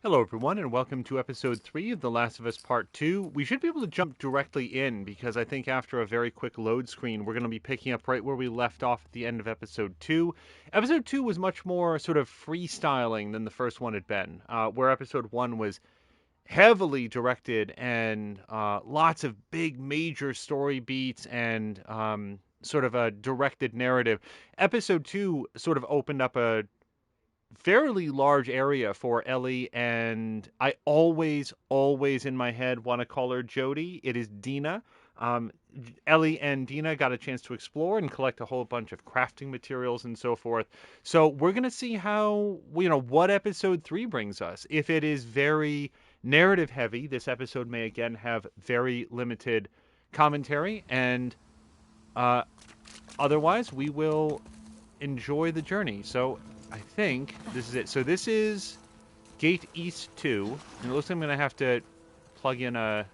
Hello, everyone, and welcome to episode 3 of The Last of Us Part 2. We should be able to jump directly in because I think after a very quick load screen, we're going to be picking up right where we left off at the end of episode 2. Episode 2 was much more sort of freestyling than the first one had been, where episode 1 was heavily directed and lots of big major story beats and sort of a directed narrative. Episode 2 sort of opened up a fairly large area for Ellie, and I always in my head want to call her Jody. It is Dina. Um, Ellie and Dina got a chance to explore and collect a whole bunch of crafting materials and so forth. So we're gonna see how what episode 3 brings us. If it is very narrative heavy, this episode may again have very limited commentary, and uh, otherwise we will enjoy the journey. So I think this is it. So this is Gate East 2. And it looks like I'm going to have to plug in a...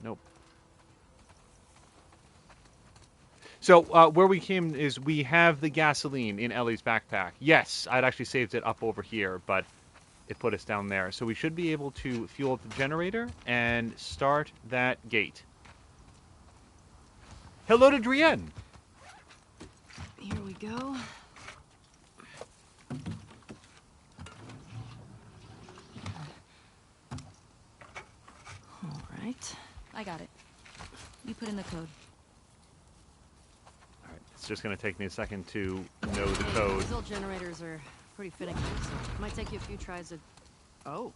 Nope. So where we came is we have the gasoline in Ellie's backpack. Yes, I'd actually saved it up over here, but it put us down there. So we should be able to fuel up the generator and start that gate. Hello to Drienne. Here we go. All right. I got it. You put in the code. All right, it's just going to take me a second to know the code. These old generators are pretty finicky, so it might take you a few tries to... Oh.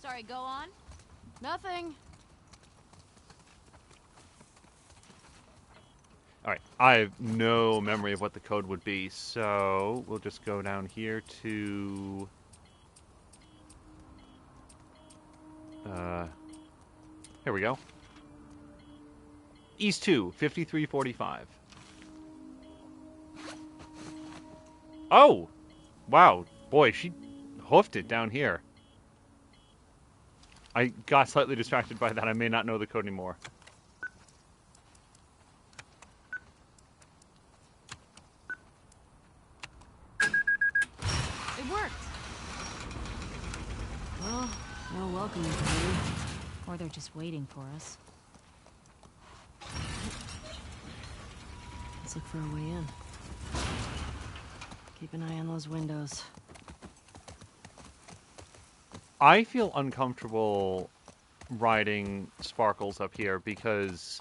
Sorry, go on. Nothing. All right, I have no memory of what the code would be, so we'll just go down here to... here we go. East 2, 5345. Oh! Wow, boy, she hoofed it down here. I got slightly distracted by that. I may not know the code anymore. It worked. Well, no welcoming for you. Or they're just waiting for us. Let's look for a way in. Keep an eye on those windows. I feel uncomfortable riding Sparkles up here because...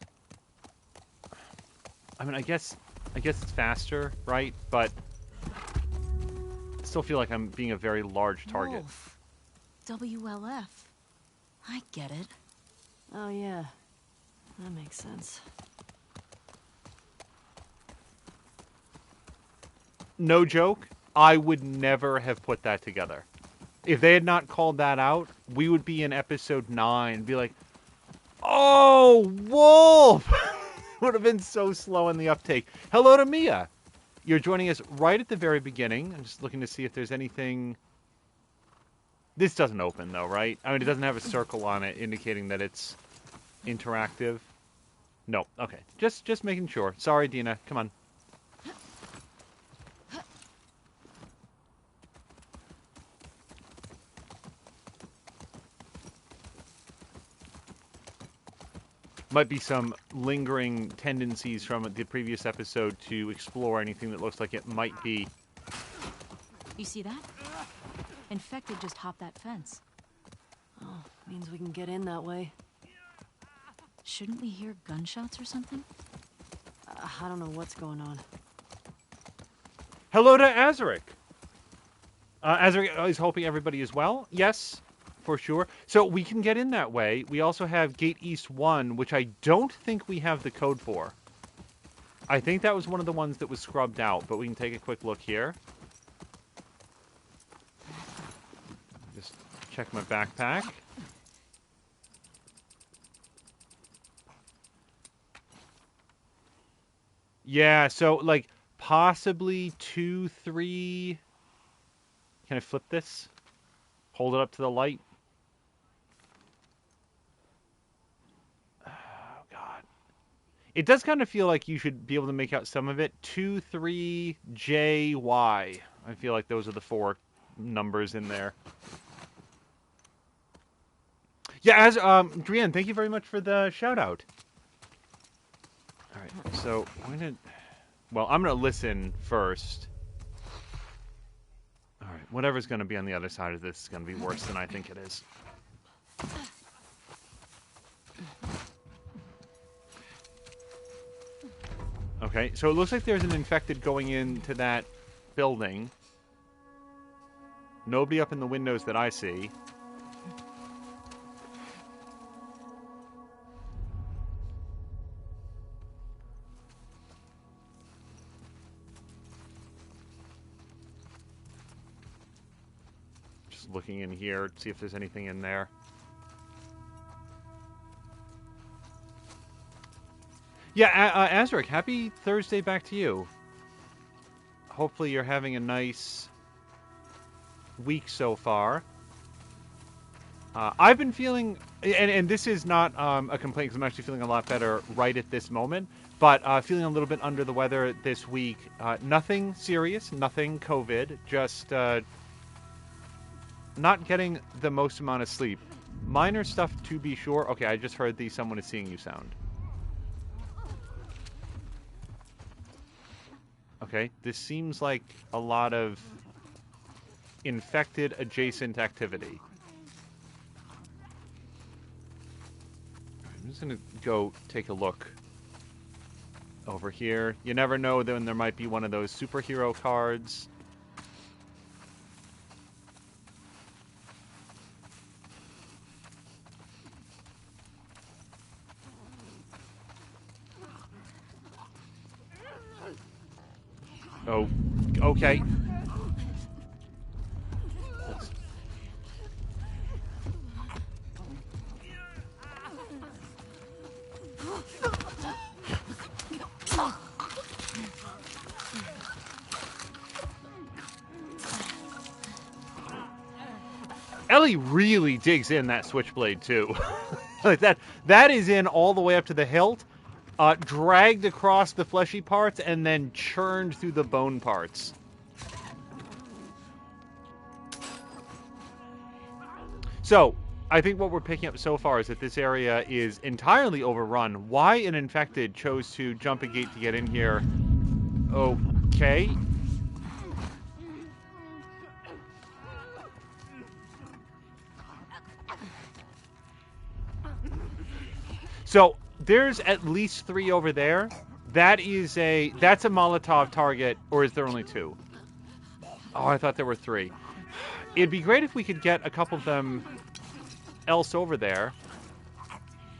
I mean, I guess it's faster, right? But I still feel like I'm being a very large target. Wolf. WLF. I get it. Oh, yeah. That makes sense. No joke, I would never have put that together. If they had not called that out, we would be in episode 9, be like, oh, Wolf! Would have been so slow in the uptake. Hello to Mia. You're joining us right at the very beginning. I'm just looking to see if there's anything... This doesn't open, though, right? I mean, it doesn't have a circle on it indicating that it's interactive. No, okay. Just making sure. Sorry, Dina. Come on. Might be some lingering tendencies from the previous episode to explore anything that looks like it might be. You see that? Infected just hopped that fence. Oh, means we can get in that way. Shouldn't we hear gunshots or something? I don't know what's going on. Hello to Azaric. Azaric is hoping everybody is well. Yes, for sure. So we can get in that way. We also have Gate East 1, which I don't think we have the code for. I think that was one of the ones that was scrubbed out, but we can take a quick look here. Just check my backpack. Yeah, so, like, possibly 2, 3... Can I flip this? Hold it up to the light? Oh, God. It does kind of feel like you should be able to make out some of it. 2, 3, J, Y. I feel like those are the 4 numbers in there. Yeah, as Drienne, thank you very much for the shout out. All right, so I'm gonna listen first. All right, whatever's gonna be on the other side of this is gonna be worse than I think it is. Okay, so it looks like there's an infected going into that building. Nobody up in the windows that I see. Just looking in here, see if there's anything in there. Yeah, Azric, happy Thursday back to you. Hopefully you're having a nice week so far. I've been feeling, and this is not a complaint because I'm actually feeling a lot better right at this moment, but feeling a little bit under the weather this week. Nothing serious, nothing COVID, just not getting the most amount of sleep. Minor stuff to be sure. Okay, I just heard the someone is seeing you sound. Okay, this seems like a lot of infected adjacent activity. I'm just going to go take a look over here. You never know when there might be one of those superhero cards. Oh, okay. Ellie really digs in that switchblade too. Like that is in all the way up to the hilt, dragged across the fleshy parts, and then churned through the bone parts. So, I think what we're picking up so far is that this area is entirely overrun. Why an infected chose to jump a gate to get in here? Okay. So, there's at least 3 over there. That's a Molotov target, or is there only 2? Oh, I thought there were 3. It'd be great if we could get a couple of them else over there.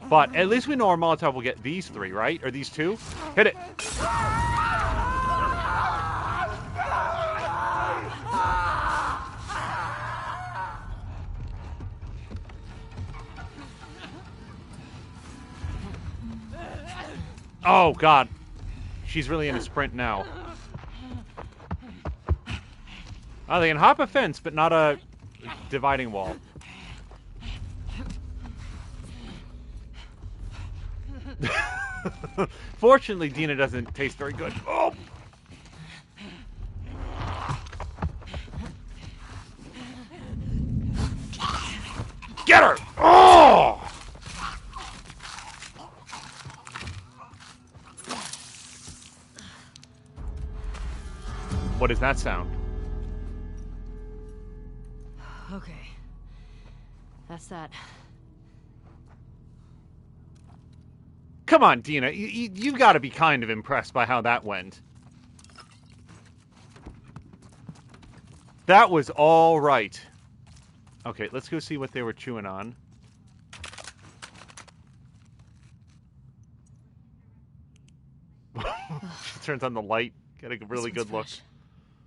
But at least we know our Molotov will get these 3, right? Or these 2? Hit it! Oh, God. She's really in a sprint now. Oh, they can hop a fence, but not a dividing wall. Fortunately, Dina doesn't taste very good. Oh! Get her! Oh! What is that sound? Okay. That's that. Come on, Dina. You've got to be kind of impressed by how that went. That was all right. Okay, let's go see what they were chewing on. She turns on the light. Get a really good look.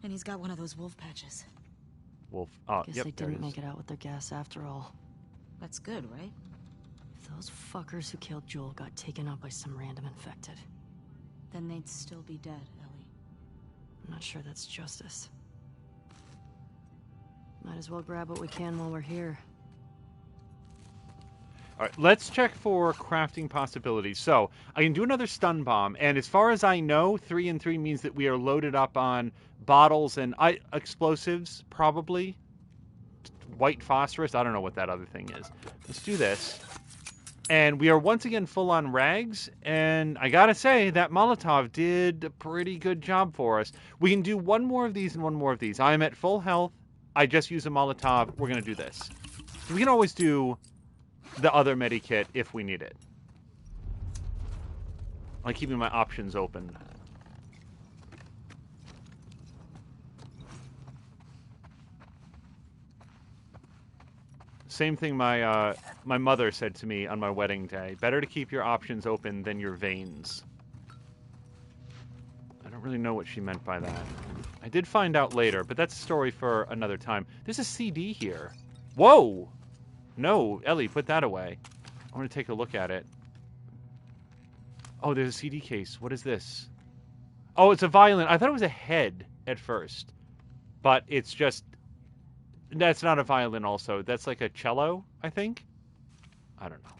And he's got one of those wolf patches. Wolf. Oh, Guess yep, they didn't make it out with their gas after all. That's good, right? If those fuckers who killed Joel got taken out by some random infected, then they'd still be dead, Ellie. I'm not sure that's justice. Might as well grab what we can while we're here. All right, let's check for crafting possibilities. So, I can do another stun bomb, and as far as I know, 3 and 3 means that we are loaded up on bottles and explosives, probably. white phosphorus. I don't know what that other thing is. Let's do this. And we are once again full on rags, and I gotta say, that Molotov did a pretty good job for us. We can do one more of these and one more of these. I am at full health. I just use a Molotov. We're gonna do this. We can always do the other medikit if we need it. I'm keeping my options open. Same thing my mother said to me on my wedding day. Better to keep your options open than your veins. I don't really know what she meant by that. I did find out later, but that's a story for another time. There's a CD here. Whoa! No, Ellie, put that away. I want to take a look at it. Oh, there's a CD case. What is this? Oh, it's a violin. I thought it was a head at first. But it's just... That's not a violin also. That's like a cello, I think? I don't know.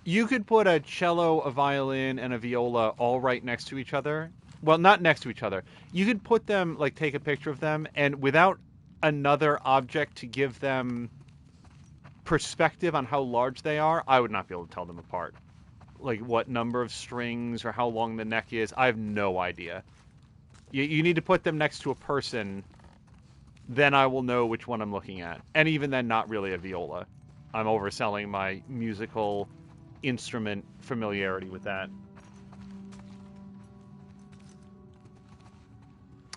You could put a cello, a violin, and a viola all right next to each other. Well, not next to each other. You could put them, like, take a picture of them, and without another object to give them perspective on how large they are, I would not be able to tell them apart. Like, what number of strings or how long the neck is, I have no idea. You need to put them next to a person, then I will know which one I'm looking at. And even then, not really a viola. I'm overselling my musical instrument familiarity with that.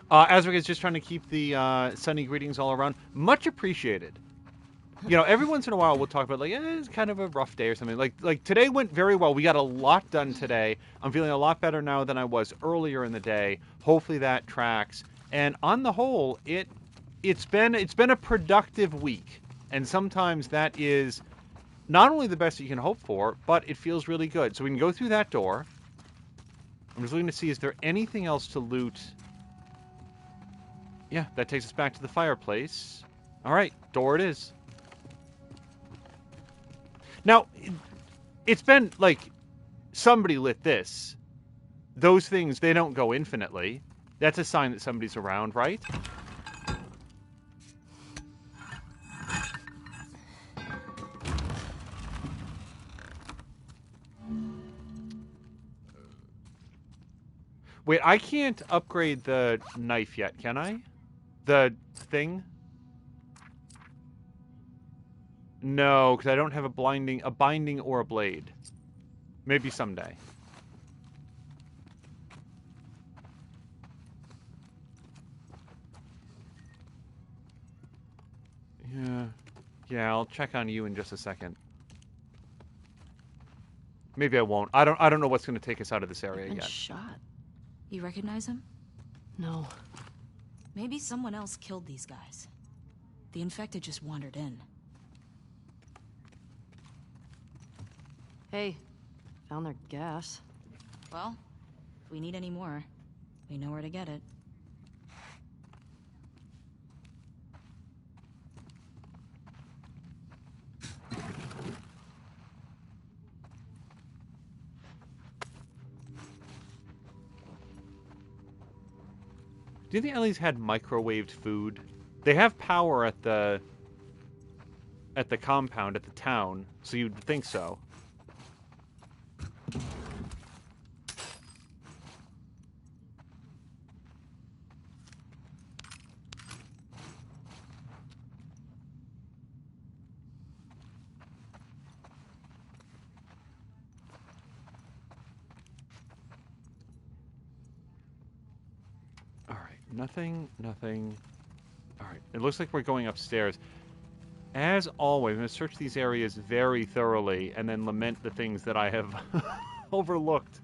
Azric is just trying to keep the sunny greetings all around. Much appreciated. You know, every once in a while we'll talk about, like, it's kind of a rough day or something. Like today went very well. We got a lot done today. I'm feeling a lot better now than I was earlier in the day. Hopefully that tracks. And on the whole, it's been a productive week. And sometimes that is not only the best that you can hope for, but it feels really good. So we can go through that door. I'm just looking to see, is there anything else to loot? Yeah, that takes us back to the fireplace. All right, door it is. Now, it's been, like, somebody lit this. Those things, they don't go infinitely. That's a sign that somebody's around, right? Wait, I can't upgrade the knife yet, can I? The thing? No, because I don't have a binding or a blade. Maybe someday. Yeah, I'll check on you in just a second. Maybe I won't. I don't know what's going to take us out of this area yet. Shot. You recognize him? No. Maybe someone else killed these guys. The infected just wandered in. Hey, found their gas. Well, if we need any more, we know where to get it. Do you think Ellie's had microwaved food? They have power at the compound, at the town, so you'd think so. Nothing. Alright, it looks like we're going upstairs. As always, I'm going to search these areas very thoroughly and then lament the things that I have overlooked.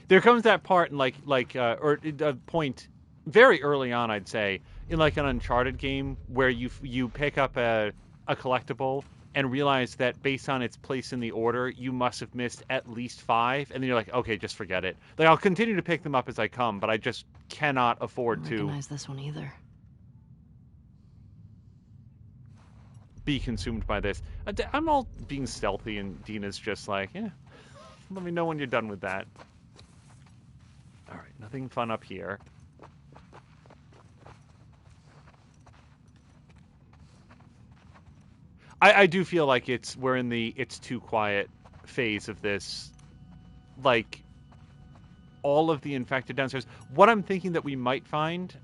There comes that part in or a point very early on, I'd say, in like an Uncharted game where you pick up a collectible and realize that based on its place in the order, you must have missed at least 5, and then you're like, okay, just forget it. Like, I'll continue to pick them up as I come, but I just cannot afford to recognize this one either. be consumed by this. I'm all being stealthy, and Dina's just like, let me know when you're done with that. All right, nothing fun up here. I do feel like we're in the it's too quiet phase of this. Like, all of the infected downstairs. What I'm thinking that we might find...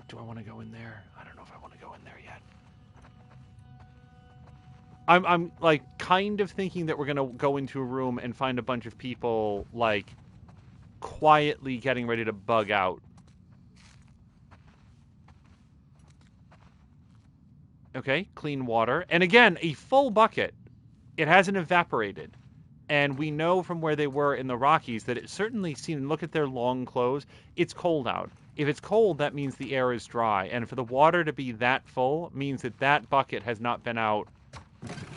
Do I want to go in there? I don't know if I want to go in there yet. I'm like, kind of thinking that we're going to go into a room and find a bunch of people, like, quietly getting ready to bug out. Okay, clean water. And again, a full bucket. It hasn't evaporated. And we know from where they were in the Rockies that it certainly seemed, look at their long clothes, it's cold out. If it's cold, that means the air is dry. And for the water to be that full means that that bucket has not been out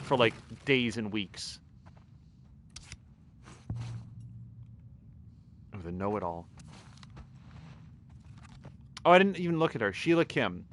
for like days and weeks. Oh, the know-it-all. Oh, I didn't even look at her. Sheila Kim.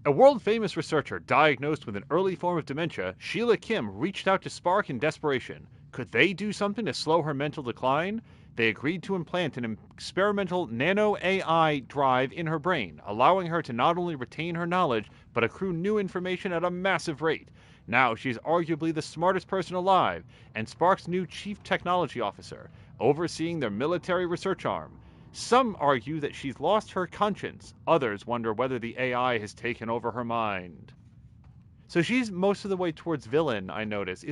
A world-famous researcher diagnosed with an early form of dementia, Sheila Kim reached out to Spark in desperation. Could they do something to slow her mental decline? They agreed to implant an experimental nano-AI drive in her brain, allowing her to not only retain her knowledge, but accrue new information at a massive rate. Now she's arguably the smartest person alive, and Spark's new chief technology officer, overseeing their military research arm. Some argue that she's lost her conscience. Others wonder whether the AI has taken over her mind. So she's most of the way towards villain, I notice.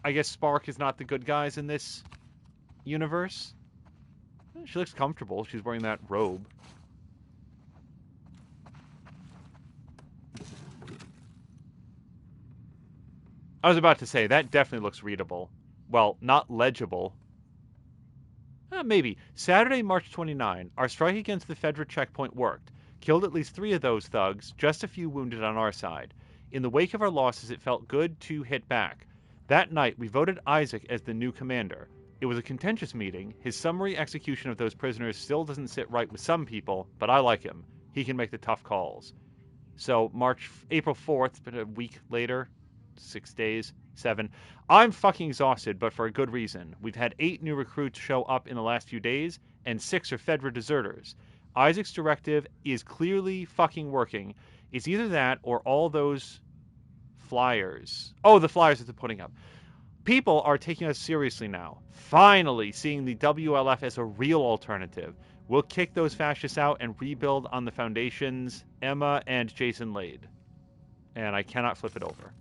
I guess Spark is not the good guys in this universe? She looks comfortable. She's wearing that robe. I was about to say, that definitely looks readable. Well, not legible. Maybe. Saturday, March 29, our strike against the Fedra checkpoint worked. Killed at least 3 of those thugs, just a few wounded on our side. In the wake of our losses, it felt good to hit back. That night, we voted Isaac as the new commander. It was a contentious meeting. His summary execution of those prisoners still doesn't sit right with some people, but I like him. He can make the tough calls. So, April 4th, but a week later, 6 days, 7. I'm fucking exhausted, but for a good reason. We've had 8 new recruits show up in the last few days, and 6 are Fedra deserters. Isaac's directive is clearly fucking working. It's either that or all those flyers. Oh, the flyers that they're putting up. People are taking us seriously now. Finally seeing the WLF as a real alternative. We'll kick those fascists out and rebuild on the foundations Emma and Jason laid. And I cannot flip it over.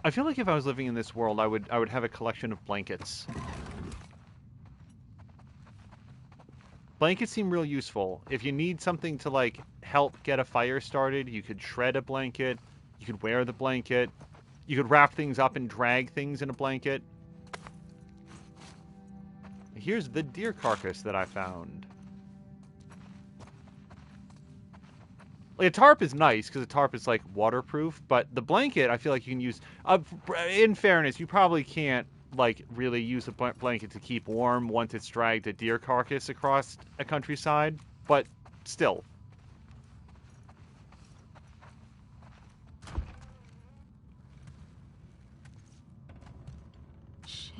I feel like if I was living in this world, I would have a collection of blankets. Blankets seem real useful. If you need something to, like, help get a fire started, you could shred a blanket. You could wear the blanket. You could wrap things up and drag things in a blanket. Here's the deer carcass that I found. Like, a tarp is nice, because a tarp is, like, waterproof, but the blanket, I feel like you can use... in fairness, you probably can't, like, really use a blanket to keep warm once it's dragged a deer carcass across a countryside, but still. Shit.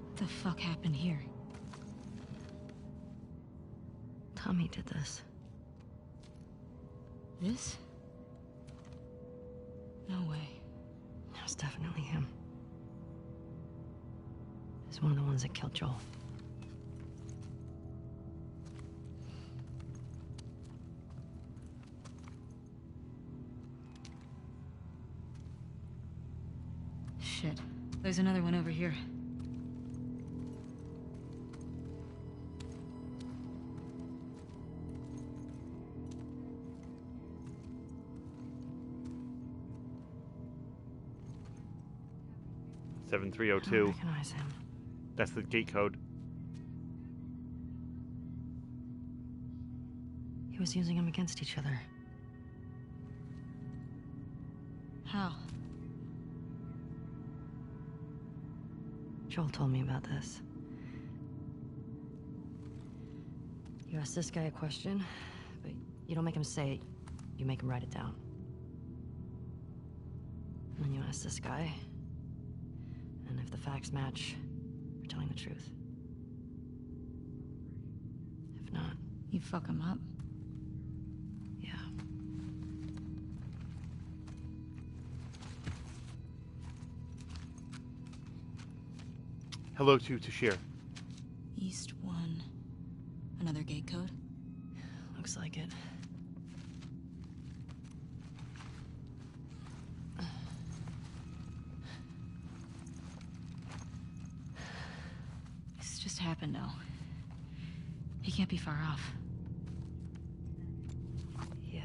What the fuck happened here? Tommy did this. This? No way. It was definitely him. He's one of the ones that killed Joel. Shit. There's another one over here. I don't 7302. recognize him. That's the gate code. He was using them against each other. How? Joel told me about this. You ask this guy a question, but you don't make him say it. You make him write it down. And then you ask this guy. And if the facts match, you're telling the truth. If not, You fuck him up. yeah. Hello to Tashir. East 1. Another gate code? Looks like it. This just happened now. He can't be far off. Yeah.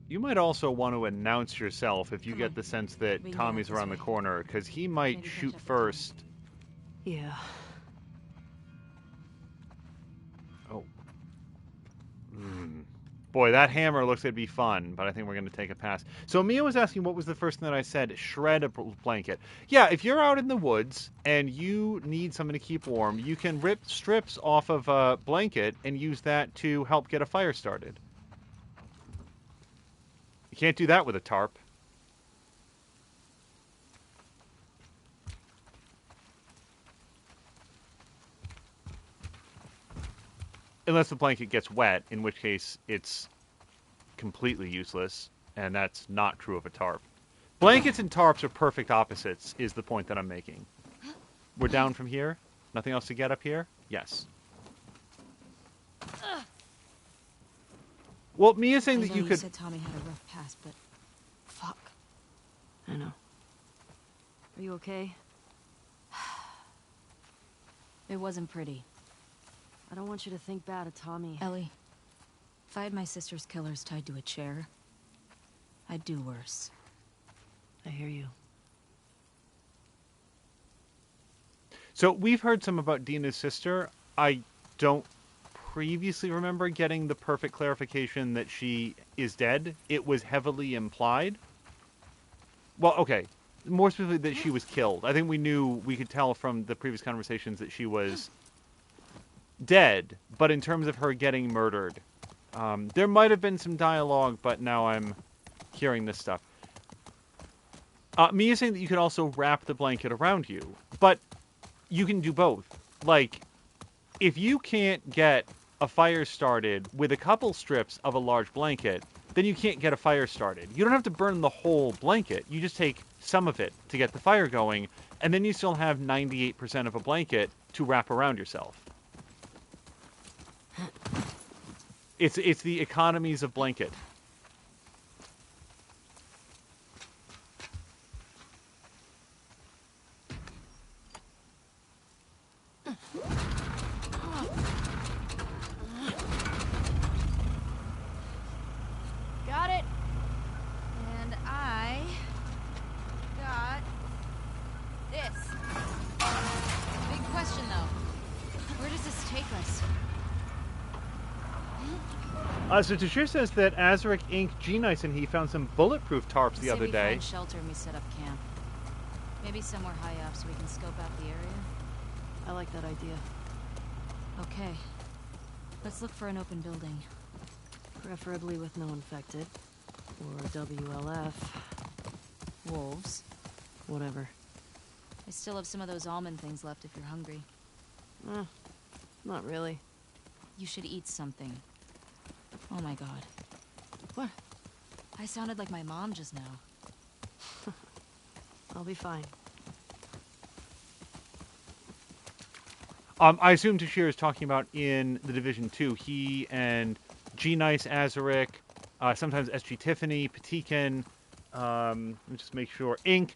You might also want to announce yourself if you Come get on. the sense that We can go Tommy's out this around the way. corner, because he might Maybe catch shoot up with first. Yeah. Oh. Boy, that hammer looks like it'd be fun, but I think we're going to take a pass. So Mia was asking what was the first thing that I said. Shred a blanket. Yeah, if you're out in the woods and you need something to keep warm, you can rip strips off of a blanket and use that to help get a fire started. You can't do that with a tarp. Unless the blanket gets wet, in which case it's completely useless, and that's not true of a tarp. Blankets and tarps are perfect opposites, is the point that I'm making. We're down from here? Nothing else to get up here? Yes. Well, Mia's saying I that know you could... said Tommy had a rough past, but... Fuck. I know. Are you okay? It wasn't pretty. I don't want you to think bad of Tommy. Ellie, if I had my sister's killers tied to a chair, I'd do worse. I hear you. So we've heard some about Dina's sister. I don't previously remember getting the perfect clarification that she is dead. It was heavily implied. Well, okay. More specifically that she was killed. I think we could tell from the previous conversations that she was dead, but in terms of her getting murdered, there might have been some dialogue, but now I'm hearing this stuff. Mia's saying that you could also wrap the blanket around you, but you can do both. Like, if you can't get a fire started with a couple strips of a large blanket, then you can't get a fire started. You don't have to burn the whole blanket. You just take some of it to get the fire going, and then you still have 98% of a blanket to wrap around yourself. It's the economies of blanket. Got it. And I got this. Big question though. Where does this take us? So Tashir says that Azaric, Inc., G-Nice, and he found some bulletproof tarps the other We day. find shelter and we set up camp. Maybe somewhere high up so we can scope out the area. I like that idea. Okay. Let's look for an open building. Preferably with no infected. Or WLF. Wolves. Whatever. I still have some of those almond things left if you're hungry. Not really. You should eat something. Oh my god. What? I sounded like my mom just now. I'll be fine. I assume Tashir is talking about in the Division 2. He and G-Nice, Azaric, sometimes SG Tiffany, Patikin, let me just make sure, Inc.,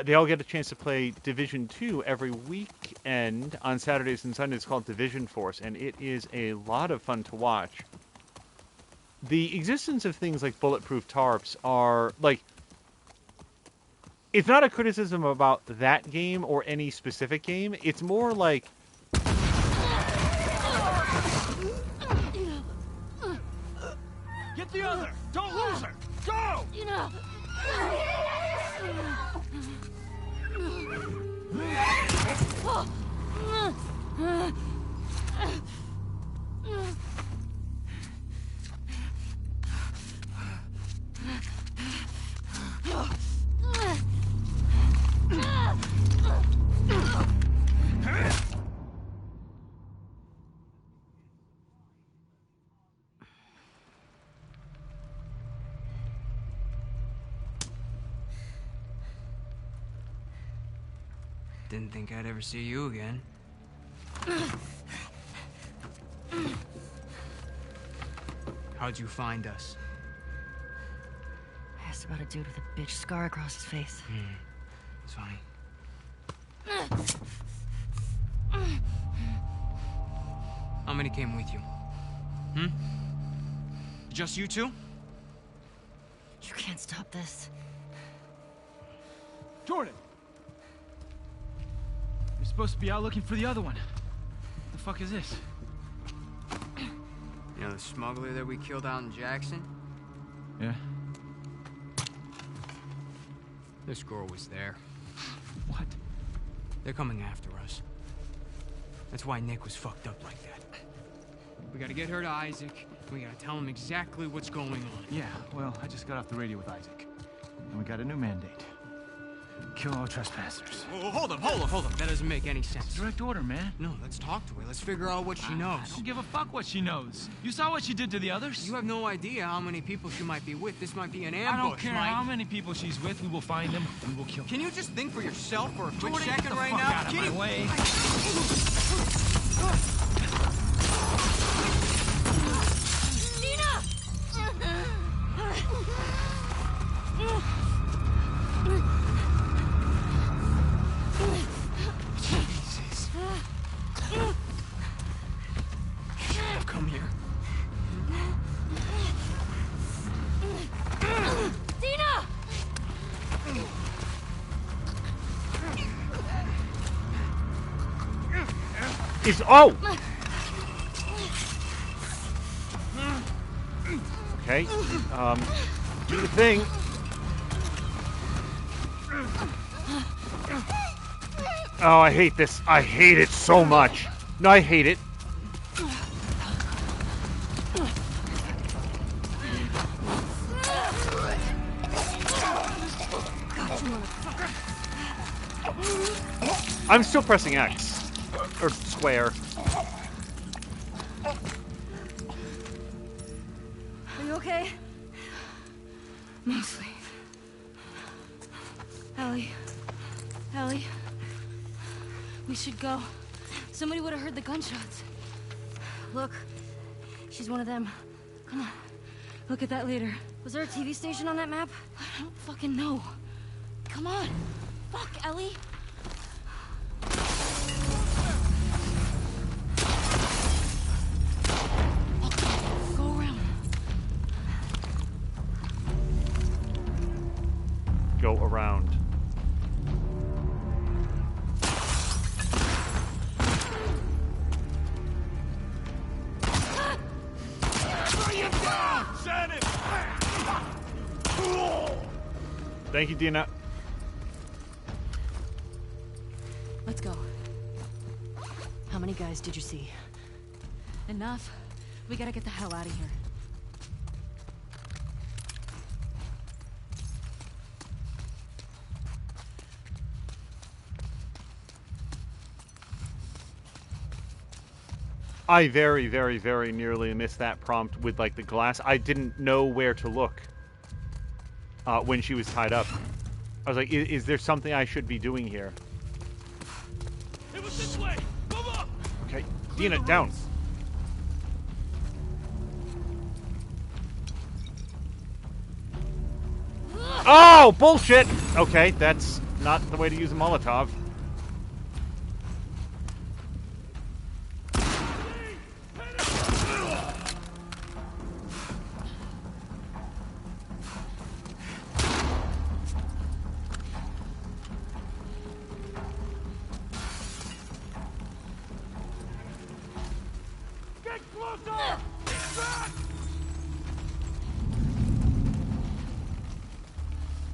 they all get a chance to play Division 2 every weekend on Saturdays and Sundays. It's called Division Force, and it is a lot of fun to watch. The existence of things like bulletproof tarps are, like, it's not a criticism about that game or any specific game. It's more like... Get the other! Don't lose her! Go! Didn't think I'd ever see you again. How'd you find us? I asked about a dude with a bitch scar across his face. It's fine. How many came with you? Just you two? You can't stop this. Jordan! You're supposed to be out looking for the other one. The fuck is this? You know the smuggler that we killed out in Jackson? Yeah? This girl was there. What? They're coming after us. That's why Nick was fucked up like that. We gotta get her to Isaac, and we gotta tell him exactly what's going on. Yeah, well, I just got off the radio with Isaac. And we got a new mandate. Kill all trespassers. Oh, hold up. That doesn't make any sense. Direct order, man. No, let's talk to her. Let's figure out what she knows. I don't give a fuck what she knows. You saw what she did to the others? You have no idea how many people she might be with. This might be an ambush, I don't care Mike. how many people she's with. We will find them and we'll kill them. Can you just think for yourself for a quick Jordan, second get the right fuck now? out of my way. Jesus. Come here. Dina! Oh! Okay. Do the thing. Oh, I hate this. I hate it so much. No, I hate it. I'm still pressing X. Or square. Are you okay? Mostly. Ellie. We should go. Somebody would have heard the gunshots. Look, she's one of them. Come on. Look at that later. Was there a TV station on that map? I don't fucking know. Come on. Fuck, Ellie. Go around. Go around. Thank you, Dina. Let's go. How many guys did you see? Enough. We gotta get the hell out of here. I very, very, very nearly missed that prompt with, like, the glass. I didn't know where to look when she was tied up. I was like, is there something I should be doing here? It was this way! Move up! Okay, Dina, down. Oh, bullshit! Okay, that's not the way to use a Molotov.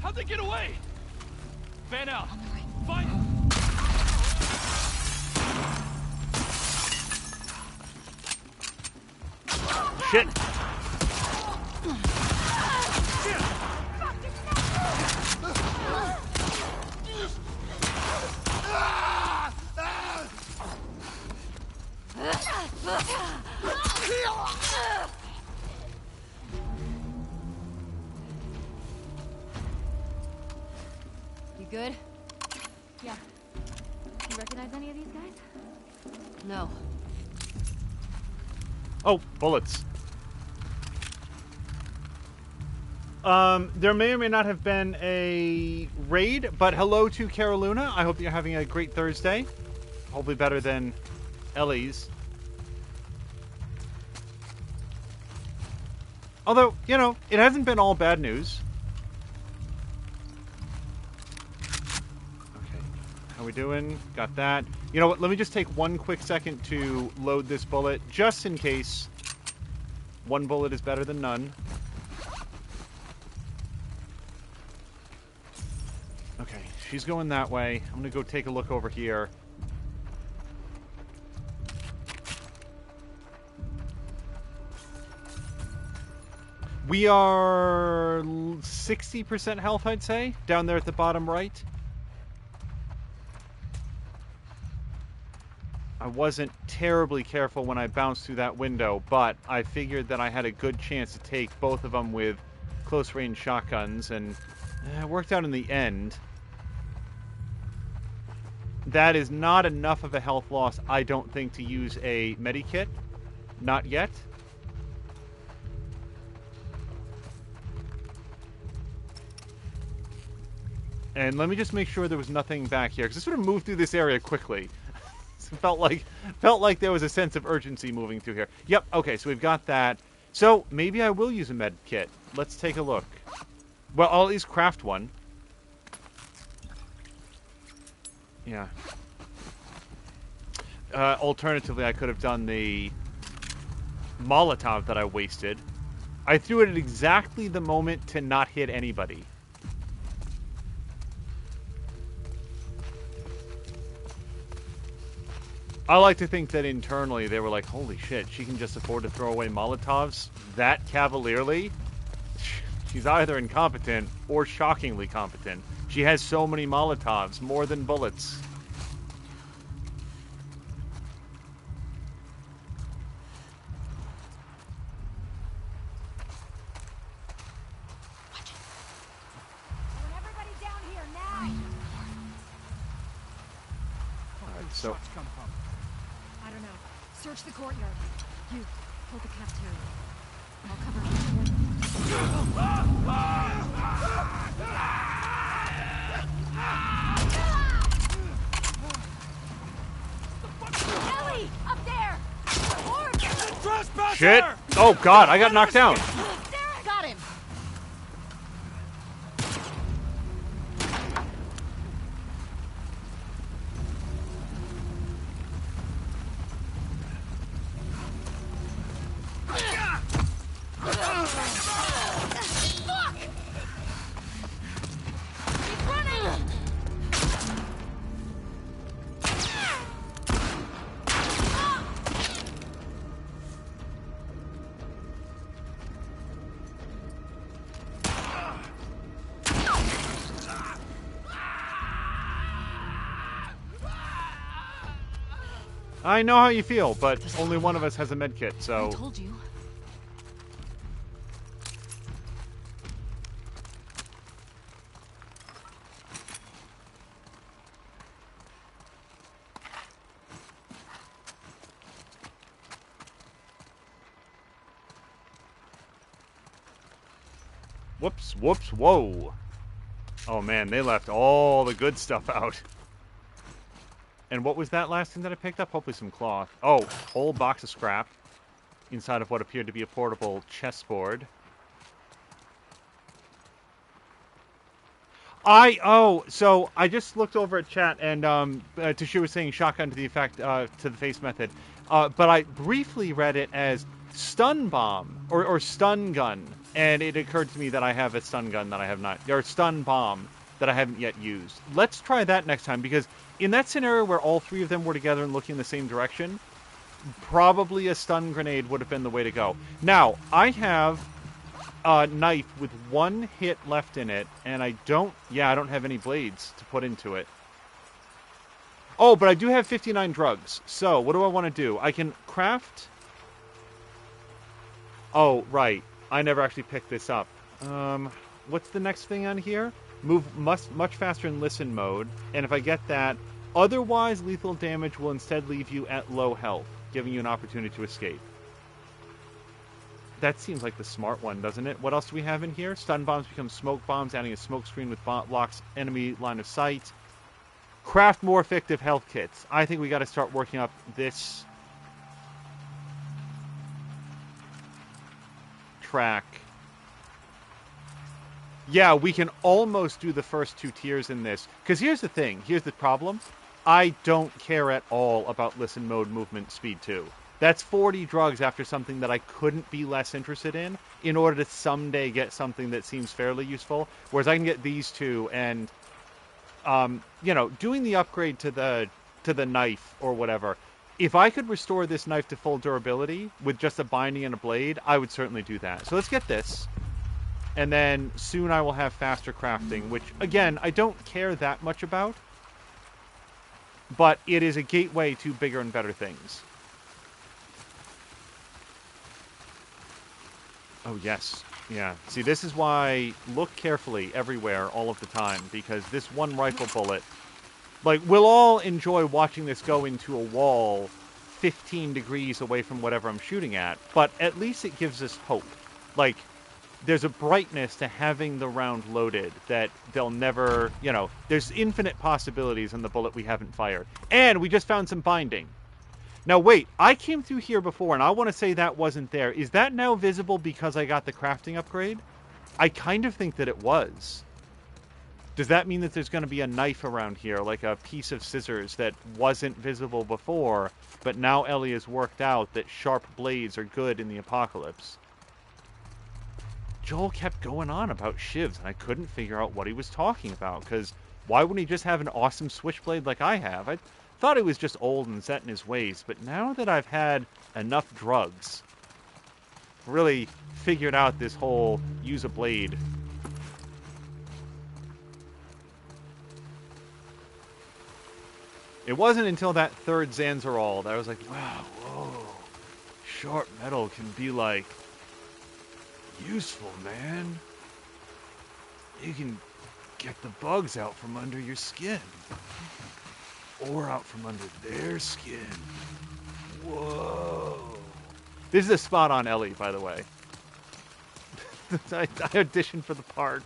How'd they get away? Fan out. On the right. Fight! Shit! You good? Yeah. You recognize any of these guys? No. Oh, bullets. There may or may not have been a raid, but hello to Caroluna. I hope you're having a great Thursday. Hopefully better than Ellie's. Although, you know, it hasn't been all bad news. Okay, how we doing? Got that. You know what, let me just take one quick second to load this bullet, just in case. One bullet is better than none. Okay, she's going that way. I'm gonna go take a look over here. We are 60% health, I'd say, down there at the bottom right. I wasn't terribly careful when I bounced through that window, but I figured that I had a good chance to take both of them with close-range shotguns, and it worked out in the end. That is not enough of a health loss, I don't think, to use a medikit. Not yet. And let me just make sure there was nothing back here, because I sort of moved through this area quickly. It felt like there was a sense of urgency moving through here. Yep, okay, so we've got that. So, maybe I will use a med kit. Let's take a look. Well, I'll at least craft one. Yeah. Alternatively, I could have done the Molotov that I wasted. I threw it at exactly the moment to not hit anybody. I like to think that internally they were like, holy shit, she can just afford to throw away Molotovs that cavalierly? She's either incompetent or shockingly competent. She has so many Molotovs, more than bullets. Everybody down here now! Alright, so... Come from? I don't know. Search the courtyard. You, hold the cafeteria. I'll cover Ellie! Up there! Shit! Oh god, I got knocked down! Got him! Fuck! He's running! I know how you feel, but only one of us has a medkit, I so... told you. Whoops, whoops, whoa. Oh man, they left all the good stuff out. And what was that last thing that I picked up? Hopefully some cloth. Oh, whole box of scrap inside of what appeared to be a portable chessboard. So I just looked over at chat, and Tashir was saying shotgun to the effect, to the face method. But I briefly read it as stun bomb, or stun gun. And it occurred to me that I have a stun gun that I have not, or stun bomb that I haven't yet used. Let's try that next time, because in that scenario where all three of them were together and looking in the same direction, probably a stun grenade would have been the way to go. Now, I have a knife with 1 hit left in it, and I don't have any blades to put into it. Oh, but I do have 59 drugs. So, what do I want to do? I can craft... Oh, right. I never actually picked this up. What's the next thing on here? Move much faster in listen mode. And if I get that, otherwise lethal damage will instead leave you at low health, giving you an opportunity to escape. That seems like the smart one, doesn't it? What else do we have in here? Stun bombs become smoke bombs, adding a smoke screen with blocks enemy line of sight. Craft more effective health kits. I think we got to start working up this track. Yeah, we can almost do the first 2 tiers in this. Because here's the thing. Here's the problem. I don't care at all about listen mode movement speed 2. That's 40 drugs after something that I couldn't be less interested in order to someday get something that seems fairly useful. Whereas I can get these 2 and, you know, doing the upgrade to the knife or whatever. If I could restore this knife to full durability with just a binding and a blade, I would certainly do that. So let's get this. And then soon I will have faster crafting, which, again, I don't care that much about. But it is a gateway to bigger and better things. Oh, yes. Yeah. See, this is why look carefully everywhere all of the time, because this one rifle bullet... Like, we'll all enjoy watching this go into a wall 15 degrees away from whatever I'm shooting at, but at least it gives us hope. Like, there's a brightness to having the round loaded that they'll never, you know, there's infinite possibilities in the bullet we haven't fired. And we just found some binding. Now, wait, I came through here before, and I want to say that wasn't there. Is that now visible because I got the crafting upgrade? I kind of think that it was. Does that mean that there's going to be a knife around here, like a piece of scissors that wasn't visible before, but now Ellie has worked out that sharp blades are good in the apocalypse? Joel kept going on about shivs, and I couldn't figure out what he was talking about, because why wouldn't he just have an awesome switchblade like I have? I thought he was just old and set in his ways, but now that I've had enough drugs, really figured out this whole use a blade. It wasn't until that third Zanzarol that I was like, wow, whoa, sharp metal can be, like, useful, man. You can get the bugs out from under your skin. Or out from under their skin. Whoa. This is a spot on Ellie, by the way. I auditioned for the part.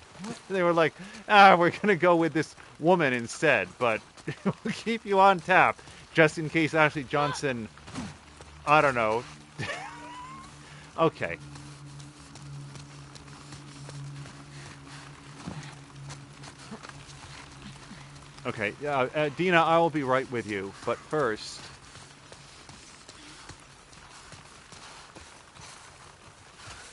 They were like, we're going to go with this woman instead, but we'll keep you on tap, just in case Ashley Johnson, I don't know. Okay. Okay, Dina, I will be right with you, but first...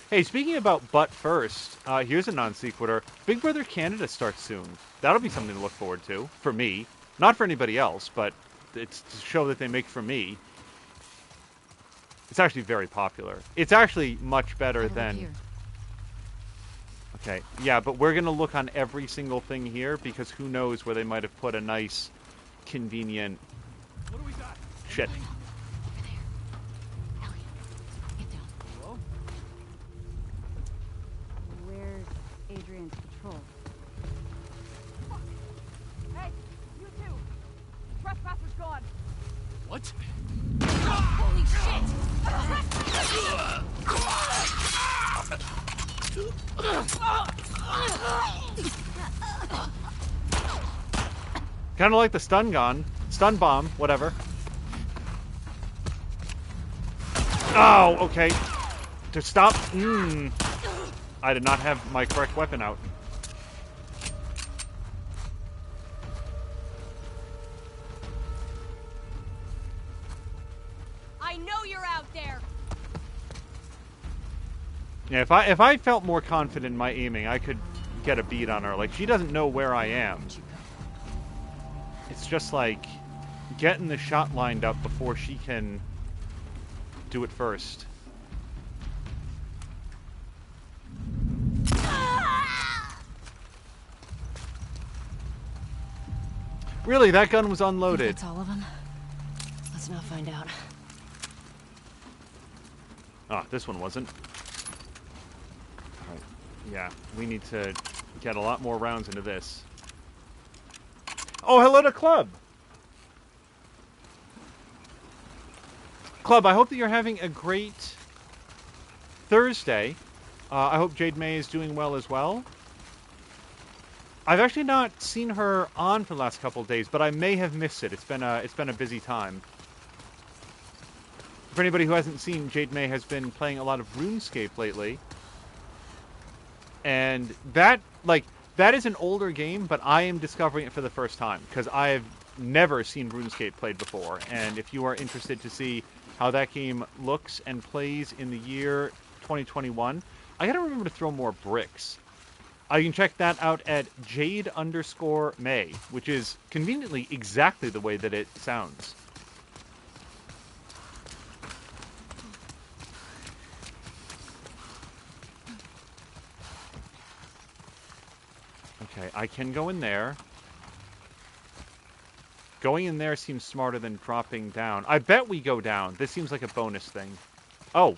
Hey, speaking about but first, here's a non-sequitur. Big Brother Canada starts soon. That'll be something to look forward to, for me. Not for anybody else, but it's a show that they make for me. It's actually very popular. It's actually much better than... Okay, yeah, but we're going to look on every single thing here, because who knows where they might have put a nice, convenient... What do we got? Shit. Where's Adrian's patrol? Hey, you two! Trespasser's gone! What? Holy shit! Kind of like the stun bomb, whatever. Oh, okay. To stop. I did not have my correct weapon out. I know you're out there! Yeah, if I felt more confident in my aiming, I could get a beat on her. Like, she doesn't know where I am. It's just like getting the shot lined up before she can do it first. Really, that gun was unloaded. That's all of them. Let's not find out. Ah, this one wasn't. Alright, yeah, we need to get a lot more rounds into this. Oh, hello to Club! Club, I hope that you're having a great Thursday. I hope Jade May is doing well as well. I've actually not seen her on for the last couple of days, but I may have missed it. It's been a busy time. For anybody who hasn't seen, Jade May has been playing a lot of RuneScape lately. And that is an older game, but I am discovering it for the first time, because I have never seen RuneScape played before. And if you are interested to see how that game looks and plays in the year 2021, I gotta remember to throw more bricks. You can check that out at Jade_May, which is conveniently exactly the way that it sounds. Okay, I can go in there. Going in there seems smarter than dropping down. I bet we go down. This seems like a bonus thing. Oh.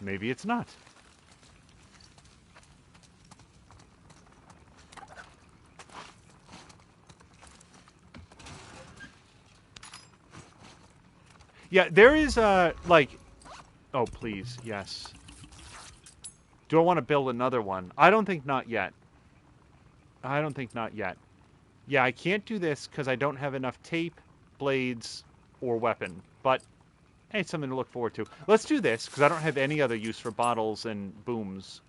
Maybe it's not. Yeah, there is like... Oh, please, yes. Do I want to build another one? I don't think not yet. I don't think not yet. Yeah, I can't do this because I don't have enough tape, blades, or weapon. But, hey, it's something to look forward to. Let's do this, because I don't have any other use for bottles and booms.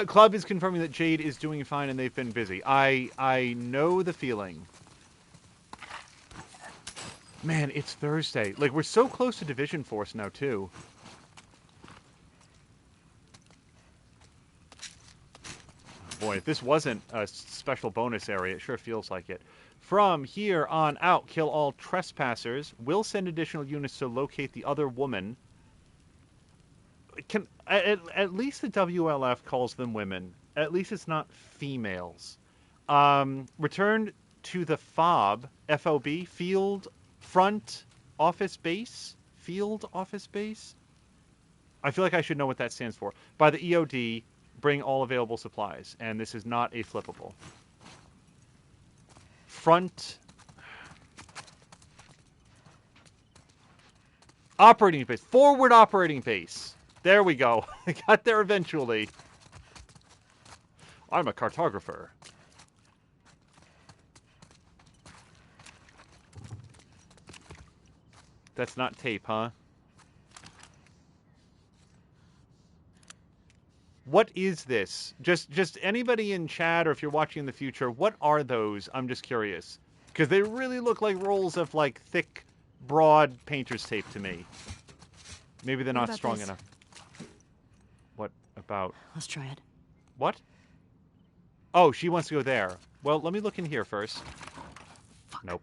Club is confirming that Jade is doing fine and they've been busy. I know the feeling. Man, it's Thursday. Like, we're so close to Division Force now, too. Oh boy, if this wasn't a special bonus area, it sure feels like it. From here on out, kill all trespassers. We'll send additional units to locate the other woman. At least the WLF calls them women. At least it's not females. Return to the FOB, FOB, Field Front Office Base? Field Office Base? I feel like I should know what that stands for. By the EOD, bring all available supplies. And this is not a flippable. Front... Operating base. Forward operating base. There we go. I got there eventually. I'm a cartographer. That's not tape, huh? What is this? Just anybody in chat, or if you're watching in the future, what are those? I'm just curious. Because they really look like rolls of, like, thick, broad painter's tape to me. Maybe they're not strong enough. What about? Let's try it. What? Oh, she wants to go there. Well, let me look in here first. Fuck. Nope.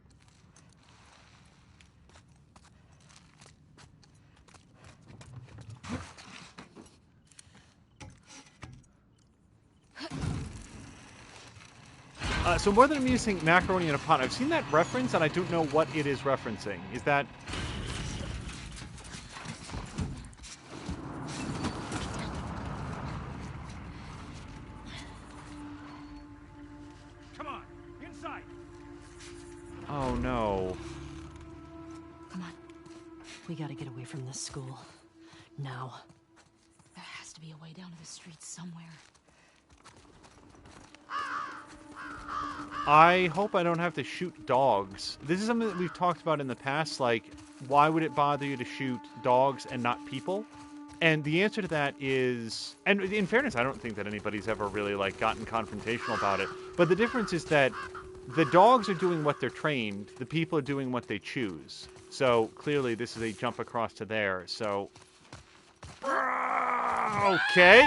So more than amusing, macaroni in a pot. I've seen that reference, and I don't know what it is referencing. Is that... Come on, inside. Oh, no. Come on. We gotta get away from this school. Now. There has to be a way down to the streets somewhere. I hope I don't have to shoot dogs. This is something that we've talked about in the past, like, why would it bother you to shoot dogs and not people? And the answer to that is, and in fairness, I don't think that anybody's ever really, like, gotten confrontational about it, but the difference is that the dogs are doing what they're trained. The people are doing what they choose. So clearly this is a jump across to there. So, okay.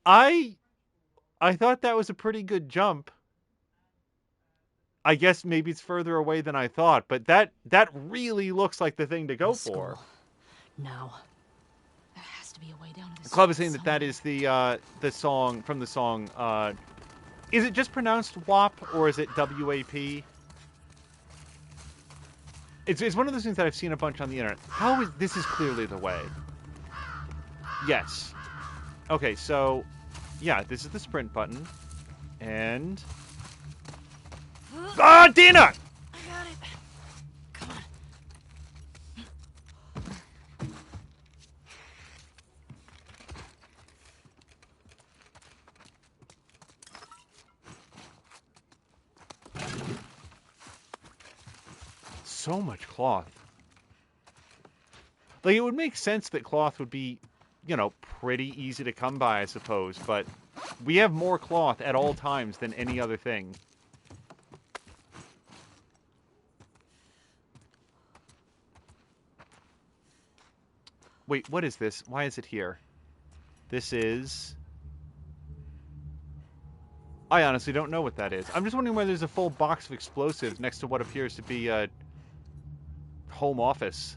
I thought that was a pretty good jump. I guess maybe it's further away than I thought, but that really looks like the thing to go for. School. Now. There has to be a way down to the Club is street saying that somewhere. is the song from the song. Is it just pronounced WAP or is it WAP? It's one of those things that I've seen a bunch on the internet. This is clearly the way. Yes. Okay, so yeah, this is the sprint button, and Dina! I got it. Come on. So much cloth. Like, it would make sense that cloth would be, you know, pretty easy to come by, I suppose, but we have more cloth at all times than any other thing. Wait, what is this? Why is it here? This is... I honestly don't know what that is. I'm just wondering why there's a full box of explosives next to what appears to be a home office.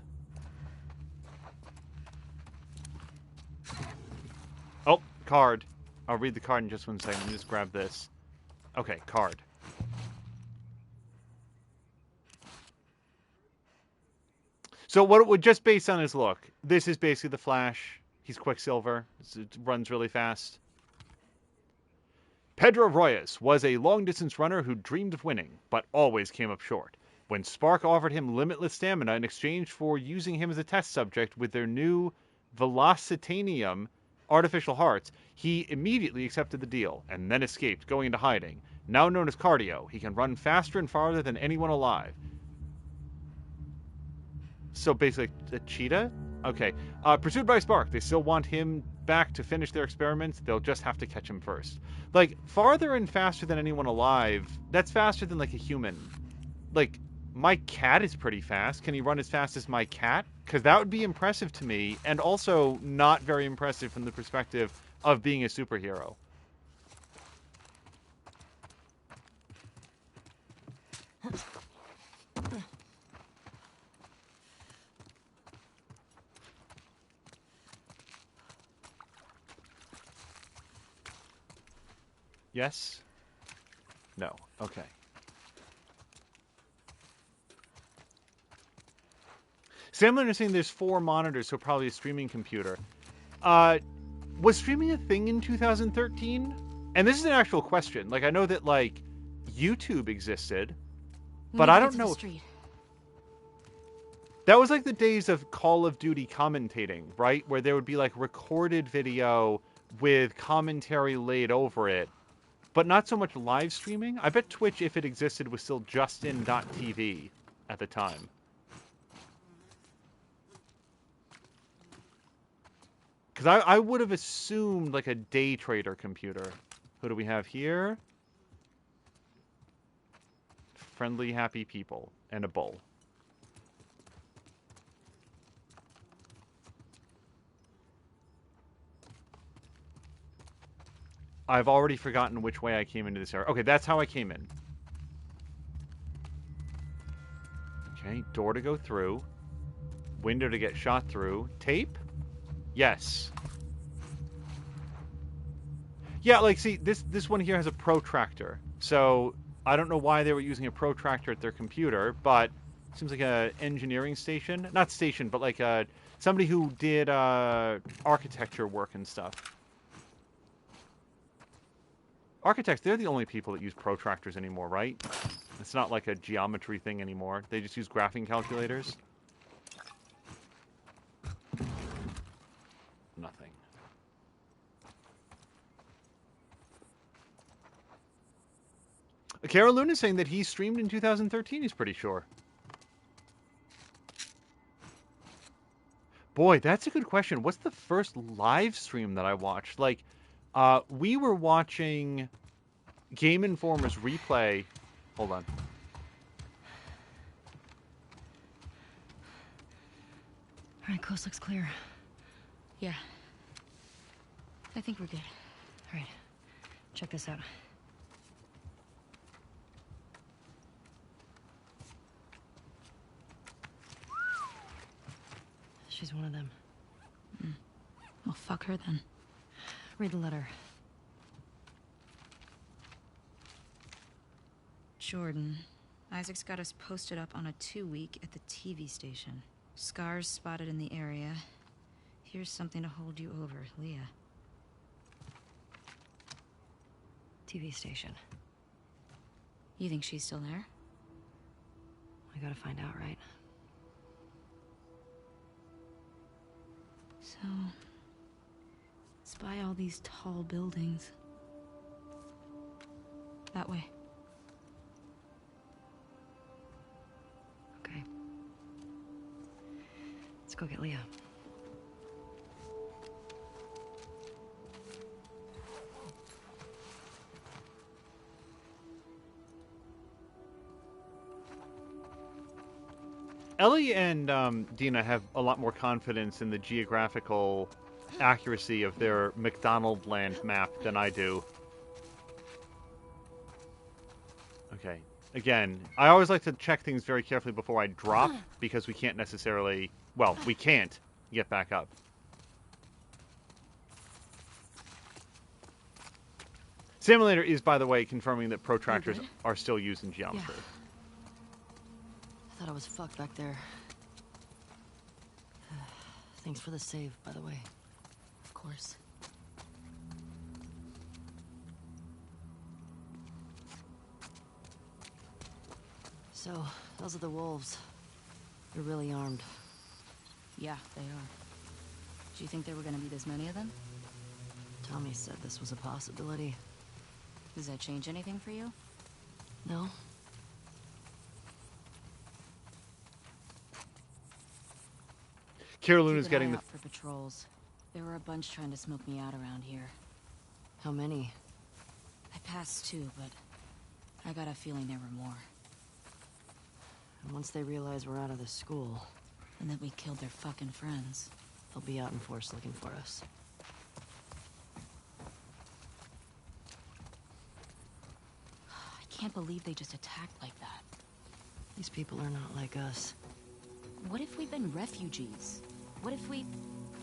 Oh, card. I'll read the card in just 1 second. Let me just grab this. Okay, card. So what it would, just based on his look, this is basically the Flash. He's Quicksilver. It runs really fast. Pedro Royas was a long-distance runner who dreamed of winning, but always came up short. When Spark offered him limitless stamina in exchange for using him as a test subject with their new Velocitanium artificial hearts, he immediately accepted the deal, and then escaped, going into hiding. Now known as Cardio, he can run faster and farther than anyone alive. So basically a cheetah? Okay. Pursued by Spark, they still want him back to finish their experiments. They'll just have to catch him first. Like, farther and faster than anyone alive, that's faster than, like, a human. Like, my cat is pretty fast. Can he run as fast as my cat? Because that would be impressive to me, and also not very impressive from the perspective of being a superhero. Yes? No. Okay. Sam Leonard is saying there's 4 monitors, so probably a streaming computer. Was streaming a thing in 2013? And this is an actual question. Like, I know that, like, YouTube existed, but I don't know. That was like the days of Call of Duty commentating, right? Where there would be, like, recorded video with commentary laid over it. But not so much live streaming. I bet Twitch, if it existed, was still Justin.tv at the time. Because I would have assumed, like, a day trader computer. Who do we have here? Friendly, happy people. And a bull. I've already forgotten which way I came into this area. Okay, that's how I came in. Okay, door to go through. Window to get shot through. Tape? Yes. Yeah, like, see, this one here has a protractor. So, I don't know why they were using a protractor at their computer, but it seems like a engineering station. Not station, but like somebody who did architecture work and stuff. Architects, they're the only people that use protractors anymore, right? It's not like a geometry thing anymore. They just use graphing calculators. Nothing. Carol Luna is saying that he streamed in 2013, he's pretty sure. Boy, that's a good question. What's the first live stream that I watched? Like, We were watching Game Informer's replay. Hold on. Alright, coast looks clear. Yeah. I think we're good. Alright, check this out. She's one of them. Well, fuck her then. Read the letter. Jordan. Isaac's got us posted up on a 2-week at the TV station. Scars spotted in the area. Here's something to hold you over, Leah. TV station. You think she's still there? We gotta find out, right? So... spy all these tall buildings. That way. Okay. Let's go get Leah. Ellie and Dina have a lot more confidence in the geographical accuracy of their McDonald land map than I do. Okay. Again, I always like to check things very carefully before I drop, because we can't necessarily... Well, we can't get back up. Simulator is, by the way, confirming that protractors are still used in geometry. Yeah. I thought I was fucked back there. Thanks for the save, by the way. Of course. So, those are the wolves. They're really armed. Yeah, they are. Do you think there were gonna be this many of them? Tommy said this was a possibility. Does that change anything for you? No? Kira Luna's Keep an getting eye the... out for patrols. There were a bunch trying to smoke me out around here. How many? I passed 2, but I got a feeling there were more. And once they realize we're out of the school, And that we killed their fucking friends. they'll be out in force looking for us. I can't believe they just attacked like that. These people are not like us. What if we'd been refugees? What if we,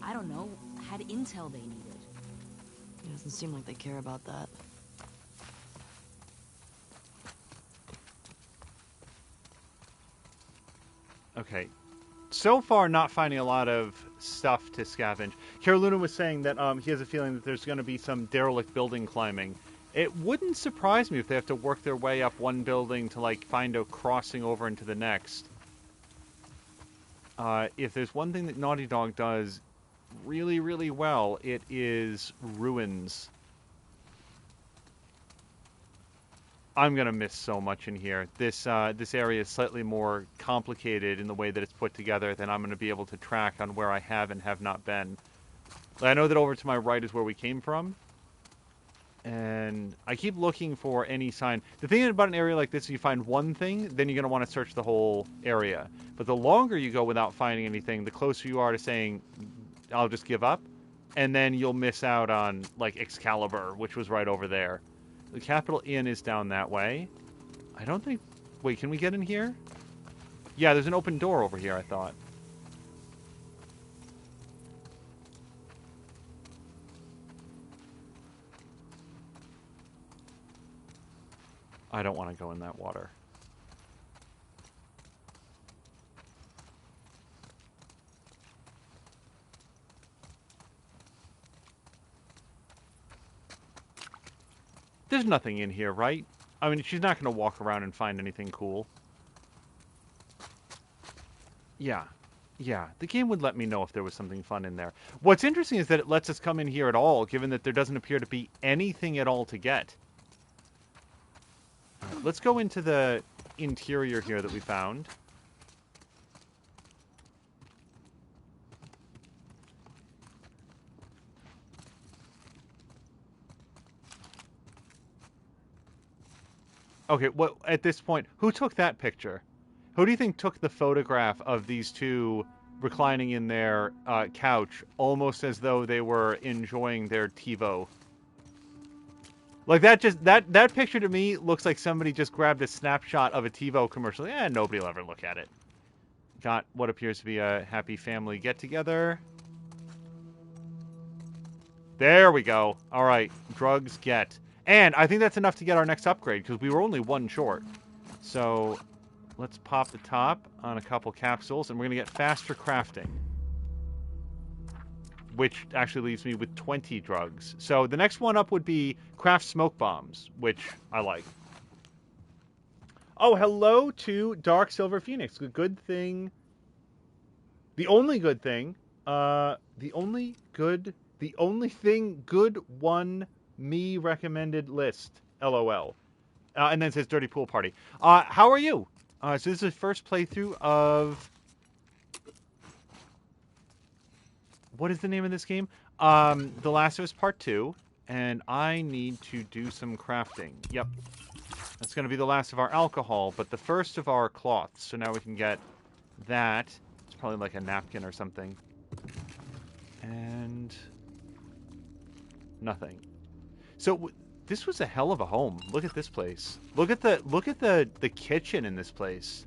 I don't know, had intel they needed? It doesn't seem like they care about that. Okay. So far, not finding a lot of stuff to scavenge. Kira Luna was saying that he has a feeling that there's going to be some derelict building climbing. It wouldn't surprise me if they have to work their way up one building to, like, find a crossing over into the next. If there's one thing that Naughty Dog does really, really well, it is ruins. I'm going to miss so much in here. This area is slightly more complicated in the way that it's put together than I'm going to be able to track on where I have and have not been. I know that over to my right is where we came from. And I keep looking for any sign. The thing about an area like this, if you find one thing, then you're going to want to search the whole area. But the longer you go without finding anything, the closer you are to saying, I'll just give up. And then you'll miss out on, like, Excalibur, which was right over there. The Capitol Inn is down that way. I don't think... Wait, can we get in here? Yeah, there's an open door over here, I thought. I don't want to go in that water. There's nothing in here, right? I mean, she's not going to walk around and find anything cool. Yeah. Yeah, the game would let me know if there was something fun in there. What's interesting is that it lets us come in here at all, given that there doesn't appear to be anything at all to get. Let's go into the interior here that we found. Okay, what at this point, who took that picture? Who do you think took the photograph of these two reclining in their couch, almost as though they were enjoying their TiVo? Like that picture to me looks like somebody just grabbed a snapshot of a TiVo commercial. Yeah, nobody will ever look at it. Got what appears to be a happy family get-together. There we go. All right, drugs get. And I think that's enough to get our next upgrade, because we were only one short. So let's pop the top on a couple capsules, and we're going to get faster crafting. Which actually leaves me with 20 drugs. So the next one up would be craft smoke bombs, which I like. Oh, hello to Dark Silver Phoenix. The good thing... The only good thing... The only thing good one me recommended list. LOL. And then it says Dirty Pool Party. How are you? So this is the first playthrough of... What is the name of this game? The Last of Us Part 2. And I need to do some crafting. Yep. That's going to be the last of our alcohol, but the first of our cloths. So now we can get that. It's probably like a napkin or something. And... nothing. So this was a hell of a home. Look at this place. Look at the kitchen in this place.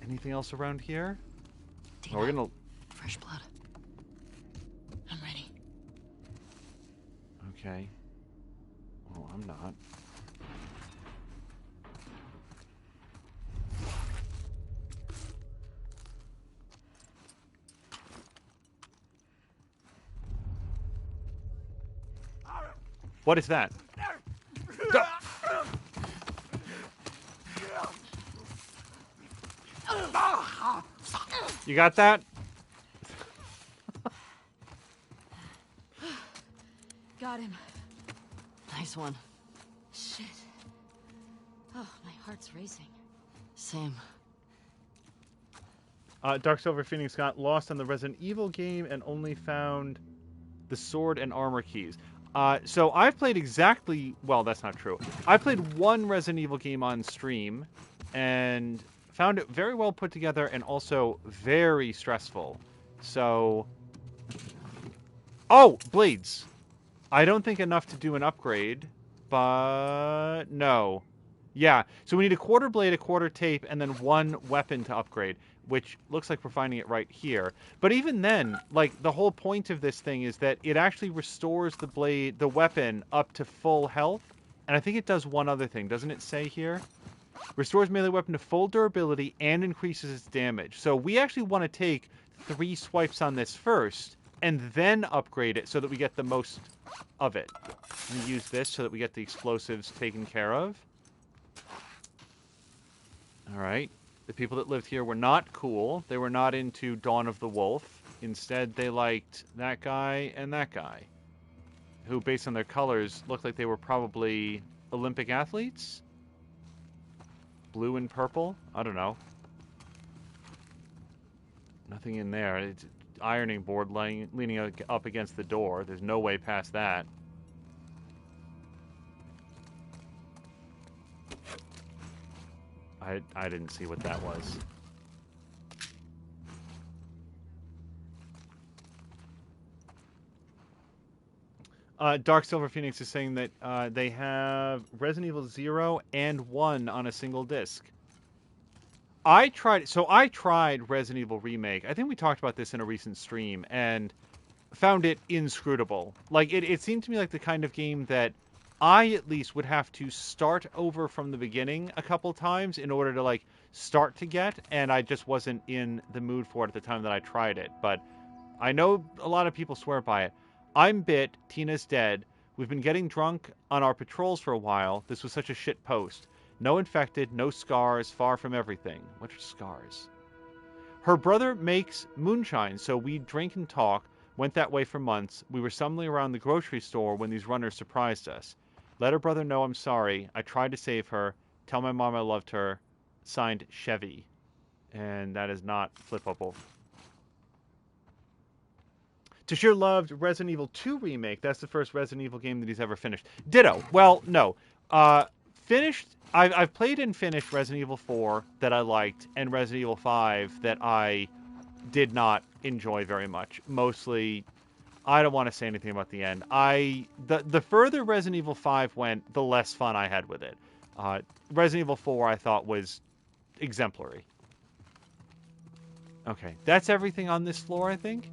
Anything else around here? Tina, Oh, we're gonna... fresh blood. I'm ready. Okay. Oh, I'm not. What is that? Go! You got that? Got him. Nice one. Shit. Oh, my heart's racing. Same. Dark Silver Phoenix got lost on the Resident Evil game and only found the sword and armor keys. So I've played exactly... Well, that's not true. I played one Resident Evil game on stream and found it very well put together and also very stressful. So... Oh! Blades! I don't think enough to do an upgrade, but... No. Yeah, so we need a quarter blade, a quarter tape, and then one weapon to upgrade, which looks like we're finding it right here. But even then, like, the whole point of this thing is that it actually restores the blade, the weapon, up to full health. And I think it does one other thing. Doesn't it say here? Restores melee weapon to full durability and increases its damage. So we actually want to take 3 swipes on this first, and then upgrade it so that we get the most of it. And use this so that we get the explosives taken care of. Alright. The people that lived here were not cool. They were not into Dawn of the Wolf. Instead, they liked that guy and that guy. Who, based on their colors, looked like they were probably Olympic athletes? Blue and purple? I don't know. Nothing in there. It's ironing board leaning up against the door. There's no way past that. I didn't see what that was. Dark Silver Phoenix is saying that they have Resident Evil 0 and 1 on a single disc. I tried Resident Evil Remake. I think we talked about this in a recent stream and found it inscrutable. Like, it seemed to me like the kind of game that I, at least, would have to start over from the beginning a couple times in order to, like, start to get, and I just wasn't in the mood for it at the time that I tried it. But I know a lot of people swear by it. I'm bit, Tina's dead. We've been getting drunk on our patrols for a while. This was such a shit post. No infected, no scars, far from everything. What are scars? Her brother makes moonshine, so we drink and talk. Went that way for months. We were stumbling around the grocery store when these runners surprised us. Let her brother know I'm sorry. I tried to save her. Tell my mom I loved her. Signed, Chevy. And that is not flippable. Tashir loved Resident Evil 2 Remake. That's the first Resident Evil game that he's ever finished. Ditto. Well, no. Finished... I've played and finished Resident Evil 4 that I liked, and Resident Evil 5 that I did not enjoy very much. Mostly, I don't want to say anything about the end. The further Resident Evil 5 went, the less fun I had with it. Resident Evil 4 I thought was exemplary. Okay, that's everything on this floor, I think.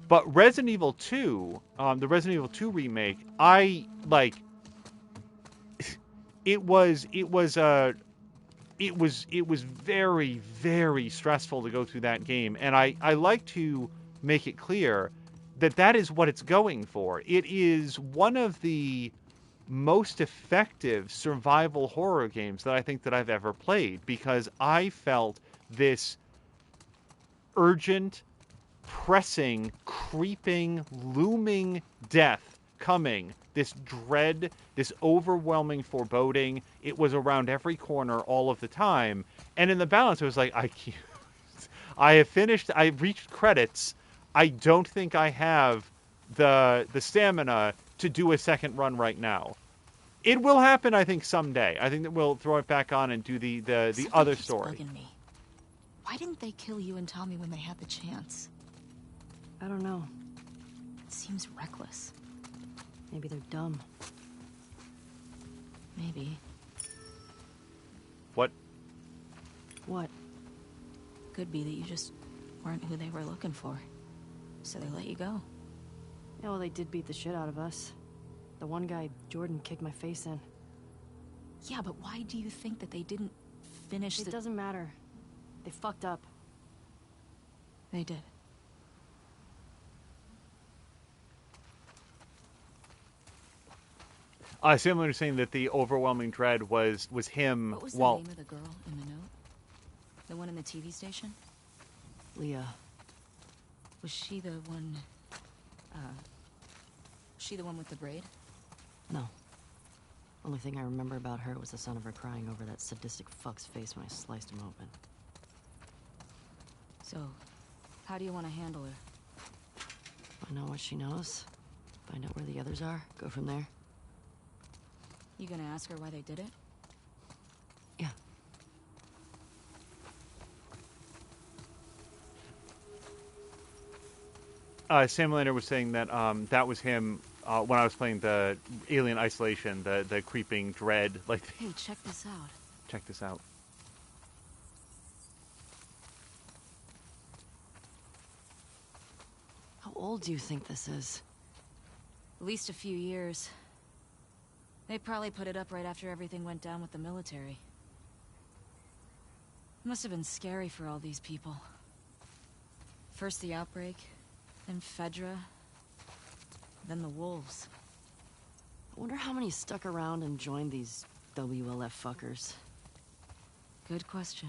But Resident Evil 2, the Resident Evil 2 remake, it was very, very stressful to go through that game, and I like to make it clear that is what it's going for. It is one of the most effective survival horror games that I think that I've ever played, because I felt this urgent, pressing, creeping, looming death coming, this dread, this overwhelming foreboding. It was around every corner all of the time, and in the balance it was like, I can't. I have finished, I've reached credits. I don't think I have the stamina to do a second run right now. It will happen, I think, someday. I think that we'll throw it back on and do the other story. Bugging me. Why didn't they kill you and Tommy when they had the chance? I don't know. It seems reckless. Maybe they're dumb. Maybe. What? What? Could be that you just weren't who they were looking for. So they let you go. Yeah, well, they did beat the shit out of us. The one guy, Jordan, kicked my face in. Yeah, but why do you think that they didn't finish It doesn't matter. They fucked up. They did. Similar to saying that the overwhelming dread was him. What was the name of the girl in the note? The one in the TV station? Leah. Was she the one... she the one with the braid? No. Only thing I remember about her was the sound of her crying over that sadistic fuck's face when I sliced him open. So, how do you want to handle her? Find out what she knows. Find out where the others are. Go from there. You gonna ask her why they did it? Yeah. Sam Lander was saying that that was him when I was playing the Alien Isolation, the creeping dread. Like, Hey, check this out. check this out. How old do you think this is? At least a few years. They probably put it up right after everything went down with the military. It must have been scary for all these people. First the outbreak, then Fedra, then the wolves. I wonder how many stuck around and joined these WLF fuckers. Good question.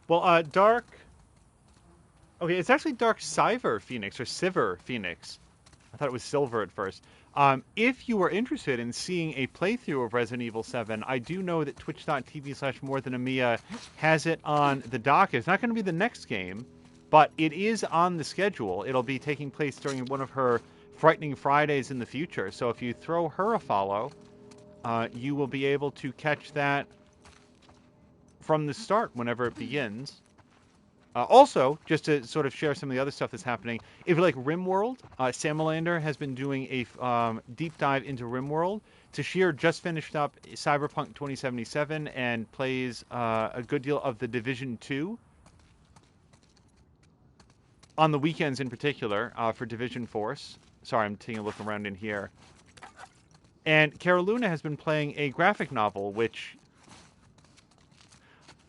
Well, Dark... Okay, it's actually Dark Siver Phoenix, or Siver Phoenix. I thought it was Silver at first. If you are interested in seeing a playthrough of Resident Evil 7, I do know that twitch.tv/morethanamiya has it on the docket. It's not going to be the next game, but it is on the schedule. It'll be taking place during one of her Frightening Fridays in the future. So if you throw her a follow, you will be able to catch that from the start whenever it begins. Also, just to sort of share some of the other stuff that's happening, if you like RimWorld, Sam Melander has been doing a deep dive into RimWorld. Tashir just finished up Cyberpunk 2077 and plays a good deal of The Division 2 on the weekends in particular for Division Force. Sorry, I'm taking a look around in here. And Caroluna has been playing a graphic novel, which...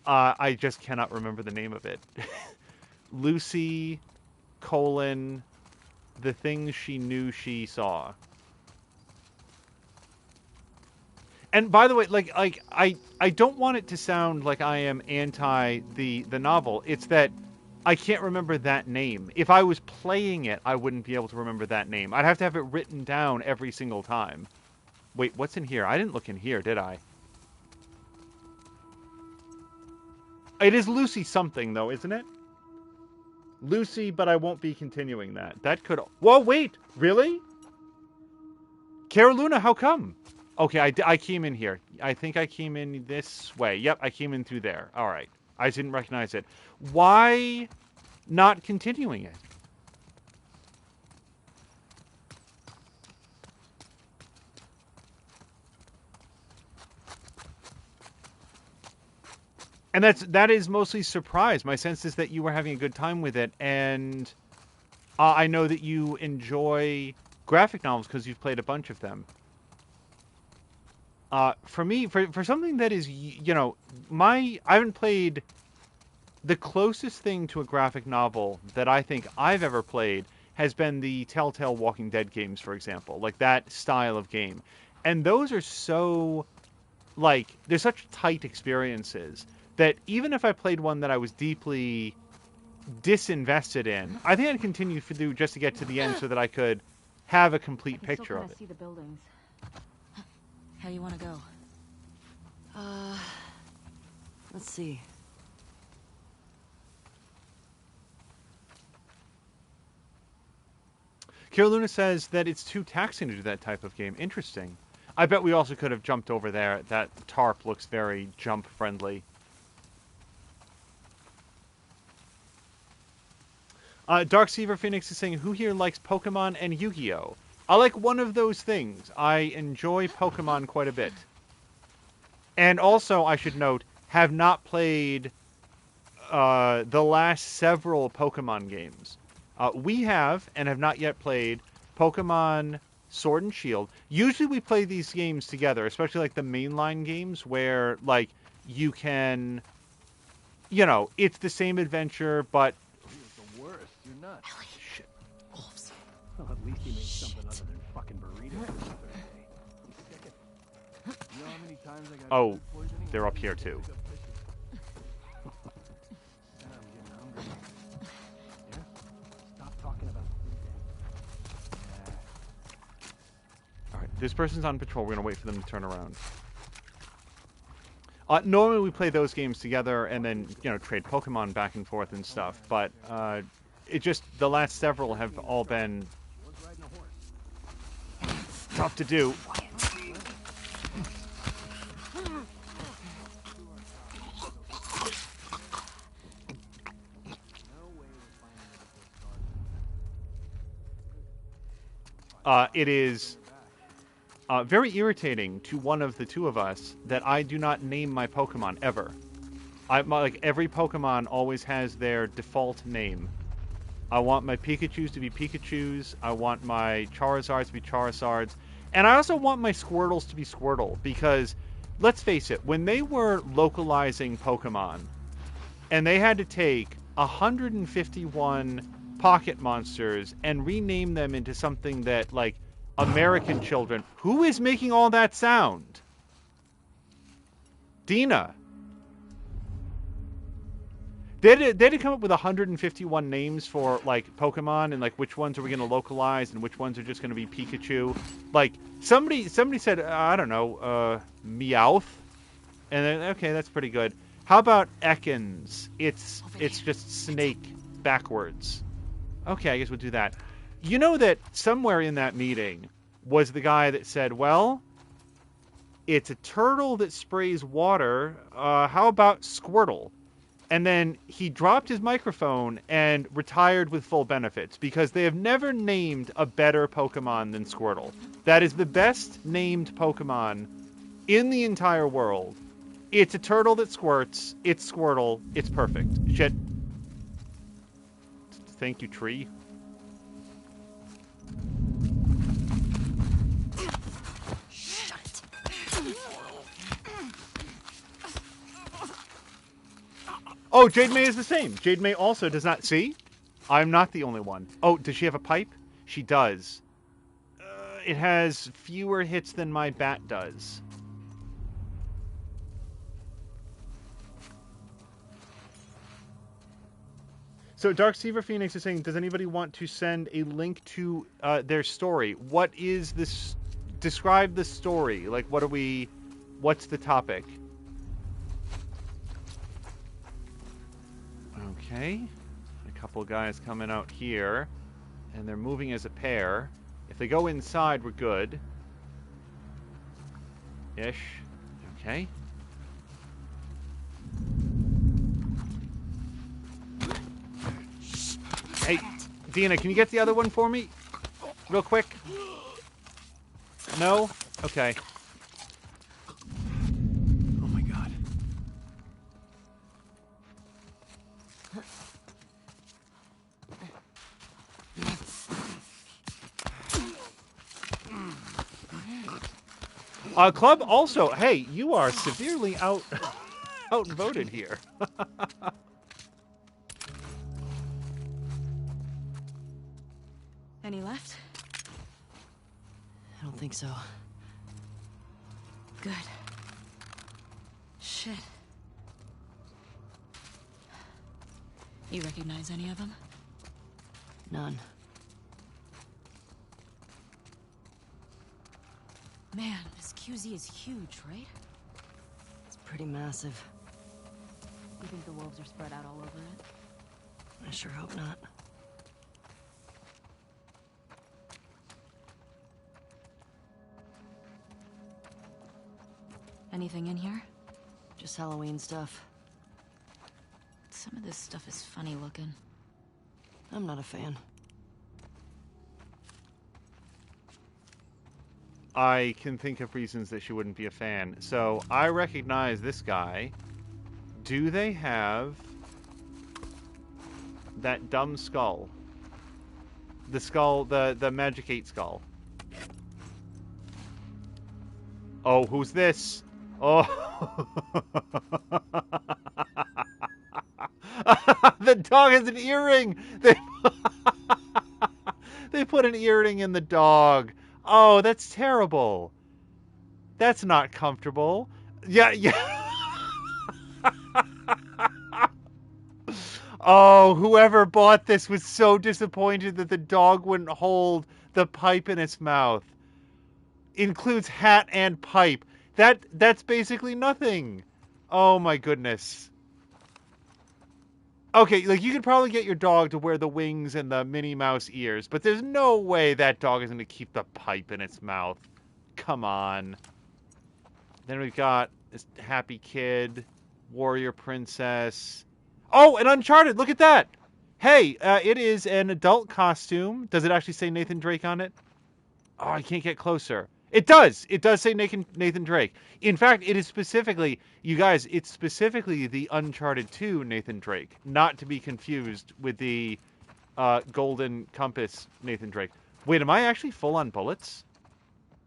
I just cannot remember the name of it. Lucy, the things she knew she saw. And by the way, I don't want it to sound like I am anti the novel. It's that I can't remember that name. If I was playing it, I wouldn't be able to remember that name. I'd have to have it written down every single time. Wait, what's in here? I didn't look in here, did I? It is Lucy something, though, isn't it? Lucy, but I won't be continuing that. That could... Whoa, wait! Really? Caroluna, how come? Okay, I came in here. I think I came in this way. Yep, I came in through there. All right. I didn't recognize it. Why not continuing it? And that is mostly surprise. My sense is that you were having a good time with it, and I know that you enjoy graphic novels because you've played a bunch of them. For me, for something that is, you know, I haven't played... The closest thing to a graphic novel that I think I've ever played has been the Telltale Walking Dead games, for example. Like, that style of game. And those are so... Like, they're such tight experiences that even if I played one that I was deeply disinvested in, I think I'd continue through just to get to the end so that I could have a complete picture of it. See the buildings. How you want to go? Let's see. Caroluna says that it's too taxing to do that type of game. Interesting. I bet we also could have jumped over there. That tarp looks very jump-friendly. Dark Seaver Phoenix is saying, who here likes Pokemon and Yu-Gi-Oh? I like one of those things. I enjoy Pokemon quite a bit. And also, I should note, have not played the last several Pokemon games. We have, and have not yet played, Pokemon Sword and Shield. Usually we play these games together, especially like the mainline games where, like, you can, you know, it's the same adventure, but... The worst. You're nuts. Ellie. Shit. Wolves. Well, at least he made something other than fucking burritos for Thursday. You know how many times I got Oh, food poisoning? they're up here too. And I'm getting hungry. Yeah? Stop talking about food then. All right, this person's on patrol. We're going to wait for them to turn around. Normally we play those games together and then, you know, trade Pokemon back and forth and stuff. But it just, the last several have all been tough to do. It is very irritating to one of the two of us that I do not name my Pokemon ever. Like every Pokemon always has their default name. I want my Pikachus to be Pikachus. I want my Charizards to be Charizards. And I also want my Squirtles to be Squirtle because, let's face it, when they were localizing Pokemon and they had to take 151 pocket monsters and rename them into something that, like, American children... Who is making all that sound? Dina. They had to come up with 151 names for, like, Pokemon and, like, which ones are we going to localize and which ones are just going to be Pikachu. Like, somebody said, I don't know, Meowth. And then, okay, that's pretty good. How about Ekans? It's just snake backwards. Okay, I guess we'll do that. You know that somewhere in that meeting was the guy that said, well, it's a turtle that sprays water. How about Squirtle? And then he dropped his microphone and retired with full benefits because they have never named a better Pokemon than Squirtle. That is the best named Pokemon in the entire world. It's a turtle that squirts. It's Squirtle. It's perfect. Shit. Thank you, tree. Shut it. Oh, Jade May is the same. Jade May also does not... See? I'm not the only one. Oh, does she have a pipe? She does. It has fewer hits than my bat does. So Dark Seaver Phoenix is saying, does anybody want to send a link to their story? What is this? Describe the story. Like, what's the topic? Okay. A couple guys coming out here. And they're moving as a pair. If they go inside, we're good. Ish. Okay. Hey, Dina, can you get the other one for me? Real quick. No? Okay. Oh my god. Club also, hey, you are severely outvoted here. Any left? I don't think so. Good. Shit. You recognize any of them? None. Man, this QZ is huge, right? It's pretty massive. You think the wolves are spread out all over it? I sure hope not. Anything in here? Just Halloween stuff. Some of this stuff is funny looking. I'm not a fan. I can think of reasons that she wouldn't be a fan. So, I recognize this guy. Do they have that dumb skull? The skull, the Magic 8 skull. Oh, who's this? Oh. The dog has an earring! They put an earring in the dog. Oh, that's terrible. That's not comfortable. Yeah. Oh, whoever bought this was so disappointed that the dog wouldn't hold the pipe in its mouth. Includes hat and pipe. That's basically nothing. Oh my goodness. Okay, like you could probably get your dog to wear the wings and the Minnie Mouse ears, but there's no way that dog is going to keep the pipe in its mouth. Come on. Then we've got this happy kid, warrior princess. Oh, and Uncharted, look at that. Hey, it is an adult costume. Does it actually say Nathan Drake on it? Oh, I can't get closer. It does. It does say Nathan Drake. In fact, it is specifically, you guys, it's specifically the Uncharted 2 Nathan Drake, not to be confused with the Golden Compass Nathan Drake. Wait, am I actually full on bullets?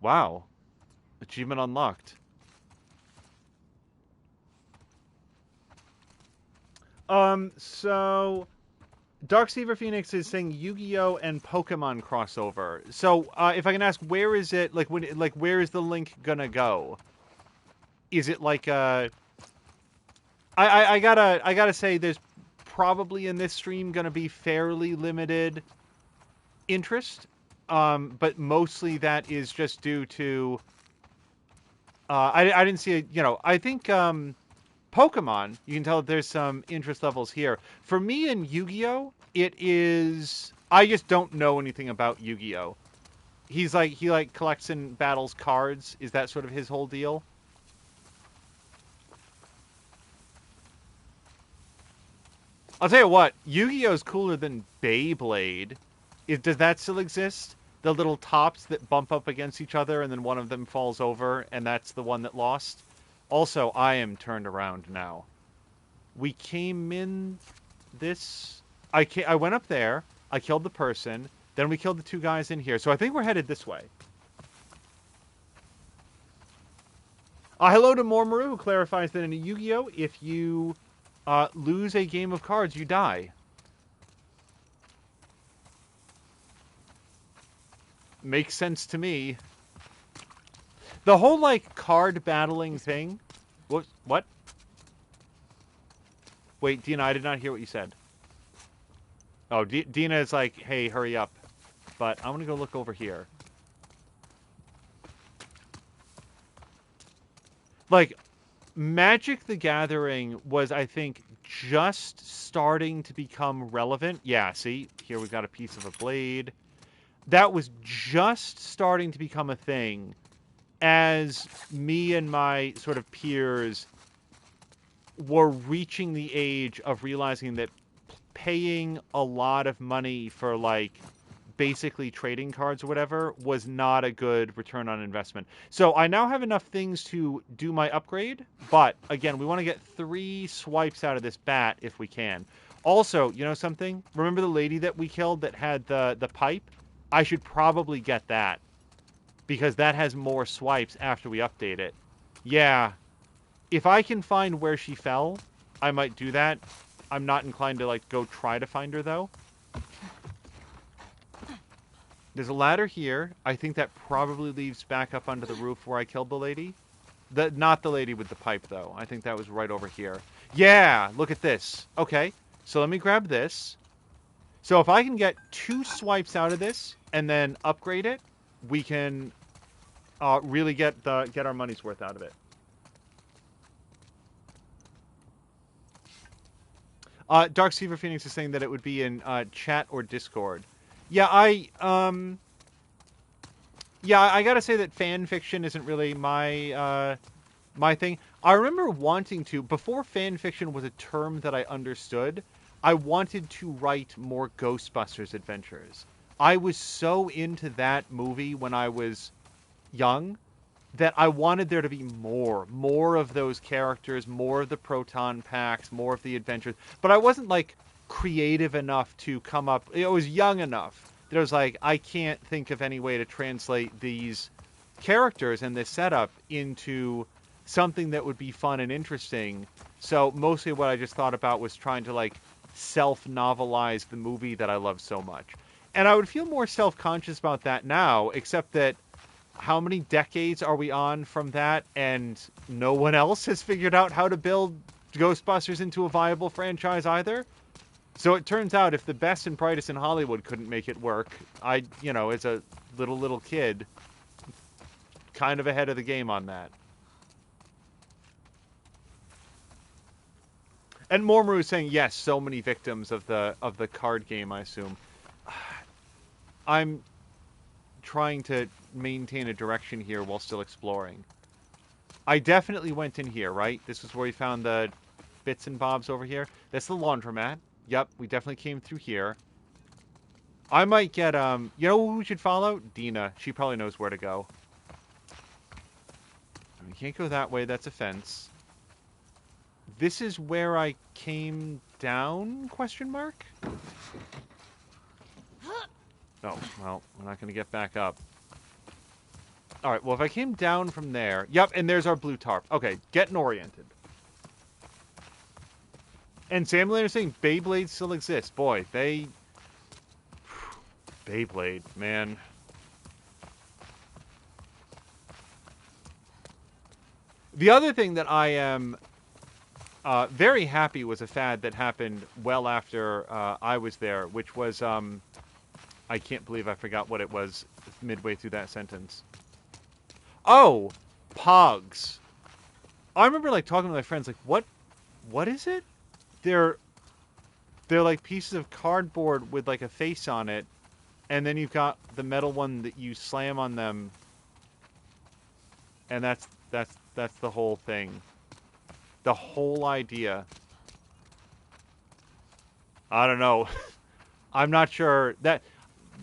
Wow. Achievement unlocked. So Darkseever Phoenix is saying Yu-Gi-Oh and Pokemon crossover. So, if I can ask, where is it? Where is the link gonna go? Is it like I gotta say, there's probably in this stream gonna be fairly limited interest, but mostly that is just due to I didn't see I think Pokemon, you can tell that there's some interest levels here. For me in Yu-Gi-Oh, it is... I just don't know anything about Yu-Gi-Oh. He collects and battles cards. Is that sort of his whole deal? I'll tell you what, Yu-Gi-Oh's cooler than Beyblade. Does that still exist? The little tops that bump up against each other and then one of them falls over and that's the one that lost? Also, I am turned around now. We came in this... I went up there, I killed the person, then we killed the two guys in here. So I think we're headed this way. Hello to Mormaru, who clarifies that in a Yu-Gi-Oh, if you lose a game of cards, you die. Makes sense to me. The whole, card battling thing... What? Wait, Dina, I did not hear what you said. Oh, Dina is like, hey, hurry up. But I'm going to go look over here. Magic the Gathering was, I think, just starting to become relevant. Yeah, see? Here we've got a piece of a blade. That was just starting to become a thing as me and my sort of peers were reaching the age of realizing that paying a lot of money for, like, basically trading cards or whatever was not a good return on investment. So I now have enough things to do my upgrade, but again, we want to get 3 swipes out of this bat if we can. Also, you know something? Remember the lady that we killed that had the pipe? I should probably get that, because that has more swipes after we update it. Yeah. If I can find where she fell, I might do that. I'm not inclined to, like, go try to find her, though. There's a ladder here. I think that probably leads back up onto the roof where I killed the lady. Not the lady with the pipe, though. I think that was right over here. Yeah, look at this. Okay, so let me grab this. So if I can get 2 swipes out of this and then upgrade it, we can really get our money's worth out of it. Dark Seaver Phoenix is saying that it would be in chat or Discord. Yeah, I gotta say that fan fiction isn't really my my thing. I remember wanting to, before fan fiction was a term that I understood, I wanted to write more Ghostbusters adventures. I was so into that movie when I was young that I wanted there to be more of those characters, more of the proton packs, more of the adventures. But I wasn't, like, creative enough to come up. I was young enough that I was like, I can't think of any way to translate these characters and this setup into something that would be fun and interesting. So mostly what I just thought about was trying to, like, self-novelize the movie that I love so much. And I would feel more self-conscious about that now, except that how many decades are we on from that, and no one else has figured out how to build Ghostbusters into a viable franchise either? So it turns out if the best and brightest in Hollywood couldn't make it work, I, you know, as a little kid, kind of ahead of the game on that. And Mormaru is saying, yes, so many victims of the card game, I assume. I'm trying to maintain a direction here while still exploring. I definitely went in here, right? This is where we found the bits and bobs over here. That's the laundromat. Yep, we definitely came through here. I might get, you know who we should follow? Dina. She probably knows where to go. We can't go that way. That's a fence. This is where I came down, question mark? Oh, well, we're not going to get back up. All right, well, if I came down from there... Yep, and there's our blue tarp. Okay, getting oriented. And Sam Lander saying Beyblade still exists. Boy, they... Beyblade, man. The other thing that I am very happy was a fad that happened well after I was there, which was... I can't believe I forgot what it was midway through that sentence. Oh, Pogs. I remember, like, talking to my friends, like, what is it? They're like pieces of cardboard with, like, a face on it, and then you've got the metal one that you slam on them, and that's the whole thing. The whole idea. I don't know. I'm not sure that...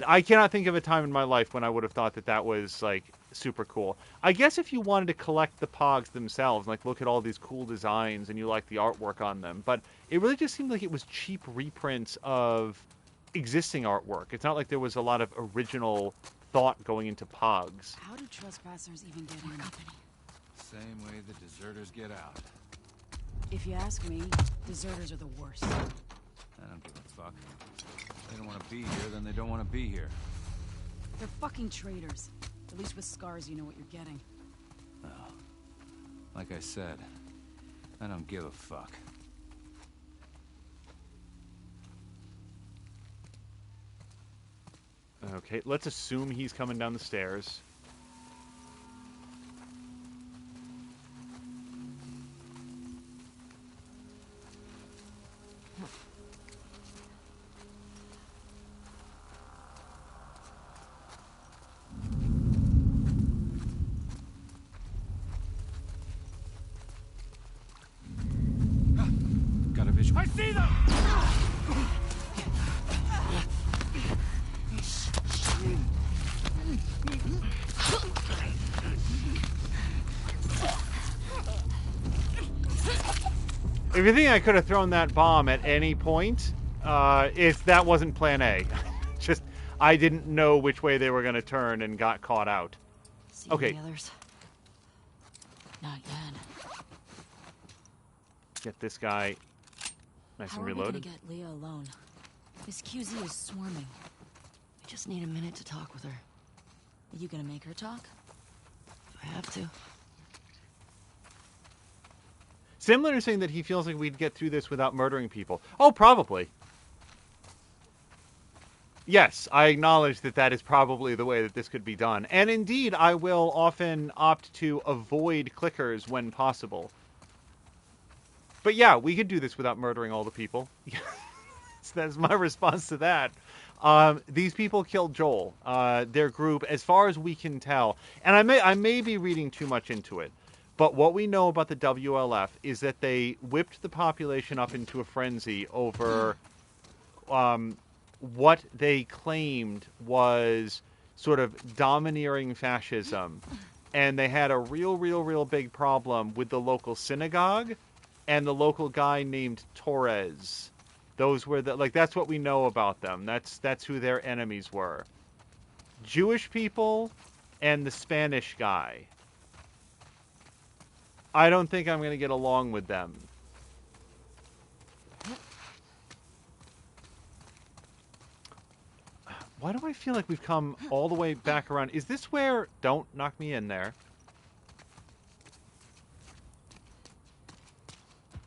I cannot think of a time in my life when I would have thought that that was, like, super cool. I guess if you wanted to collect the Pogs themselves, like, look at all these cool designs and you like the artwork on them, but it really just seemed like it was cheap reprints of existing artwork. It's not like there was a lot of original thought going into Pogs. How do trespassers even get in? Same way the deserters get out. If you ask me, deserters are the worst. I don't give a fuck. If they don't want to be here, then they don't want to be here. They're fucking traitors. At least with scars, you know what you're getting. Well, like I said, I don't give a fuck. Okay, let's assume he's coming down the stairs. If you think I could have thrown that bomb at any point, if that wasn't plan A. Just, I didn't know which way they were going to turn and got caught out. See Okay. any others? Not yet. Get this guy nice How and are we reloaded. gonna get Leah alone? This QZ is swarming. I just need a minute to talk with her. Are you gonna make her talk? I have to. Simler is saying that he feels like we'd get through this without murdering people. Oh, probably. Yes, I acknowledge that that is probably the way that this could be done. And indeed, I will often opt to avoid clickers when possible. But yeah, we could do this without murdering all the people. So that's my response to that. These people killed Joel. Their group, as far as we can tell, and I may be reading too much into it, but what we know about the WLF is that they whipped the population up into a frenzy over what they claimed was sort of domineering fascism. And they had a real big problem with the local synagogue and the local guy named Torres. Those were that's what we know about them. That's who their enemies were. Jewish people and the Spanish guy. I don't think I'm going to get along with them. Why do I feel like we've come all the way back around? Is this where... Don't knock me in there.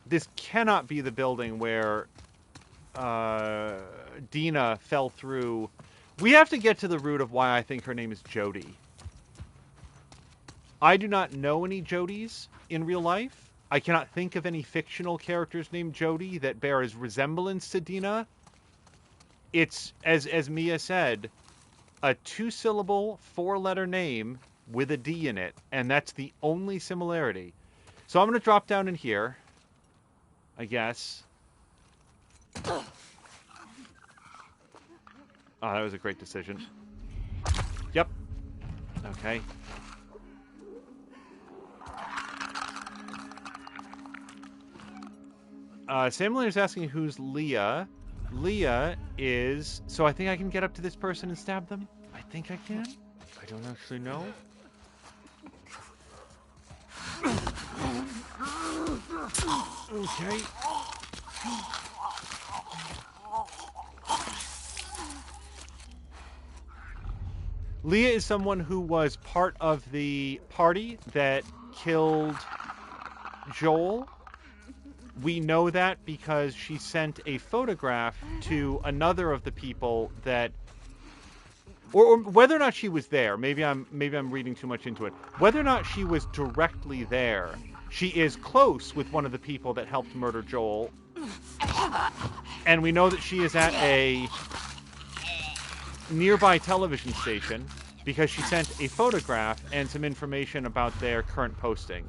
This cannot be the building where Dina fell through. We have to get to the root of why I think her name is Jody. I do not know any Jodys in real life. I cannot think of any fictional characters named Jody that bear as resemblance to Dina. It's, as Mia said, a 2-syllable, 4-letter name with a D in it, and that's the only similarity. So I'm going to drop down in here, I guess. Oh, that was a great decision. Yep. Okay. Samuel is asking who's Leah. Leah is... So I think I can get up to this person and stab them? I think I can. I don't actually know. Okay. Leah is someone who was part of the party that killed Joel. We know that because she sent a photograph to another of the people that, or whether or not she was there. Maybe I'm reading too much into it. Whether or not she was directly there, she is close with one of the people that helped murder Joel, and we know that she is at a nearby television station because she sent a photograph and some information about their current posting.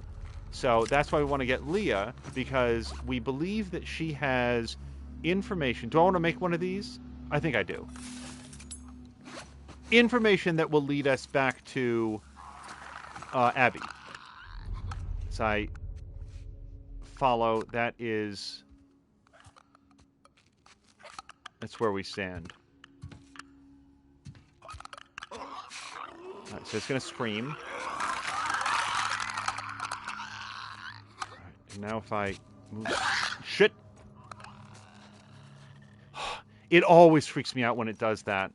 So that's why we want to get Leah, because we believe that she has information. Do I want to make one of these? I think I do. Information that will lead us back to Abby. So I follow. That's where we stand. Alright, so it's going to scream. Now if I move... Shit! It always freaks me out when it does that.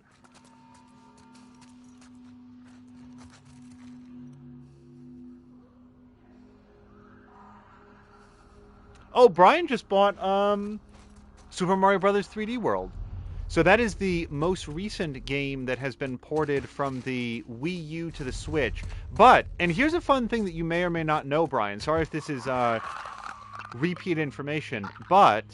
Oh, Brian just bought Super Mario Bros. 3D World. So that is the most recent game that has been ported from the Wii U to the Switch. But, and here's a fun thing that you may or may not know, Brian. Sorry if this is repeat information, but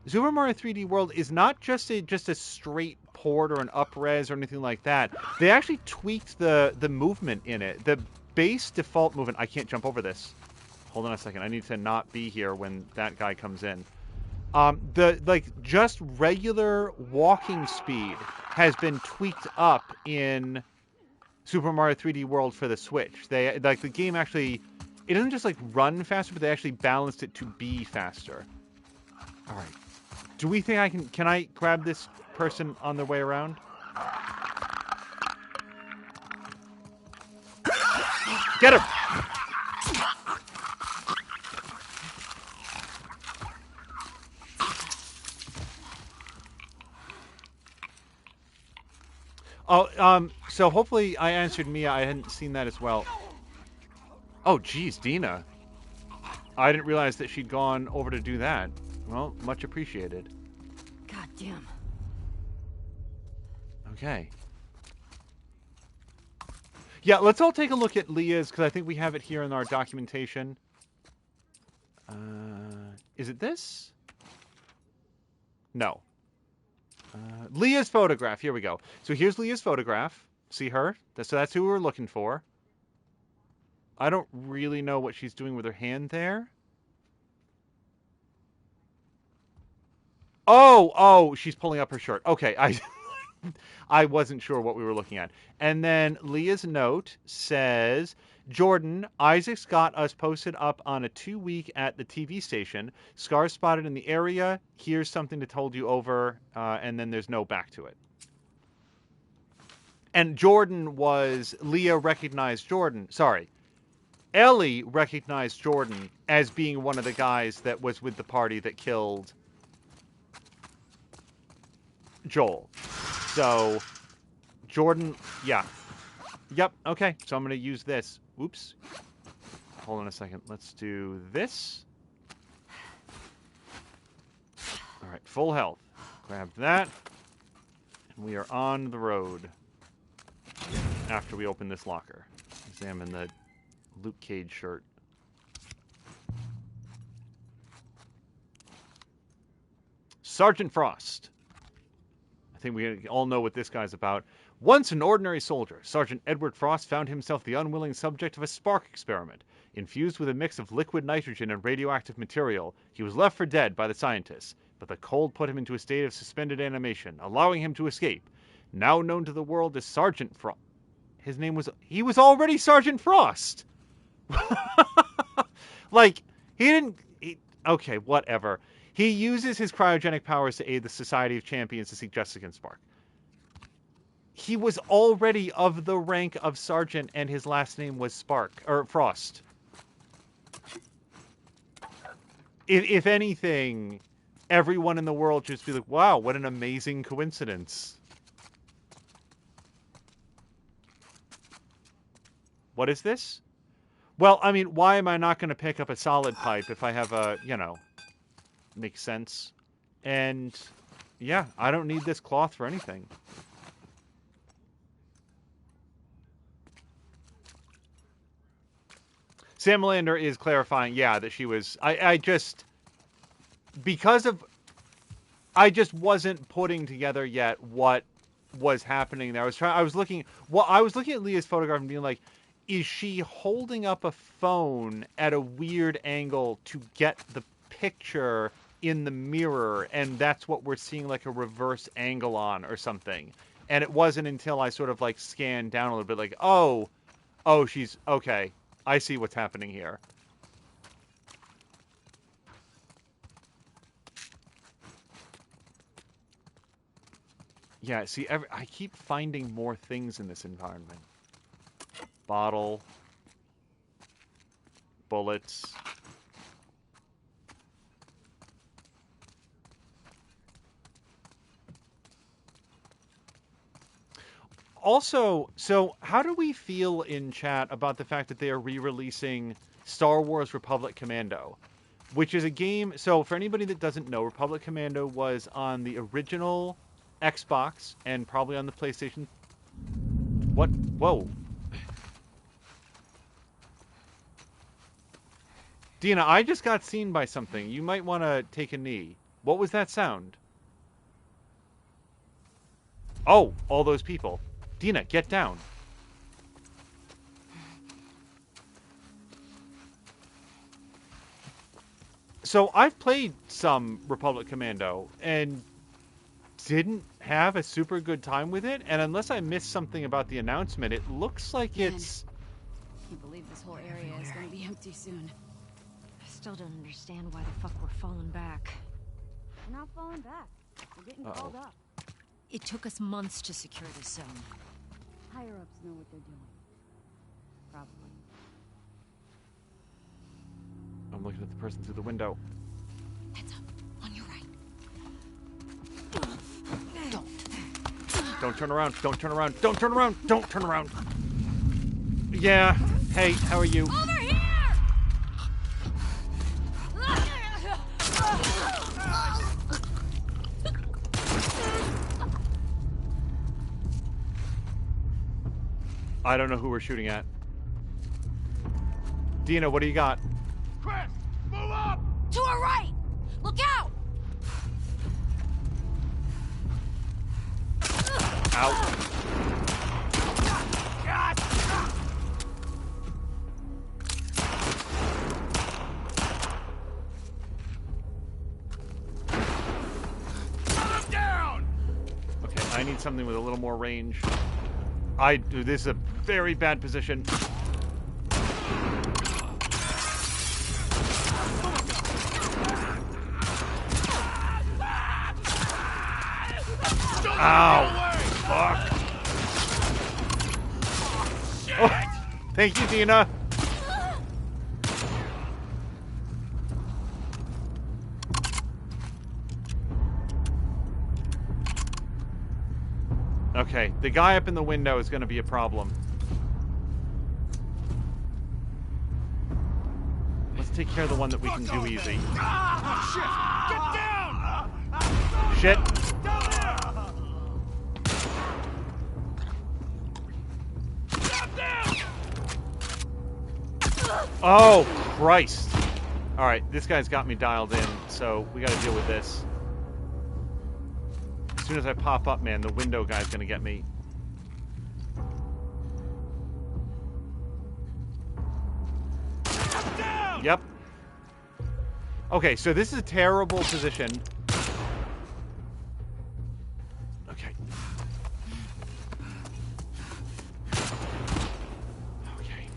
Super Mario 3D World is not just a straight port or an up-res or anything like that. They actually tweaked the movement in it. The base default movement... I can't jump over this. Hold on a second. I need to not be here when that guy comes in. Just regular walking speed has been tweaked up in Super Mario 3D World for the Switch. The game actually, it doesn't just run faster, but they actually balanced it to be faster. All right. Do we think I can I grab this person on their way around? Get him! Oh, so hopefully I answered Mia. I hadn't seen that as well. Oh, geez, Dina. I didn't realize that she'd gone over to do that. Well, much appreciated. God damn. Okay. Yeah, let's all take a look at Leah's, because I think we have it here in our documentation. Is it this? No. Leah's photograph. Here we go. So here's Leah's photograph. See her? So that's who we were looking for. I don't really know what she's doing with her hand there. Oh, she's pulling up her shirt. Okay, I wasn't sure what we were looking at. And then Leah's note says, Jordan, Isaac's got us posted up on a 2-week at the TV station. Scars spotted in the area. Here's something to hold you over. And then there's no back to it. And Leah recognized Jordan. Sorry. Ellie recognized Jordan as being one of the guys that was with the party that killed Joel. So, Jordan, yeah. Yep, okay. So I'm going to use this. Oops. Hold on a second. Let's do this. All right, full health. Grab that. And we are on the road. After we open this locker. Examine the Luke Cage shirt. Sergeant Frost. I think we all know what this guy's about. Once an ordinary soldier, Sergeant Edward Frost found himself the unwilling subject of a spark experiment. Infused with a mix of liquid nitrogen and radioactive material, he was left for dead by the scientists, but the cold put him into a state of suspended animation, allowing him to escape. Now known to the world as Sergeant Frost. He was already Sergeant Frost! Like, okay, whatever. He uses his cryogenic powers to aid the Society of Champions to seek justice against Spark. He was already of the rank of Sergeant, and his last name was Frost. If anything, everyone in the world should just be like, wow, what an amazing coincidence. What is this? Well, I mean, why am I not going to pick up a solid pipe if I have a, makes sense. And, yeah, I don't need this cloth for anything. Sam Melander is clarifying, yeah, that she was... I just wasn't putting together yet what was happening there. I was looking at Leah's photograph and being like, is she holding up a phone at a weird angle to get the picture in the mirror, and that's what we're seeing like a reverse angle on or something? And it wasn't until I sort of like scanned down a little bit like, oh, she's okay. I see what's happening here. Yeah, see, I keep finding more things in this environment. Bottle. Bullets. Also, so how do we feel in chat about the fact that they are re-releasing Star Wars Republic Commando? Which is a game... So, for anybody that doesn't know, Republic Commando was on the original Xbox and probably on the PlayStation... What? Whoa. Dina, I just got seen by something. You might want to take a knee. What was that sound? Oh, all those people. Dina, get down. So I've played some Republic Commando and didn't have a super good time with it. And unless I missed something about the announcement, it looks like it's... I can't believe this whole area is going to be empty soon. I still don't understand why the fuck we're falling back. We're not falling back. We're getting called up. It took us months to secure this zone. Higher-ups know what they're doing. Probably. I'm looking at the person through the window. Heads up, on your right. Don't turn around. Don't turn around. Don't turn around. Don't turn around. Yeah. Hey, how are you? Over here! I don't know who we're shooting at. Dina, what do you got? Chris, move up! To our right! Look out! Out. Okay, I need something with a little more range. This is a very bad position. Ow! Fuck! Oh, thank you, Dina. Okay, the guy up in the window is going to be a problem. Let's take care of the one that we can do easy. Shit! Oh, Christ. Alright, this guy's got me dialed in, so we gotta deal with this. As soon as I pop up, man, the window guy's gonna get me. Yep. Okay, so this is a terrible position. Okay. Okay.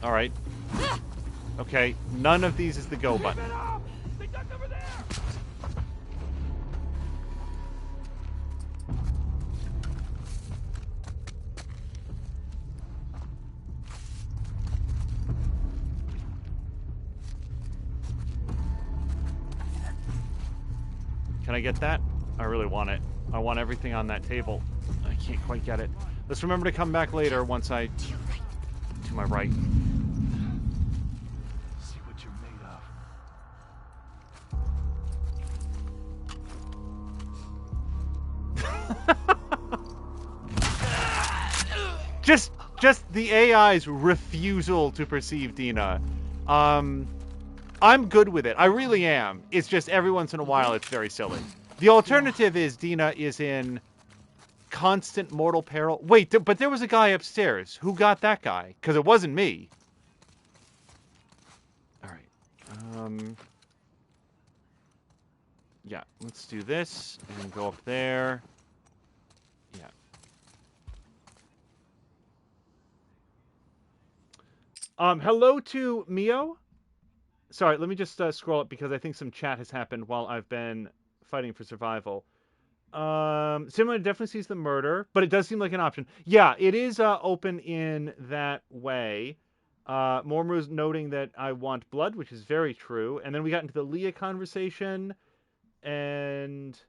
All right. Okay, none of these is the go button. Can I get that? I really want it. I want everything on that table. I can't quite get it. Let's remember to come back later once I... To my right. See what you're made of. Just the AI's refusal to perceive Dina. I'm good with it. I really am. It's just every once in a while it's very silly. The alternative is Dina is in constant mortal peril. Wait, but there was a guy upstairs. Who got that guy? Because it wasn't me. All right. Yeah, let's do this and go up there. Yeah. Hello to Mio. Sorry, let me just scroll up because I think some chat has happened while I've been fighting for survival. Similar definitely sees the murder, but it does seem like an option. Yeah, it is open in that way. Mormu's noting that I want blood, which is very true. And then we got into the Leah conversation. And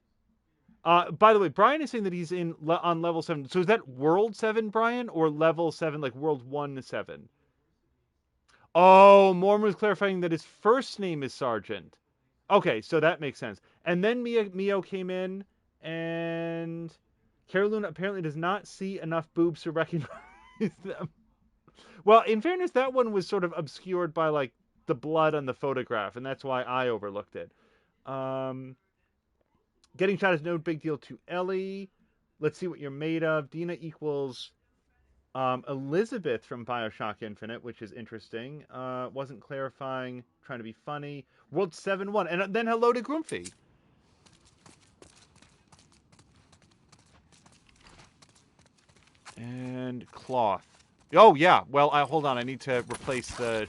by the way, Brian is saying that he's on level 7. So is that World 7, Brian, or level 7, like World 1-7? Oh, Mormu's clarifying that his first name is Sergeant. Okay, so that makes sense. And then Mio came in, and Carolyn apparently does not see enough boobs to recognize them. Well, in fairness, that one was sort of obscured by, like, the blood on the photograph, and that's why I overlooked it. Getting shot is no big deal to Ellie. Let's see what you're made of. Dina equals Elizabeth from Bioshock Infinite, which is interesting. Wasn't clarifying, trying to be funny. World 7-1. And then hello to Grumpy. And cloth. Oh, yeah. Well, hold on. I need to replace the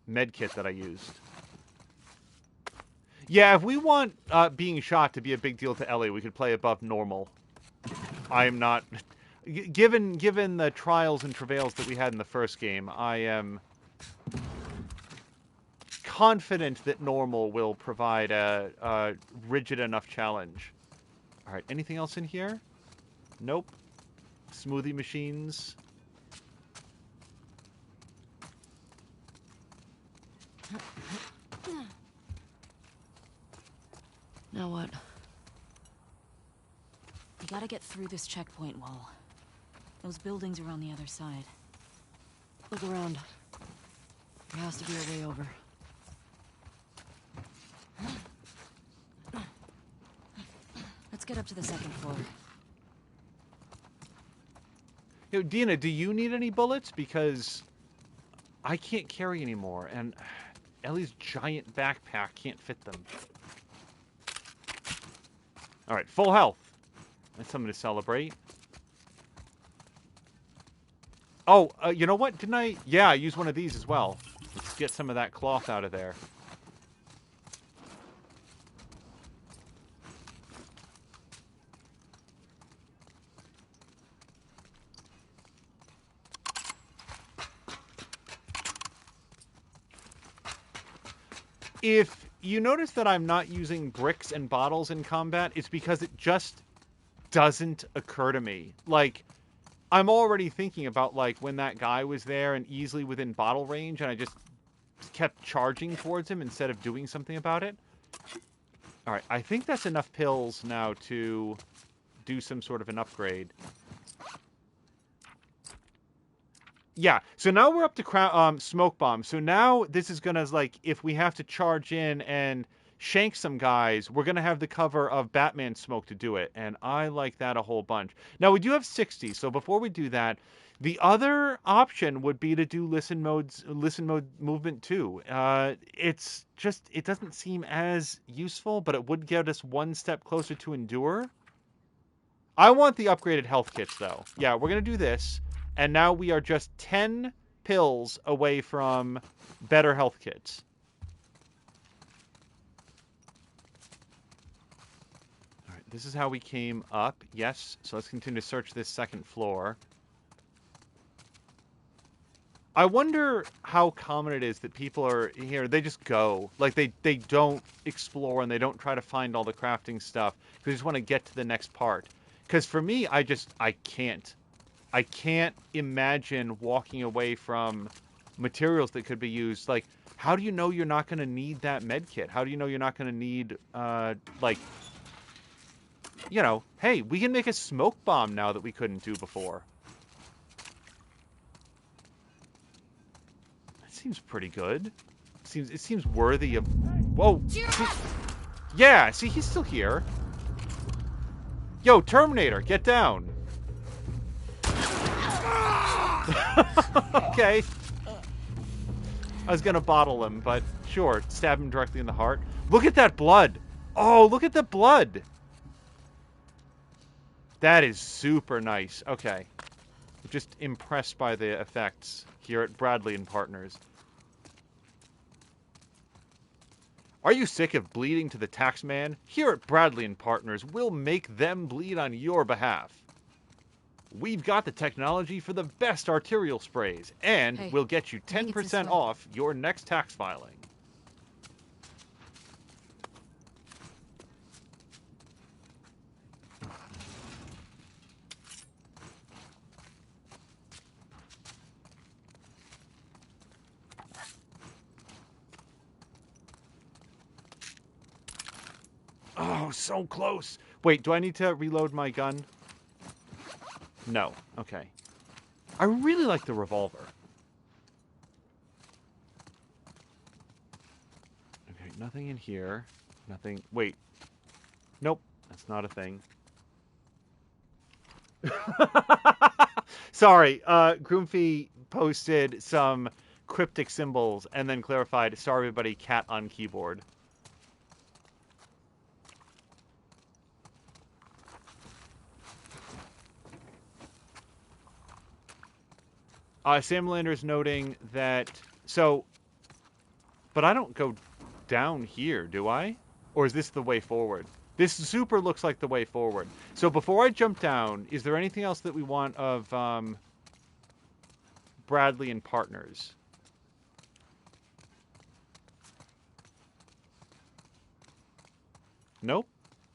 med kit that I used. Yeah, if we want being shot to be a big deal to Ellie, we could play above normal. I am not... Given the trials and travails that we had in the first game, I am confident that normal will provide a rigid enough challenge. All right, anything else in here? Nope. Smoothie machines. Now what? You gotta get through this checkpoint wall. Those buildings are on the other side. Look around. There has to be a way over. Let's get up to the second floor. Yo, Dina, do you need any bullets? Because I can't carry any more, and Ellie's giant backpack can't fit them. All right, full health. That's something to celebrate. Oh, you know what? Didn't I? Yeah, I used one of these as well. Let's get some of that cloth out of there. If you notice that I'm not using bricks and bottles in combat, it's because it just doesn't occur to me. Like, I'm already thinking about, like, when that guy was there and easily within bottle range, and I just kept charging towards him instead of doing something about it. All right, I think that's enough pills now to do some sort of an upgrade. Yeah, so now we're up to smoke bomb. So now this is gonna, like, if we have to charge in and shank some guys, we're gonna have the cover of Batman smoke to do it, and I like that a whole bunch. Now we do have 60, so before we do that, the other option would be to do listen mode movement too. It's just, it doesn't seem as useful, but it would get us one step closer to endure. I want the upgraded health kits though. Yeah, we're gonna do this. And now we are just 10 pills away from better health kits. All right, this is how we came up. Yes, so let's continue to search this second floor. I wonder how common it is that people are here, they just go. Like, they don't explore and they don't try to find all the crafting stuff. They just want to get to the next part. Because for me, I can't. I can't imagine walking away from materials that could be used. Like, how do you know you're not going to need that med kit? How do you know you're not going to need, like, you know, hey, we can make a smoke bomb now that we couldn't do before. That seems pretty good. It seems worthy of... Whoa! Yeah, see, he's still here. Yo, Terminator, get down. Okay. I was gonna bottle him, but sure, stab him directly in the heart. Look at that blood! Oh, look at the blood! That is super nice. Okay. Just impressed by the effects here at Bradley and Partners. Are you sick of bleeding to the taxman? Here at Bradley and Partners, we'll make them bleed on your behalf. We've got the technology for the best arterial sprays, and Hey, we'll get you I think it's this 10% way. off your next tax filing. Oh, so close. Wait, do I need to reload my gun? No. Okay. I really like the revolver. Okay, nothing in here. Nothing. Wait. Nope. That's not a thing. Sorry. Groomfy posted some cryptic symbols and then clarified, sorry everybody, cat on keyboard. Sam Lander's noting that... So... But I don't go down here, do I? Or is this the way forward? This super looks like the way forward. So before I jump down, is there anything else that we want of Bradley and partners? Nope.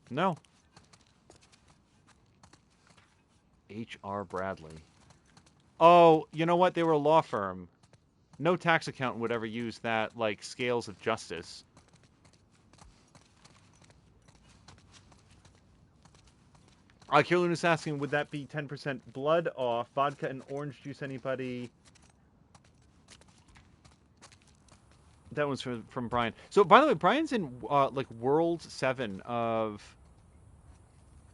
No. H.R. Bradley. Oh, you know what? They were a law firm. No tax accountant would ever use that, like, scales of justice. Kiruna's asking, would that be 10% blood off? Vodka and orange juice, anybody? That one's from Brian. So, by the way, Brian's in, like, World 7 of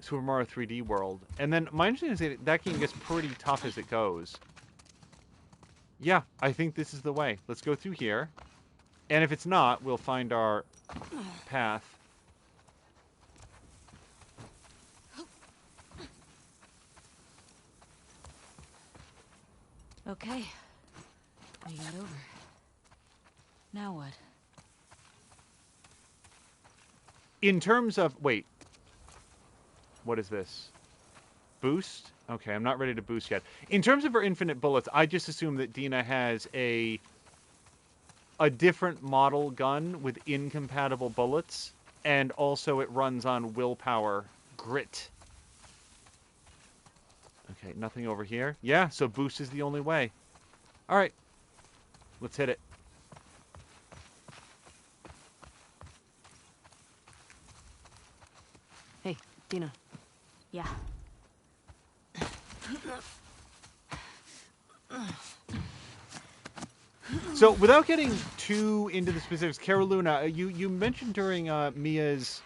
Super Mario 3D World. And then, my understanding is that game gets pretty tough as it goes. Yeah, I think this is the way. Let's go through here. And if it's not, we'll find our path. Okay. We got over. Now what? In terms of... Wait. What is this? Boost? Okay, I'm not ready to boost yet. In terms of her infinite bullets, I just assume that Dina has a different model gun with incompatible bullets, and also it runs on willpower grit. Okay, nothing over here. Yeah, so boost is the only way. All right, let's hit it. Hey, Dina. Yeah. So, without getting too into the specifics, Caroluna, you mentioned during Mia's...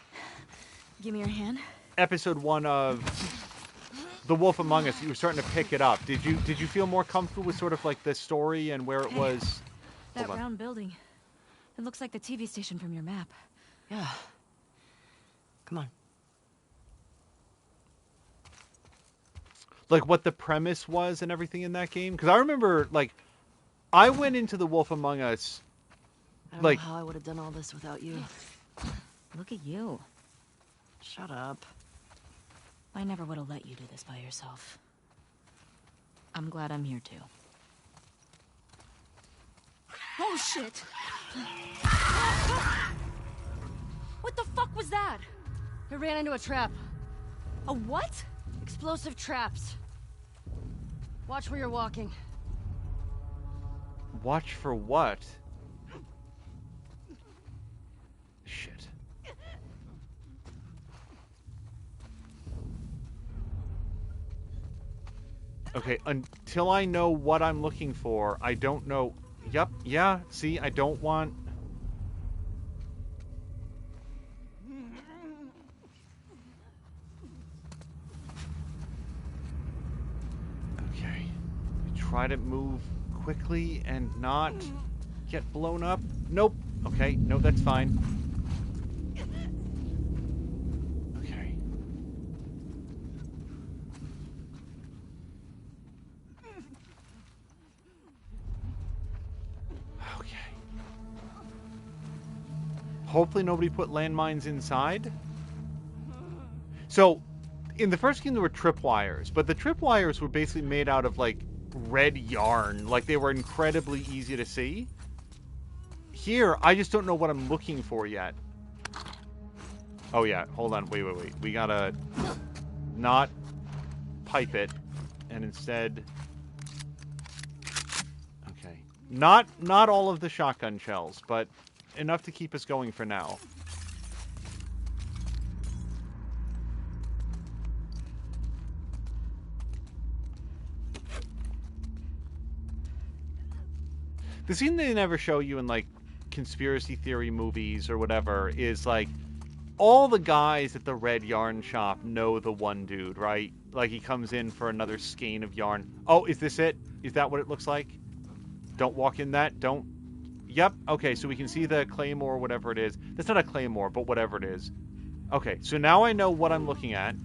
Give me your hand. Episode 1 of The Wolf Among Us, you were starting to pick it up. Did you feel more comfortable with sort of like the story and where it was? That round building. It looks like the TV station from your map. Yeah. Come on. Like what the premise was and everything in that game? Because I remember, like, I went into The Wolf Among Us. I don't like, know how I would have done all this without you. Look at you. Shut up. I never would have let you do this by yourself. I'm glad I'm here too. Oh shit! What the fuck was that? I ran into a trap. A what? Explosive traps. Watch where you're walking. Watch for what? Shit. Okay, until I know what I'm looking for, I don't know... Yep, yeah, see, I don't want... Okay. Try to move quickly and not get blown up. Nope. Okay, no, that's fine. Okay. Okay. Hopefully nobody put landmines inside. So, in the first game there were tripwires, but the tripwires were basically made out of, like, red yarn. Like, they were incredibly easy to see. Here, I just don't know what I'm looking for yet. Oh, yeah. Hold on. Wait. We gotta not pipe it, and instead... Okay. Not all of the shotgun shells, but enough to keep us going for now. The scene they never show you in, like, conspiracy theory movies or whatever is, like, all the guys at the red yarn shop know the one dude, right? Like, he comes in for another skein of yarn. Oh, is this it? Is that what it looks like? Don't walk in that. Don't. Yep. Okay, so we can see the claymore, whatever it is. That's not a claymore, but whatever it is. Okay, so now I know what I'm looking at.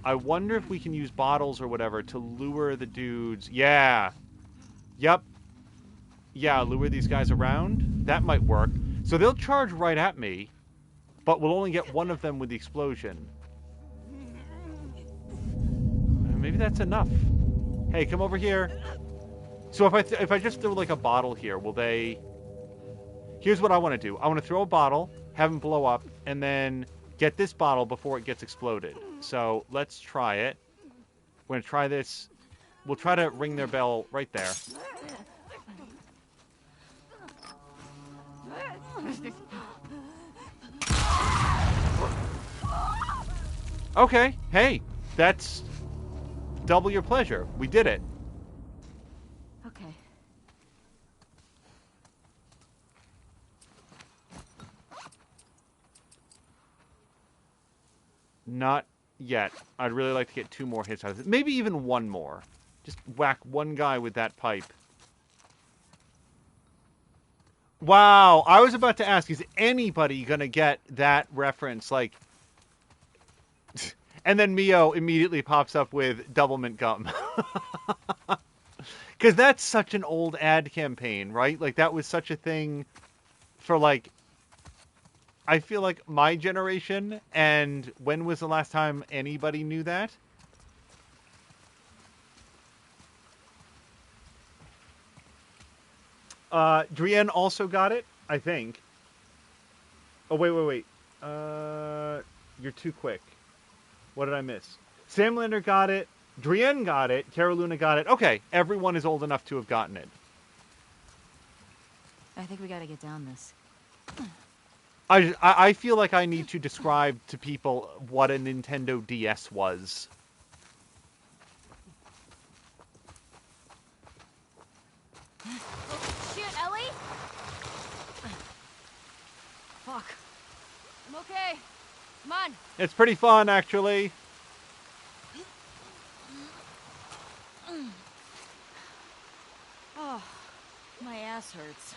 I wonder if we can use bottles or whatever to lure the dudes. Yeah. Yep. Yeah, lure these guys around. That might work. So they'll charge right at me, but we'll only get one of them with the explosion. Maybe that's enough. Hey, come over here. So if I just throw like a bottle here, will they... Here's what I want to do. I want to throw a bottle, have them blow up, and then get this bottle before it gets exploded. So let's try it. We're going to try this. We'll try to ring their bell right there. Okay. Hey, that's double your pleasure. We did it. Okay. Not yet. I'd really like to get 2 more hits out of this. Maybe even 1 more. Just whack one guy with that pipe. Wow, I was about to ask, is anybody going to get that reference? Like, and then Mio immediately pops up with double mint gum. Because that's such an old ad campaign, right? Like, that was such a thing for, like, I feel like my generation. And when was the last time anybody knew that? Drienne also got it, I think. Oh, wait. You're too quick. What did I miss? Sam Lander got it. Drienne got it. Cara Luna got it. Okay, everyone is old enough to have gotten it. I think we gotta get down this. I feel like I need to describe to people what a Nintendo DS was. Shit, Ellie! Fuck. I'm okay. Come on. It's pretty fun, actually. Oh, my ass hurts.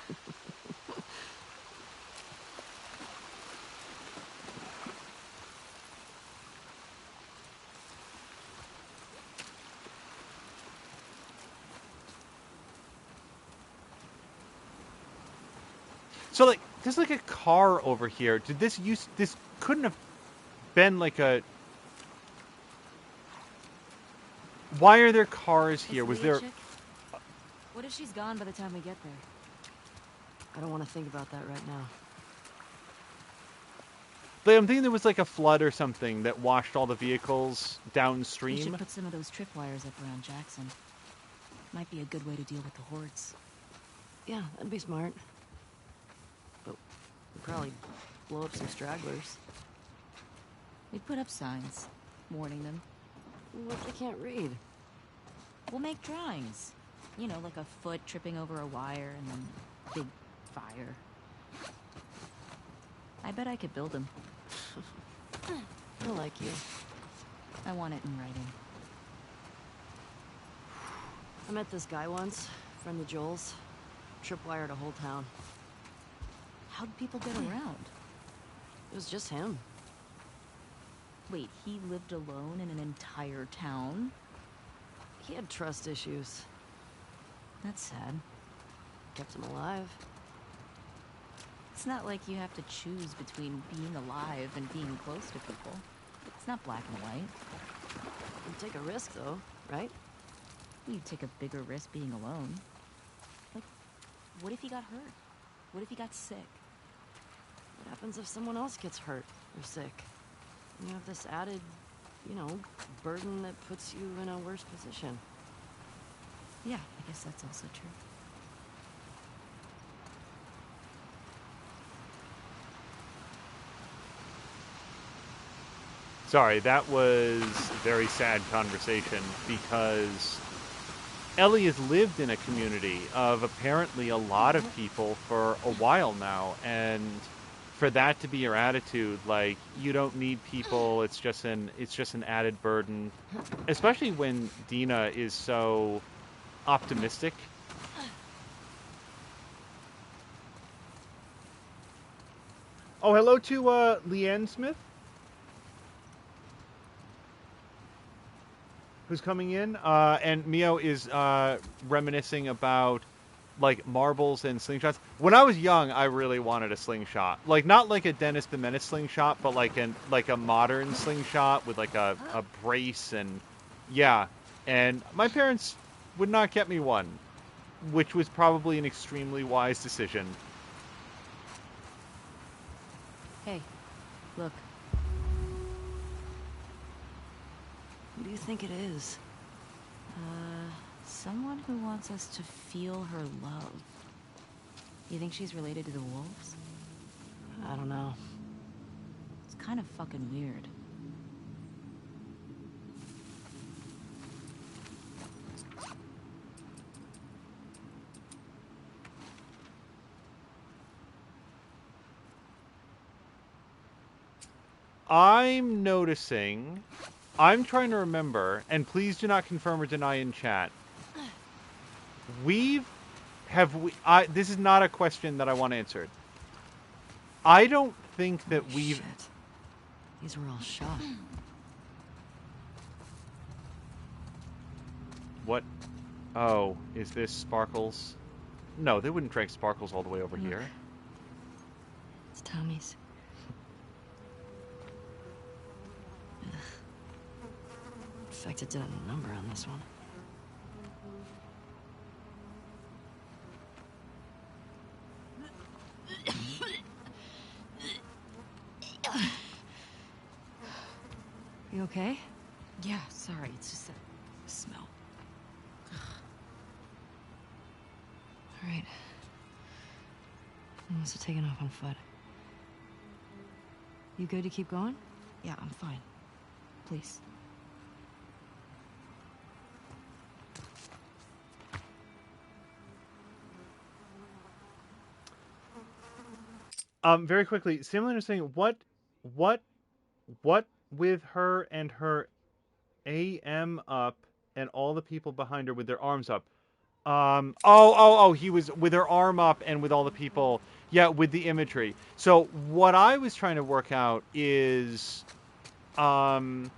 So, like, there's like a car over here. Did this this couldn't have been like a... Why are there cars here? Was there... Chick? What if she's gone by the time we get there? I don't want to think about that right now. Like, I'm thinking there was like a flood or something that washed all the vehicles We downstream. should put some of those tripwires up around Jackson. Might be a good way to deal with the hordes. Yeah, that'd be smart. But we'd probably blow up some stragglers. We put up signs, warning them. What if they can't read? We'll make drawings. You know, like a foot tripping over a wire and then big fire. I bet I could build them. I like you. I want it in writing. I met this guy once, friend of Joel's. Tripwired a whole town. How'd people get around? It was just him. Wait, he lived alone in an entire town? He had trust issues. That's sad. Kept him alive. It's not like you have to choose between being alive and being close to people. It's not black and white. You take a risk, though, right? You'd take a bigger risk being alone. Like, what if he got hurt? What if he got sick? What happens if someone else gets hurt or sick? You have this added, burden that puts you in a worse position. Yeah, I guess that's also true. Sorry, that was a very sad conversation because Ellie has lived in a community of apparently a lot of people for a while now, and for that to be your attitude, like, you don't need people, it's just an added burden, especially when Dina is so optimistic. Oh, hello to Leanne Smith. who's coming in, and Mio is reminiscing about like marbles and slingshots. When I was young, I really wanted a slingshot, like not like a Dennis the Menace slingshot, but like a modern slingshot with like a brace and yeah. And my parents would not get me one, which was probably an extremely wise decision. Hey, look. Who do you think it is? Someone who wants us to feel her love. You think she's related to the wolves? I don't know. It's kind of fucking weird. I'm noticing, I'm trying to remember, and please do not confirm or deny in chat. This is not a question that I want answered. I don't think that we've... Shit. These were all shot. What? Oh, is this Sparkles? No, they wouldn't drag Sparkles all the way over here. It's Tommy's. Ugh. Infected did a number on this one. You okay? Yeah, sorry, it's just a smell. Alright. I must have taken off on foot. You good to keep going? Yeah, I'm fine. Please. Very quickly, Simulator saying, what with her and her AM up and all the people behind her with their arms up? He was with her arm up and with all the people, yeah, with the imagery. So what I was trying to work out is, have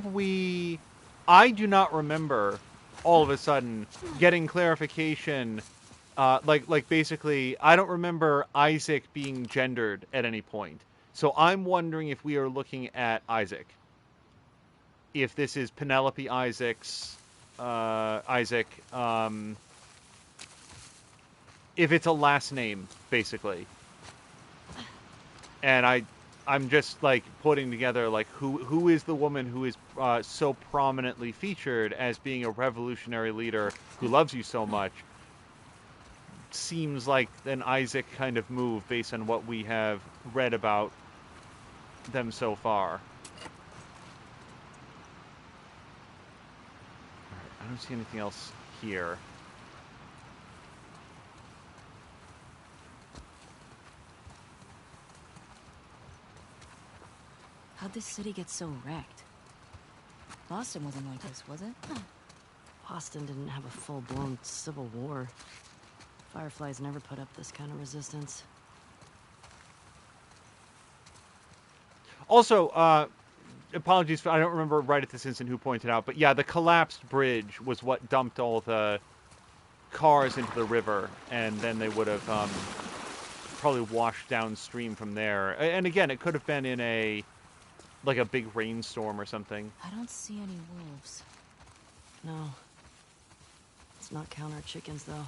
we, I do not remember all of a sudden getting clarification. Like basically, I don't remember Isaac being gendered at any point. So I'm wondering if we are looking at Isaac. If this is Penelope Isaac, if it's a last name, basically. And I'm just like putting together like who is the woman who is so prominently featured as being a revolutionary leader who loves you so much. Seems like an Isaac kind of move based on what we have read about them so far. Alright, I don't see anything else here. How'd this city get so wrecked? Boston wasn't like this, was it? Boston didn't have a full-blown civil war. Fireflies never put up this kind of resistance. Also, apologies, I don't remember right at this instant who pointed out, but yeah, the collapsed bridge was what dumped all the cars into the river, and then they would have probably washed downstream from there. And again, it could have been in a big rainstorm or something. I don't see any wolves. No. Let's not count our chickens, though.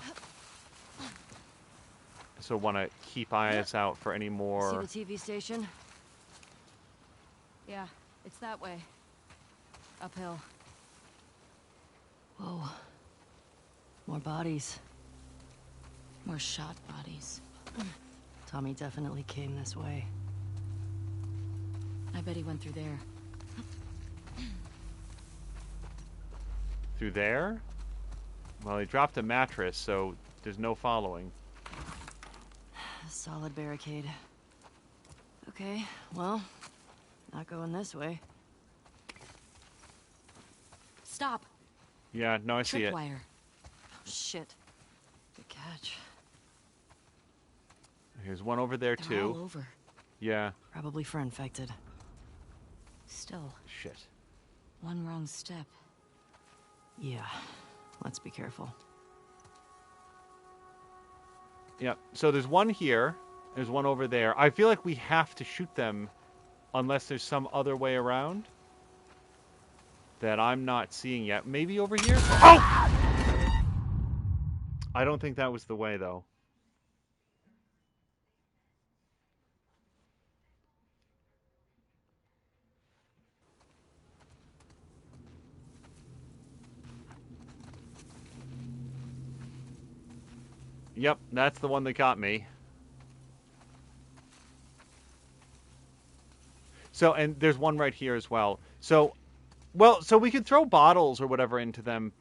So want to keep eyes out for any more... See the TV station? Yeah, it's that way. Uphill. Whoa. More bodies. More shot bodies. Tommy definitely came this way. I bet he went through there. Through there? Well, he dropped a mattress, so there's no following. Solid barricade. Okay, well, not going this way. Stop! Yeah, no, I see it. Tripwire. Oh, shit. Good catch. Here's one over there, They're too. all over. Yeah. Probably for infected. Still, Shit. one wrong step. Yeah, let's be careful. Yep. So there's one here. There's one over there. I feel like we have to shoot them unless there's some other way around that I'm not seeing yet. Maybe over here? Oh! I don't think that was the way, though. Yep, that's the one that got me. So, and there's one right here as well. So, well, so we could throw bottles or whatever into them.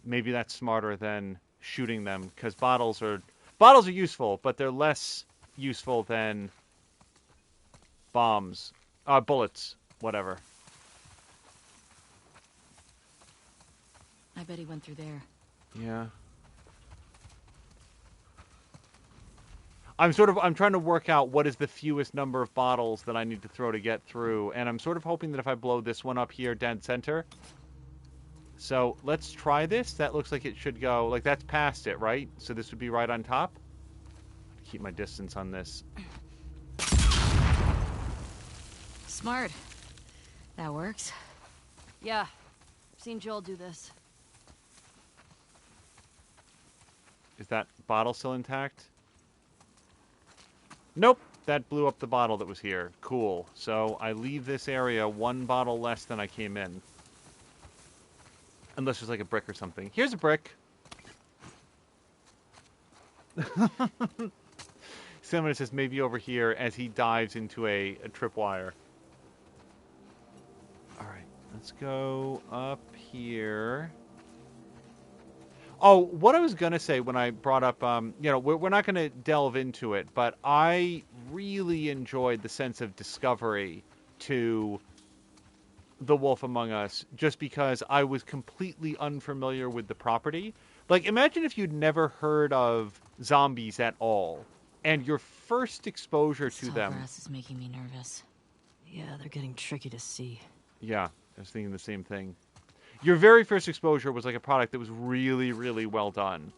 Maybe that's smarter than shooting them, because bottles are useful, but they're less useful than bombs, bullets, whatever. I bet he went through there. Yeah. I'm trying to work out what is the fewest number of bottles that I need to throw to get through, and I'm sort of hoping that if I blow this one up here dead center. So let's try this. That looks like it should go, like that's past it, right? So this would be right on top. Keep my distance on this. Smart. That works. Yeah, I've seen Joel do this. Is that bottle still intact? Nope, that blew up the bottle that was here. Cool. So I leave this area one bottle less than I came in. Unless there's like a brick or something. Here's a brick. Someone says maybe over here as he dives into a tripwire. Alright, let's go up here. Oh, what I was going to say when I brought up, you know, we're not going to delve into it, but I really enjoyed the sense of discovery to The Wolf Among Us, just because I was completely unfamiliar with the property. Like, imagine if you'd never heard of zombies at all, and your first exposure to them... Grass is making me nervous. Yeah, they're getting tricky to see. Yeah, I was thinking the same thing. Your very first exposure was like a product that was really, really well done.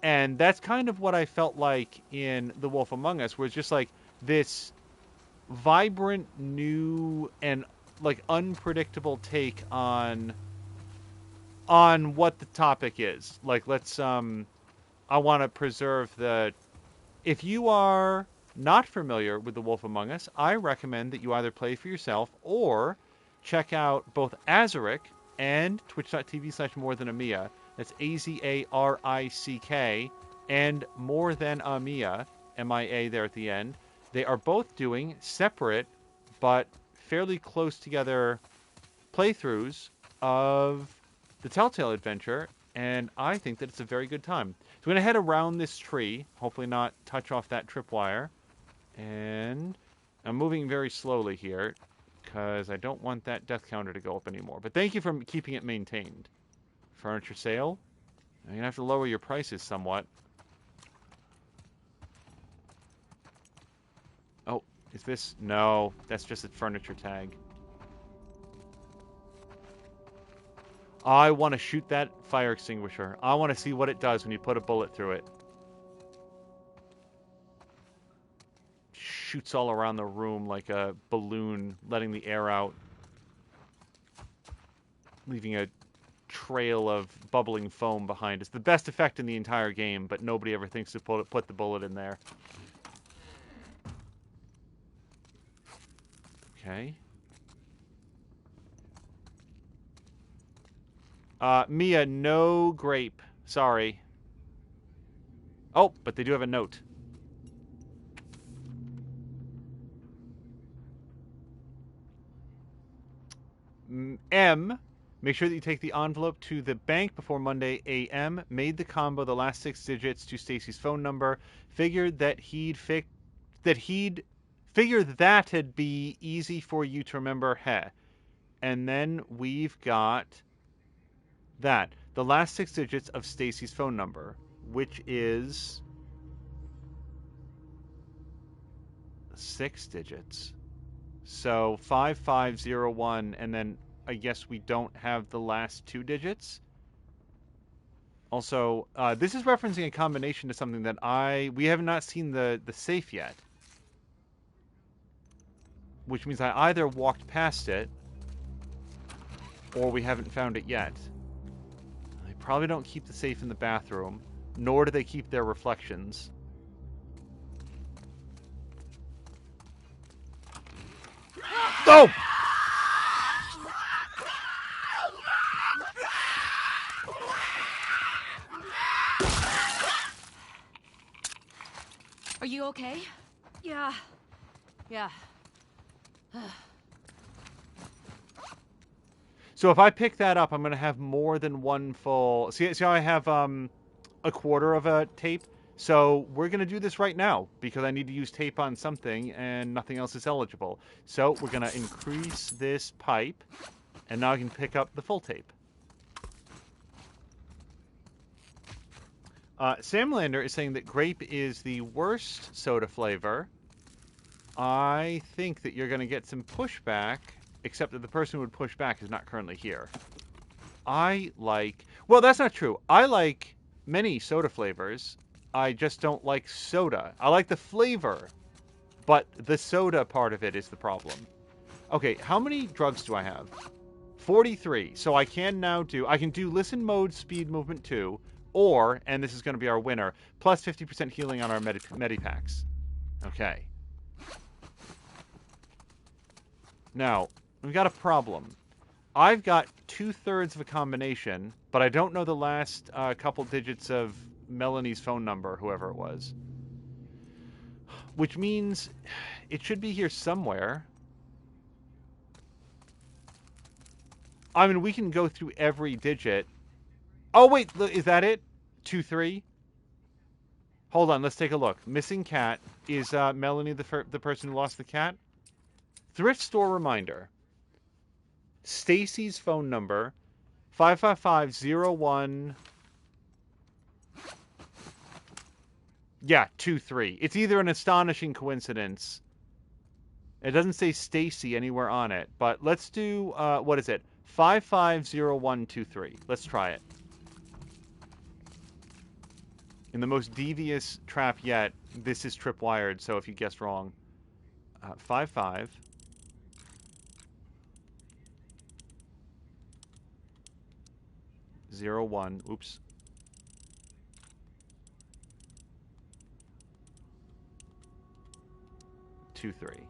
And that's kind of what I felt like in The Wolf Among Us, where it's just like this vibrant, new, and like unpredictable take on what the topic is. Like, let's, I want to preserve the... If you are not familiar with The Wolf Among Us, I recommend that you either play for yourself or... check out both Azarick and twitch.tv/morethanamiya. That's AZARICK and More Than Amiya, MIA there at the end. They are both doing separate but fairly close together playthroughs of the Telltale adventure, and I think that it's a very good time. So we're going to head around this tree, hopefully not touch off that tripwire, and I'm moving very slowly here, because I don't want that death counter to go up anymore. But thank you for keeping it maintained. Furniture sale. You're going to have to lower your prices somewhat. Oh, is this... No, that's just a furniture tag. I want to shoot that fire extinguisher. I want to see what it does when you put a bullet through it. Shoots all around the room like a balloon, letting the air out, leaving a trail of bubbling foam behind. It's the best effect in the entire game, but nobody ever thinks to put the bullet in there. Okay. Mia, no grape. Sorry. Oh, but they do have a note. M, make sure that you take the envelope to the bank before Monday a.m. Made the combo the last 6 digits to Stacy's phone number. Figured that that'd be easy for you to remember. Heh. And then we've got that. The last 6 digits of Stacy's phone number, which is 6 digits. So 5501, and then I guess we don't have the last 2 digits. Also, this is referencing a combination to something that we have not seen the safe yet. Which means I either walked past it, or we haven't found it yet. They probably don't keep the safe in the bathroom, nor do they keep their reflections. Oh! Are you okay? Yeah. So if I pick that up, I'm going to have more than one full... See how I have a quarter of a tape? So we're going to do this right now, because I need to use tape on something, and nothing else is eligible. So we're going to increase this pipe, and now I can pick up the full tape. Sam Lander is saying that grape is the worst soda flavor. I think that you're going to get some pushback, except that the person who would push back is not currently here. Well, that's not true. I like many soda flavors. I just don't like soda. I like the flavor, but the soda part of it is the problem. Okay, how many drugs do I have? 43. So I can now I can do listen mode, speed, movement 2, or, and this is going to be our winner, plus 50% healing on our medipacks. Okay. Now, we've got a problem. I've got 2/3 of a combination, but I don't know the last couple digits of Melanie's phone number, whoever it was. Which means it should be here somewhere. I mean, we can go through every digit. Oh, wait, is that it? 2-3? Hold on, let's take a look. Missing cat. Is Melanie the person who lost the cat? Thrift store reminder. Stacy's phone number, 555-01... Yeah, 2-3. It's either an astonishing coincidence. It doesn't say Stacy anywhere on it, but let's do, what is it? 550123. Let's try it. In the most devious trap yet, this is tripwired, so if you guessed wrong. 55. Zero one. Oops. Two three.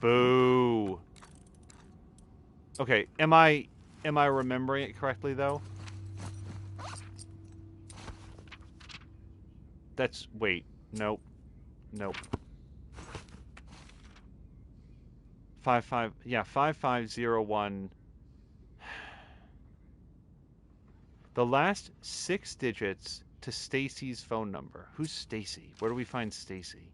Boo. Okay, am I remembering it correctly though? Wait, nope. 5501. The last 6 digits to Stacy's phone number. Who's Stacy? Where do we find Stacy?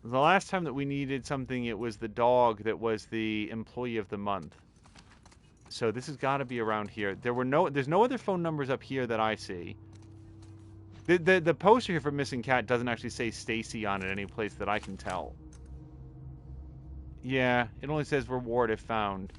The last time that we needed something, it was the dog that was the employee of the month. So this has got to be around here. There's no other phone numbers up here that I see. The poster here for Missing Cat doesn't actually say Stacy on it any place that I can tell. Yeah, it only says reward if found.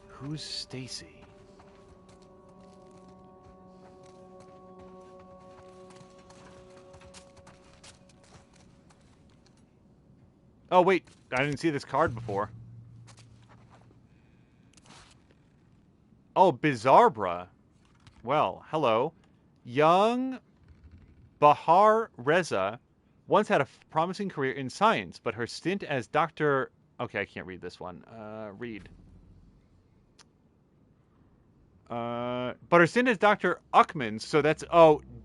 Who's Stacy? Oh, wait. I didn't see this card before. Oh, Bizarbra. Well, hello. Young Bahar Reza once had a promising career in science, but her stint as Dr. Okay, I can't read this one. Read. But her stint as Dr. Uckman, so that's,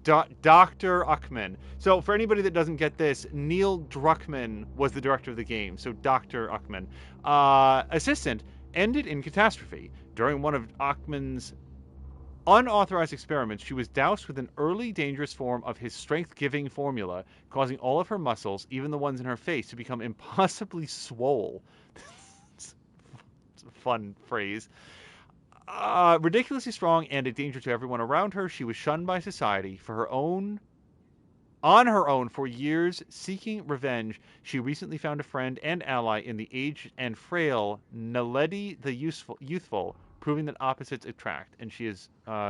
Dr. Uckman. So for anybody that doesn't get this, Neil Druckmann was the director of the game, so Dr. Uckman. Assistant ended in catastrophe. During one of Achman's unauthorized experiments, she was doused with an early dangerous form of his strength-giving formula, causing all of her muscles, even the ones in her face, to become impossibly swole. It's a fun phrase. Ridiculously strong and a danger to everyone around her, she was shunned by society on her own for years. Seeking revenge, she recently found a friend and ally in the aged and frail Naledi the Youthful, proving that opposites attract, and she is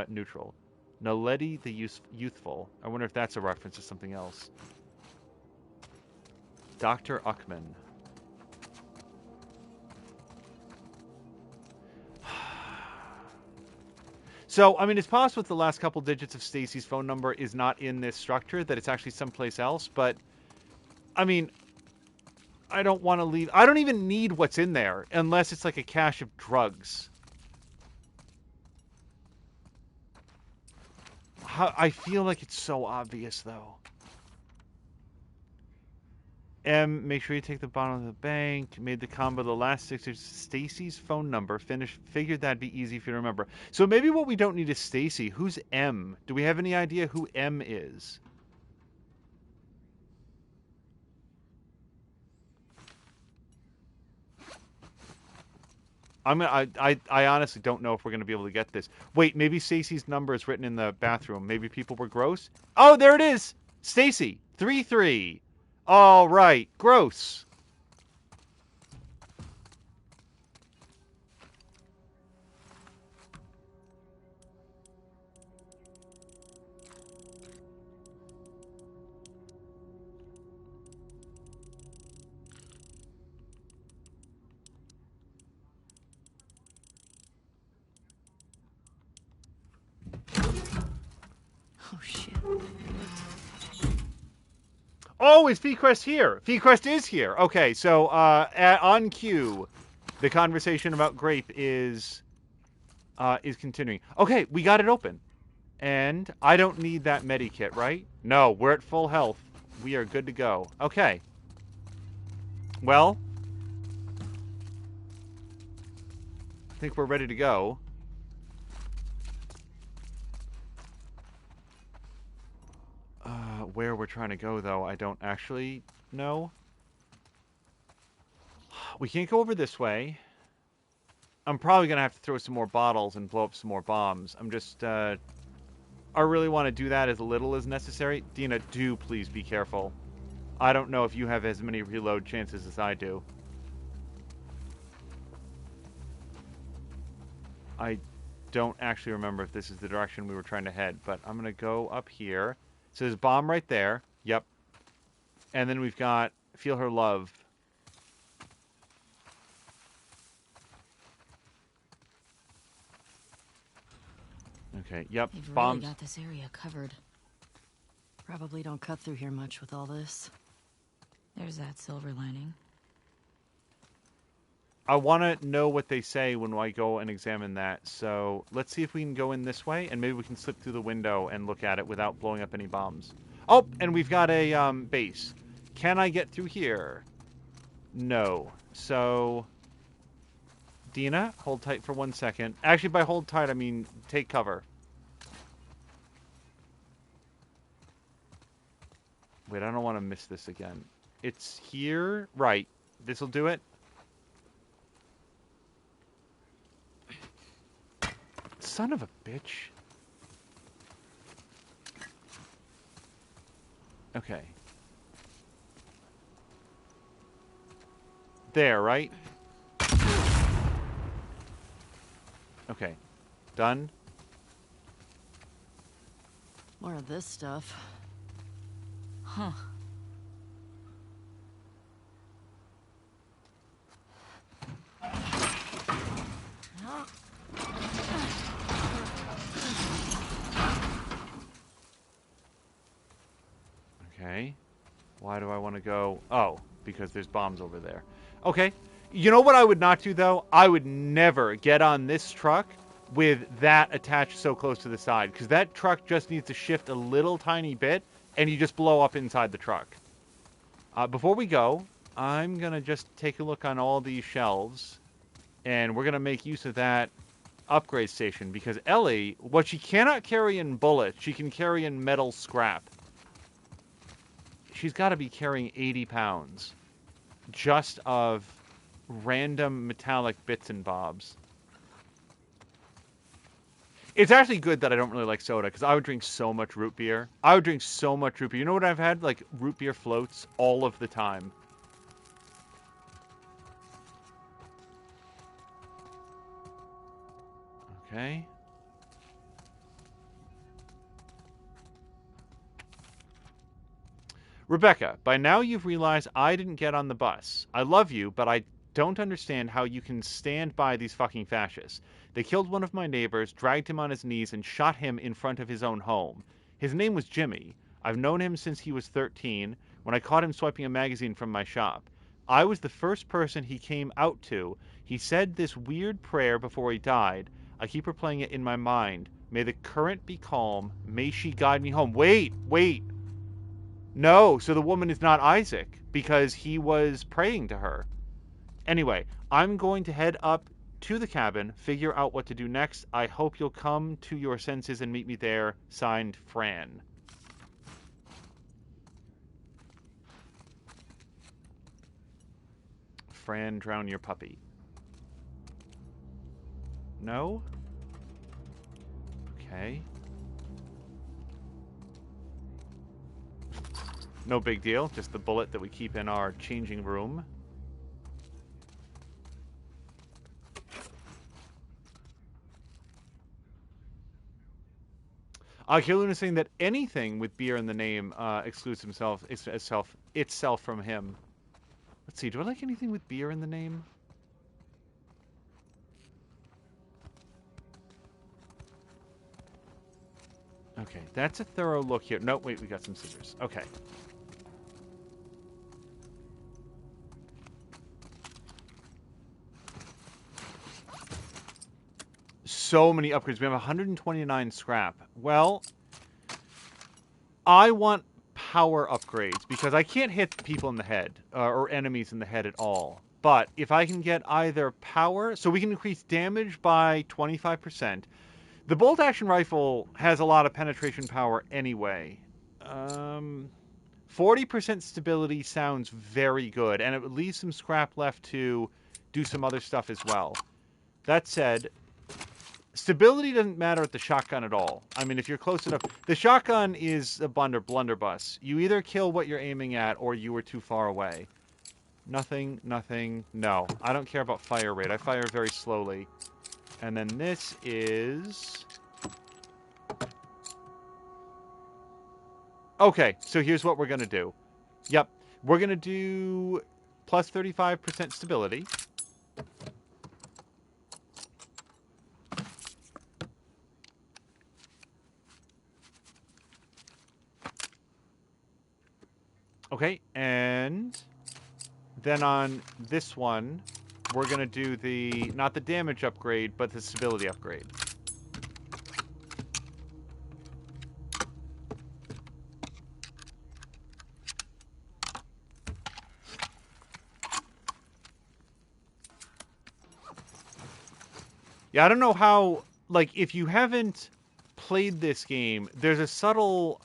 neutral. Naledi the Youthful. I wonder if that's a reference to something else. Dr. Uckman. So, I mean, it's possible that the last couple digits of Stacy's phone number is not in this structure, that it's actually someplace else, but, I mean, I don't want to leave. I don't even need what's in there, unless it's like a cache of drugs. I feel like it's so obvious, though. M, make sure you take the bottom of the bank. Made the combo the last 6 digits. Stacy's phone number. Figured that'd be easy for you to remember. So maybe what we don't need is Stacy. Who's M? Do we have any idea who M is? I honestly don't know if we're gonna be able to get this. Wait, maybe Stacy's number is written in the bathroom. Maybe people were gross. Oh, there it is. Stacy 33. All right, gross. Oh, shit. Oh, is Fequest here? Fequest is here. Okay, so on cue, the conversation about Grape is continuing. Okay, we got it open. And I don't need that medikit, right? No, we're at full health. We are good to go. Okay. Well, I think we're ready to go. Where we're trying to go, though, I don't actually know. We can't go over this way. I'm probably going to have to throw some more bottles and blow up some more bombs. I'm just, I really want to do that as little as necessary. Dina, do please be careful. I don't know if you have as many reload chances as I do. I don't actually remember if this is the direction we were trying to head, but I'm going to go up here. So there's a bomb right there. Yep. And then we've got Feel Her Love. Okay, yep. They've Bombs. really got this area covered. Probably don't cut through here much with all this. There's that silver lining. I want to know what they say when I go and examine that. So let's see if we can go in this way, and maybe we can slip through the window and look at it without blowing up any bombs. Oh, and we've got a base. Can I get through here? No. So, Dina, hold tight for 1 second. Actually, by hold tight, I mean take cover. Wait, I don't want to miss this again. It's here. Right. This'll do it. Son of a bitch. Okay. There, right? Okay. Done? More of this stuff. Huh. Okay. Why do I want to go? Oh, because there's bombs over there. Okay. You know what I would not do, though? I would never get on this truck with that attached so close to the side, because that truck just needs to shift a little tiny bit, and you just blow up inside the truck. Before we go, I'm going to just take a look on all these shelves. And we're going to make use of that upgrade station because Ellie, what she cannot carry in bullets, she can carry in metal scrap. She's got to be carrying 80 pounds just of random metallic bits and bobs. It's actually good that I don't really like soda because I would drink so much root beer. I would drink so much root beer. You know what I've had? Like root beer floats all of the time. Okay. Rebecca, by now you've realized I didn't get on the bus. I love you, but I don't understand how you can stand by these fucking fascists. They killed one of my neighbors, dragged him on his knees, and shot him in front of his own home. His name was Jimmy. I've known him since he was 13, when I caught him swiping a magazine from my shop. I was the first person he came out to. He said this weird prayer before he died. I keep replaying it in my mind. May the current be calm. May she guide me home. Wait. No, so the woman is not Isaac, because he was praying to her. Anyway, I'm going to head up to the cabin, figure out what to do next. I hope you'll come to your senses and meet me there. Signed, Fran. Fran, drown your puppy. No? Okay. No big deal, just the bullet that we keep in our changing room. Kilun is saying that anything with beer in the name excludes itself from him. Let's see, do I like anything with beer in the name? Okay, that's a thorough look here. No, wait, we got some scissors. Okay. So many upgrades. We have 129 scrap. Well, I want power upgrades because I can't hit people in the head or enemies in the head at all. But if I can get either power, so we can increase damage by 25%. The bolt action rifle has a lot of penetration power anyway. 40% stability sounds very good, and it would leave some scrap left to do some other stuff as well. That said, stability doesn't matter at the shotgun at all. I mean, if you're close enough... The shotgun is a blunderbuss. You either kill what you're aiming at, or you were too far away. Nothing. No, I don't care about fire rate. I fire very slowly. And then this is... Okay, so here's what we're going to do. Yep, we're going to do plus 35% stability. Okay, and then on this one, we're going to do the, not the damage upgrade, but the stability upgrade. Yeah, I don't know how, like, if you haven't played this game, there's a subtle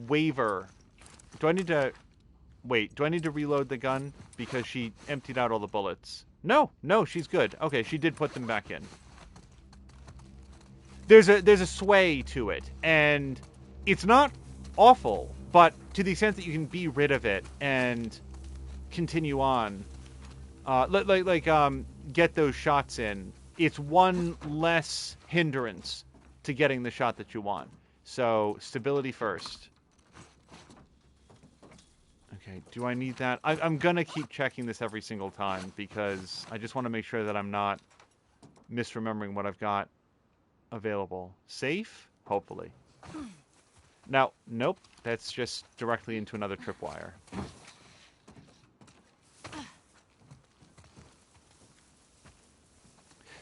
waiver. Do I need to... Wait, do I need to reload the gun? Because she emptied out all the bullets. No, she's good. Okay, she did put them back in. There's a sway to it, and it's not awful, but to the extent that you can be rid of it and continue on, get those shots in, it's one less hindrance to getting the shot that you want. So, stability first. Okay, do I need that? I'm going to keep checking this every single time because I just want to make sure that I'm not misremembering what I've got available. Safe? Hopefully. Now, nope. That's just directly into another tripwire.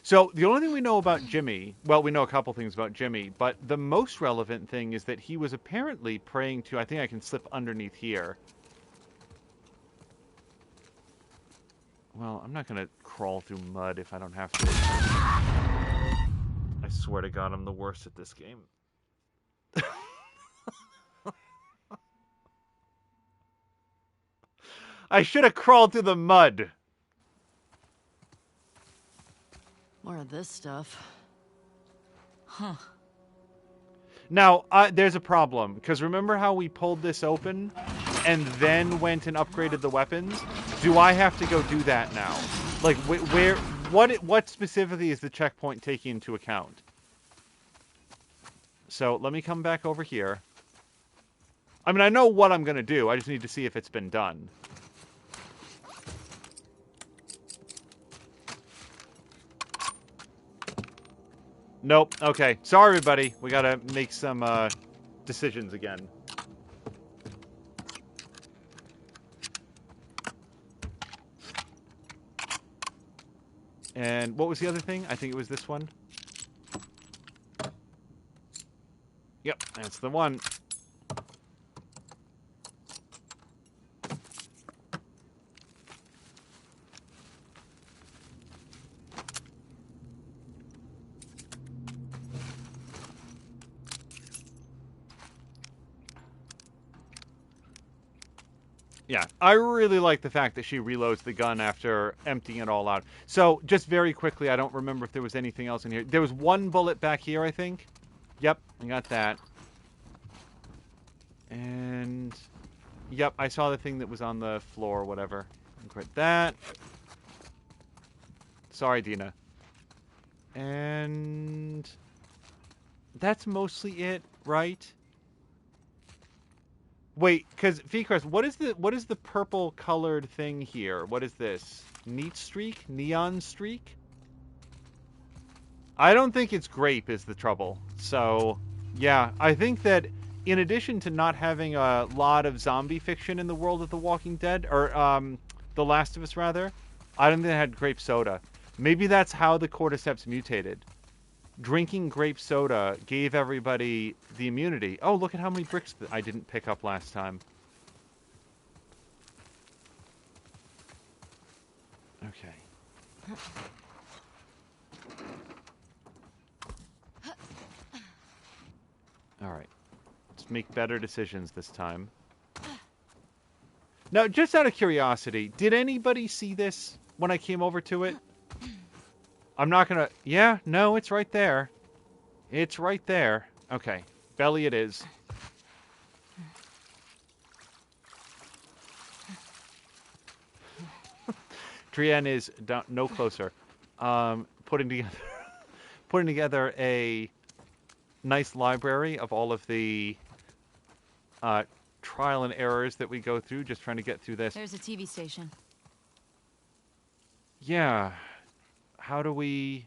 So, the only thing we know about Jimmy... Well, we know a couple things about Jimmy, but the most relevant thing is that he was apparently praying to... I think I can slip underneath here. Well, I'm not going to crawl through mud if I don't have to. I swear to God, I'm the worst at this game. I should have crawled through the mud. More of this stuff. Huh. Now, there's a problem, because remember how we pulled this open and then went and upgraded the weapons? Do I have to go do that now? Like, what specifically is the checkpoint taking into account? So, let me come back over here. I mean, I know what I'm going to do. I just need to see if it's been done. Nope. Okay. Sorry, everybody. We gotta make some decisions again. And what was the other thing? I think it was this one. Yep, that's the one. Yeah, I really like the fact that she reloads the gun after emptying it all out. So, just very quickly, I don't remember if there was anything else in here. There was one bullet back here, I think. Yep, I got that. And... Yep, I saw the thing that was on the floor, whatever. Quit that. Sorry, Dina. And... That's mostly it, right? Wait, because Vcrest, what is the purple colored thing here? What is this? Neat streak? Neon streak? I don't think it's grape is the trouble. So, yeah, I think that in addition to not having a lot of zombie fiction in the world of The Walking Dead, or The Last of Us rather, I don't think it had grape soda. Maybe that's how the cordyceps mutated. Drinking grape soda gave everybody the immunity. Oh, look at how many bricks that I didn't pick up last time. Okay. Alright. Let's make better decisions this time. Now, just out of curiosity, did anybody see this when I came over to it? I'm not gonna... Yeah, no, it's right there. It's right there. Okay. Belly it is. Trienne is down, no closer. Putting together a nice library of all of the trial and errors that we go through, just trying to get through this. There's a TV station. Yeah. How do we...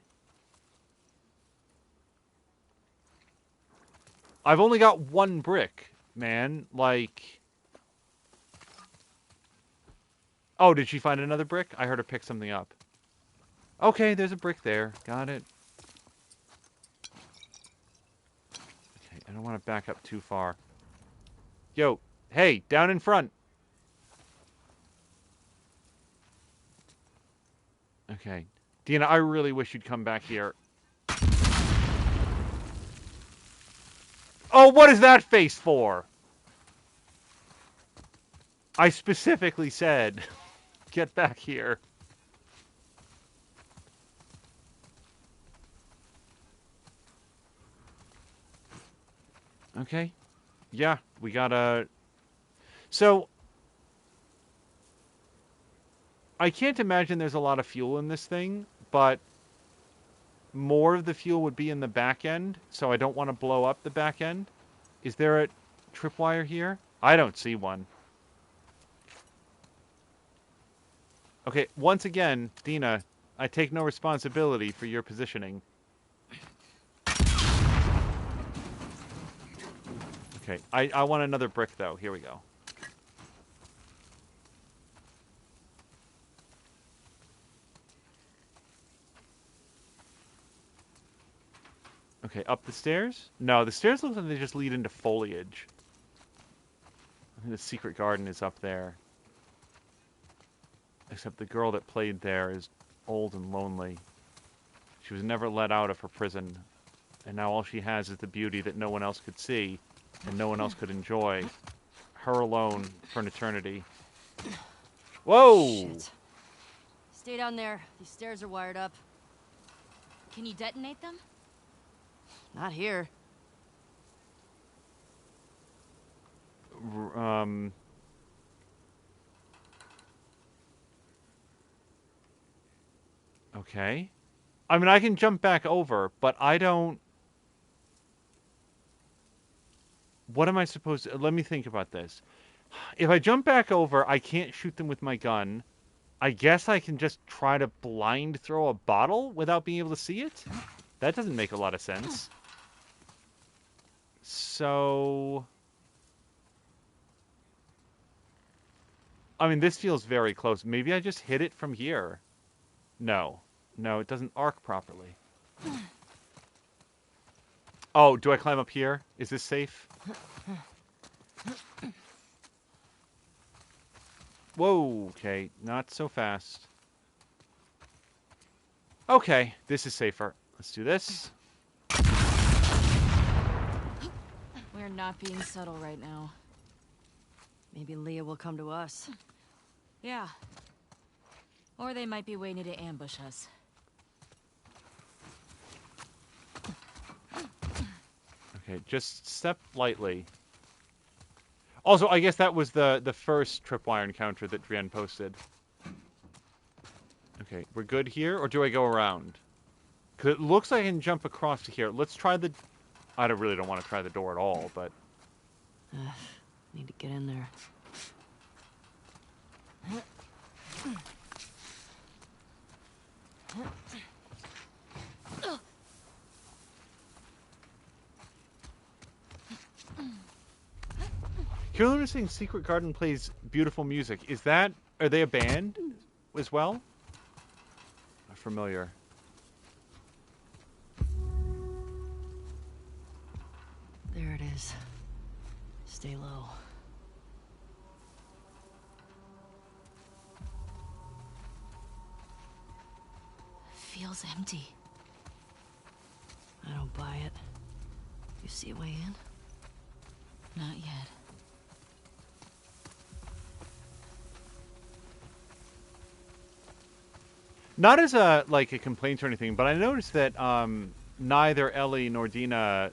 I've only got one brick, man. Like... Oh, did she find another brick? I heard her pick something up. Okay, there's a brick there. Got it. Okay, I don't want to back up too far. Yo, hey, down in front. Okay. Dina, I really wish you'd come back here. Oh, what is that face for? I specifically said, get back here. Okay. Yeah, we gotta... So... I can't imagine there's a lot of fuel in this thing, but more of the fuel would be in the back end, so I don't want to blow up the back end. Is there a tripwire here? I don't see one. Okay, once again, Dina, I take no responsibility for your positioning. Okay, I want another brick, though. Here we go. Okay, up the stairs? No, the stairs look like they just lead into foliage. I think the secret garden is up there. Except the girl that played there is old and lonely. She was never let out of her prison, and now all she has is the beauty that no one else could see, and no one else could enjoy. Her alone for an eternity. Whoa! Shit. Stay down there. These stairs are wired up. Can you detonate them? Not here. Okay. I mean, I can jump back over, but I don't... What am I supposed to... Let me think about this. If I jump back over, I can't shoot them with my gun. I guess I can just try to blind throw a bottle without being able to see it? That doesn't make a lot of sense. So... I mean, this feels very close. Maybe I just hit it from here. No. No, it doesn't arc properly. Oh, do I climb up here? Is this safe? Whoa, okay. Not so fast. Okay, this is safer. Let's do this. We're not being subtle right now. Maybe Leah will come to us. Yeah. Or they might be waiting to ambush us. Okay, just step lightly. Also, I guess that was the first tripwire encounter that Drienne posted. Okay, we're good here, or do I go around? Because it looks like I can jump across to here. Let's try the... I really don't want to try the door at all, but... Need to get in there. Carolyn was saying Secret Garden plays beautiful music. Is that... Are they a band as well? Familiar. There it is. Stay low. Feels empty. I don't buy it. You see a way in? Not yet. Not as a complaint or anything, but I noticed that neither Ellie nor Dina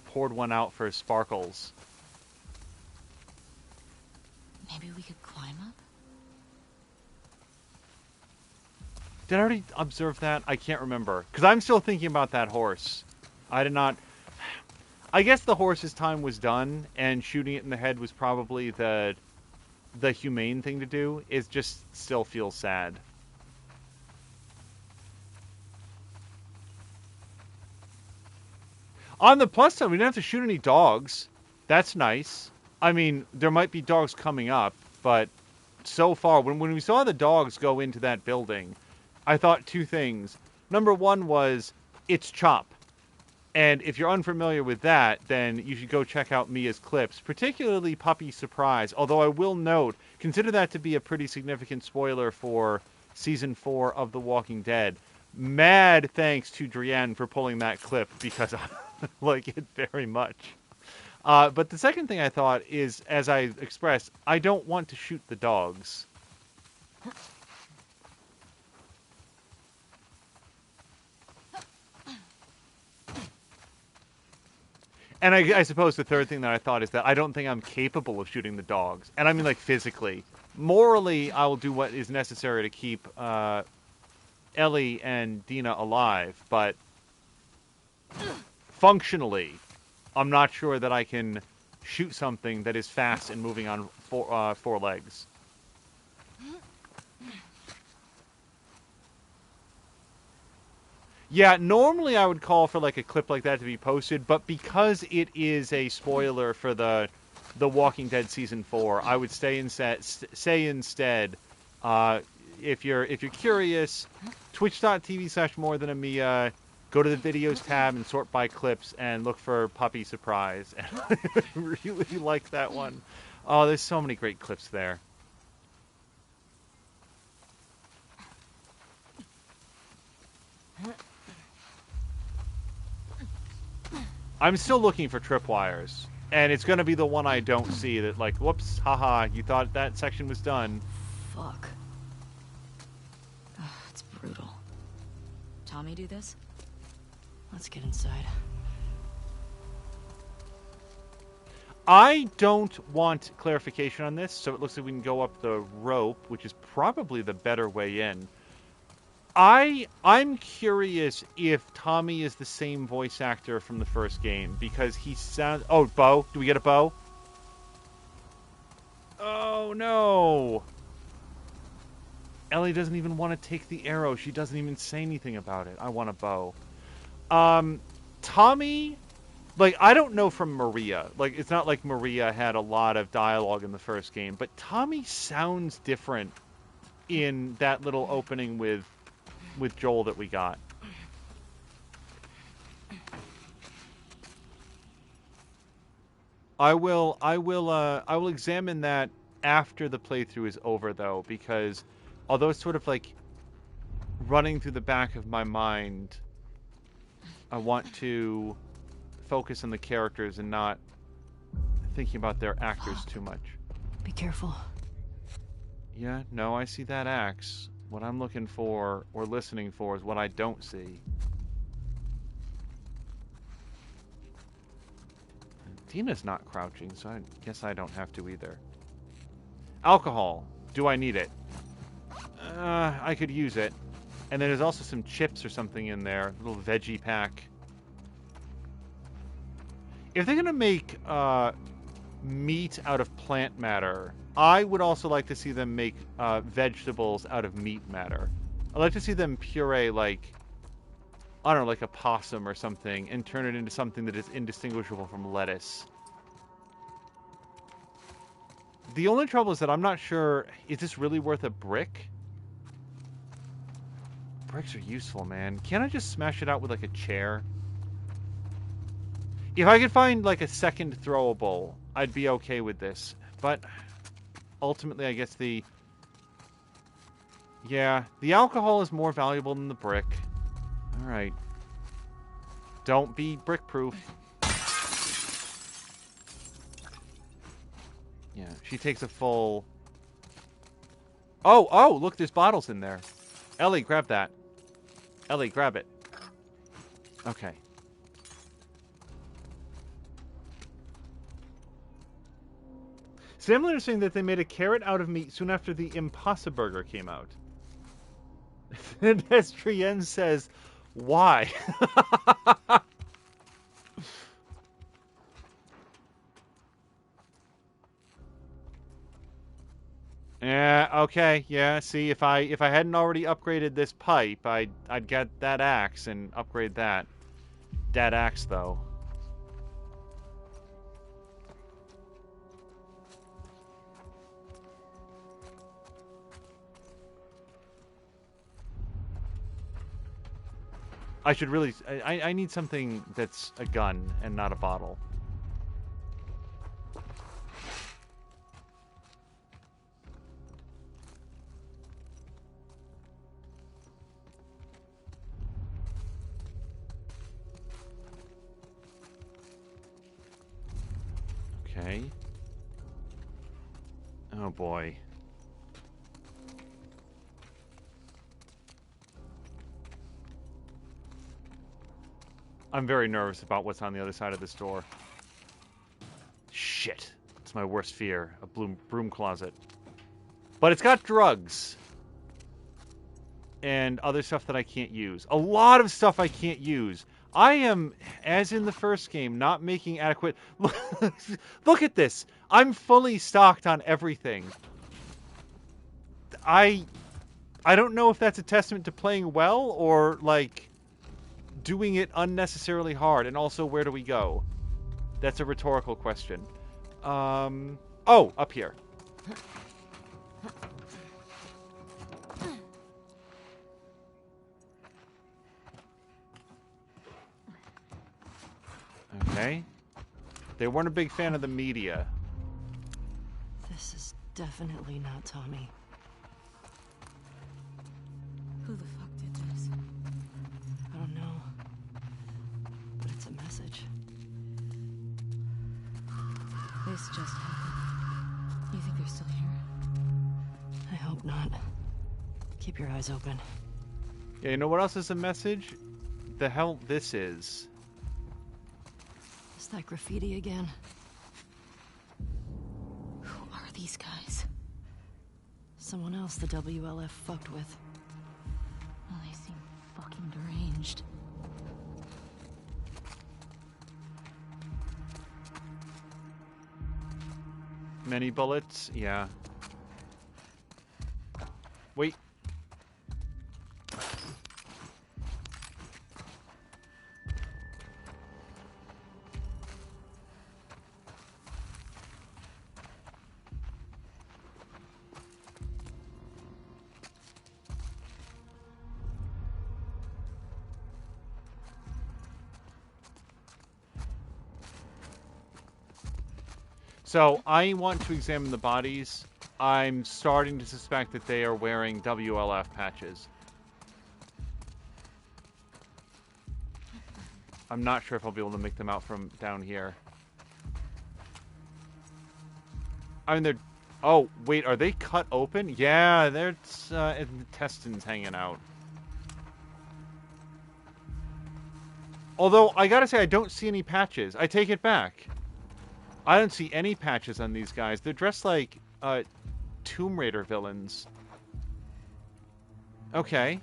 poured one out for Sparkles. Maybe we could climb up? Did I already observe that? I can't remember. Because I'm still thinking about that horse. I did not... I guess the horse's time was done, and shooting it in the head was probably the humane thing to do. It just still feels sad. On the plus side, we didn't have to shoot any dogs. That's nice. I mean, there might be dogs coming up, but so far, when we saw the dogs go into that building, I thought two things. Number one was, it's Chop. And if you're unfamiliar with that, then you should go check out Mia's clips, particularly Puppy Surprise. Although I will note, consider that to be a pretty significant spoiler for Season 4 of The Walking Dead. Mad thanks to Drienne for pulling that clip, because I like it very much. But the second thing I thought is, as I expressed, I don't want to shoot the dogs. And I suppose the third thing that I thought is that I don't think I'm capable of shooting the dogs. And I mean, physically. Morally, I will do what is necessary to keep Ellie and Dina alive. But functionally, I'm not sure that I can shoot something that is fast and moving on four legs. Yeah, normally I would call for a clip like that to be posted, but because it is a spoiler for the Walking Dead Season 4, I would say instead, if you're curious, twitch.tv/morethanamia, go to the videos tab and sort by clips and look for Puppy Surprise. And I really like that one. Oh, there's so many great clips there. I'm still looking for tripwires. And it's going to be the one I don't see that, like, whoops, haha, you thought that section was done. Fuck. Ugh, it's brutal. Tommy do this? Let's get inside. I don't want clarification on this, so it looks like we can go up the rope, which is probably the better way in. I'm curious if Tommy is the same voice actor from the first game, because he sounds... Oh, bow. Do we get a bow? Oh, no. Ellie doesn't even want to take the arrow. She doesn't even say anything about it. I want a bow. Tommy... Like, I don't know from Maria. Like, it's not like Maria had a lot of dialogue in the first game, but Tommy sounds different in that little opening with Joel that we got. I will examine that after the playthrough is over, though, because although it's sort of like running through the back of my mind, I want to focus on the characters and not thinking about their actors too much. Be careful. Yeah, no, I see that axe. What I'm looking for or listening for is what I don't see. Dina's not crouching, so I guess I don't have to either. Alcohol. Do I need it? I could use it. And then there's also some chips or something in there. A little veggie pack. If they're going to make meat out of plant matter, I would also like to see them make vegetables out of meat matter. I'd like to see them puree, like, I don't know, like a possum or something, and turn it into something that is indistinguishable from lettuce. The only trouble is that I'm not sure, is this really worth a brick? Bricks are useful, man. Can't I just smash it out with, like, a chair? If I could find, like, a second throwable, I'd be okay with this. But ultimately, I guess the... Yeah, the alcohol is more valuable than the brick. Alright. Don't be brick-proof. Yeah, she takes a full... Oh, look, there's bottles in there. Ellie, grab that. Ellie, grab it. Okay. Similar to saying that they made a carrot out of meat soon after the Impossible Burger came out. Pedestrian says, why? Yeah, okay, yeah, see, if I hadn't already upgraded this pipe, I'd get that axe and upgrade that. That axe, though. I should really... I need something that's a gun and not a bottle. Okay. Oh boy. I'm very nervous about what's on the other side of this door. Shit. It's my worst fear. A broom closet. But it's got drugs. And other stuff that I can't use. A lot of stuff I can't use. I am, as in the first game, not making adequate... Look at this! I'm fully stocked on everything. I don't know if that's a testament to playing well, or, like, doing it unnecessarily hard. And also, where do we go? That's a rhetorical question. Oh, up here. Okay. They weren't a big fan of the media. This is definitely not Tommy. Who the fuck did this? I don't know. But it's a message. hope not. Keep your eyes open. Yeah, you know what else is a message? The hell this is. Is that graffiti again? Who are these guys? Someone else the WLF fucked with. Well, they seem fucking deranged. Many bullets? Yeah. Wait. So, I want to examine the bodies. I'm starting to suspect that they are wearing WLF patches. I'm not sure if I'll be able to make them out from down here. I mean, they're... Oh, wait, are they cut open? Yeah, there's intestines hanging out. Although, I gotta say, I don't see any patches. I take it back. I don't see any patches on these guys. They're dressed like Tomb Raider villains. Okay.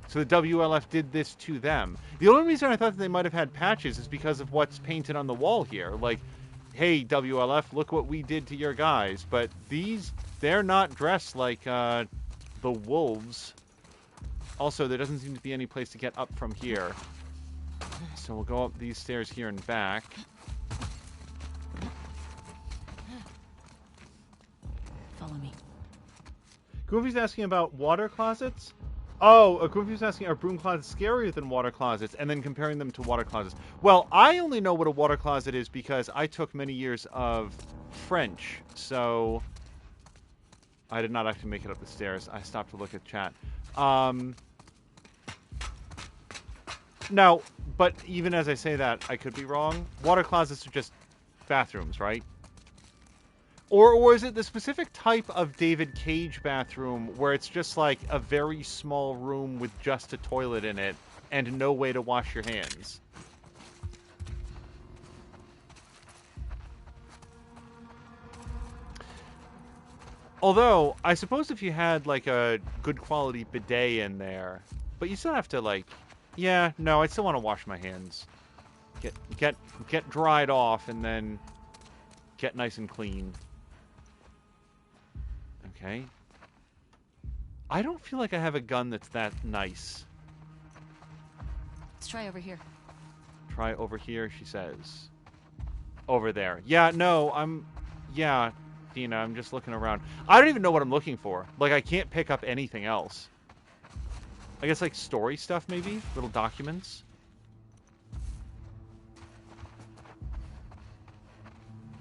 So the WLF did this to them. The only reason I thought that they might have had patches is because of what's painted on the wall here. Like, hey, WLF, look what we did to your guys. But these, they're not dressed like the wolves. Also, there doesn't seem to be any place to get up from here. So we'll go up these stairs here and back. Follow me. Goofy's asking about water closets? Oh, Goofy's asking, are broom closets scarier than water closets? And then comparing them to water closets. Well, I only know what a water closet is because I took many years of French. So, I did not actually make it up the stairs. I stopped to look at chat. Now, but even as I say that, I could be wrong. Water closets are just bathrooms, right? Or is it the specific type of David Cage bathroom where it's just like a very small room with just a toilet in it and no way to wash your hands? Although, I suppose if you had like a good quality bidet in there, but you still have to like, yeah, no, I still want to wash my hands. Get dried off and then get nice and clean. Okay. I don't feel like I have a gun that's that nice. Let's try over here. Try over here, she says. Over there. Yeah, no, yeah, Dina, I'm just looking around. I don't even know what I'm looking for. Like, I can't pick up anything else. I guess, like, story stuff, maybe? Little documents?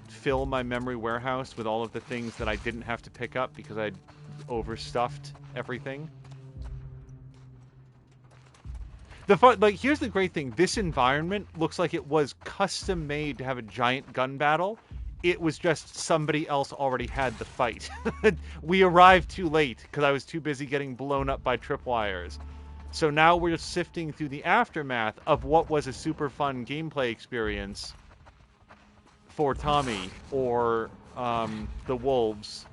Fill my memory warehouse with all of the things that I didn't have to pick up because I'd overstuffed everything. Here's the great thing. This environment looks like it was custom made to have a giant gun battle. It was just somebody else already had the fight. We arrived too late because I was too busy getting blown up by tripwires. So now we're sifting through the aftermath of what was a super fun gameplay experience for Tommy or the wolves.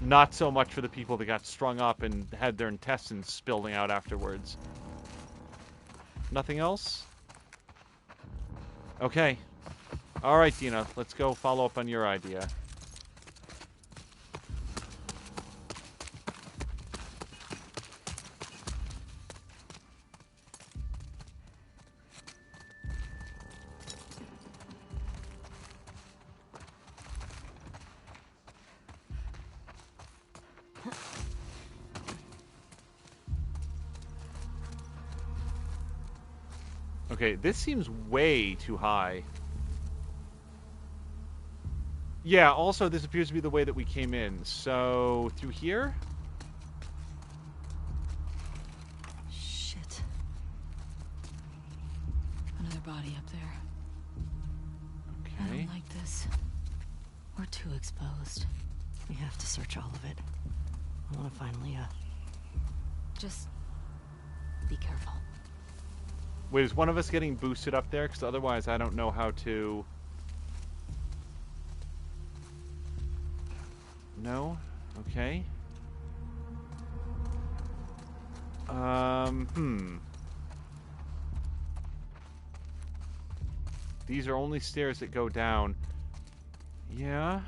Not so much for the people that got strung up and had their intestines spilling out afterwards. Nothing else? Okay. Alright, Dina, let's go follow up on your idea. Okay, this seems way too high. Yeah, also this appears to be the way that we came in. So, through here? Shit. Another body up there. I Okay. don't like this. We're too exposed. We have to search all of it. I want to find Leah. Just be careful. Wait, is one of us getting boosted up there? Because otherwise I don't know how to... No? Okay. These are only stairs that go down. Yeah.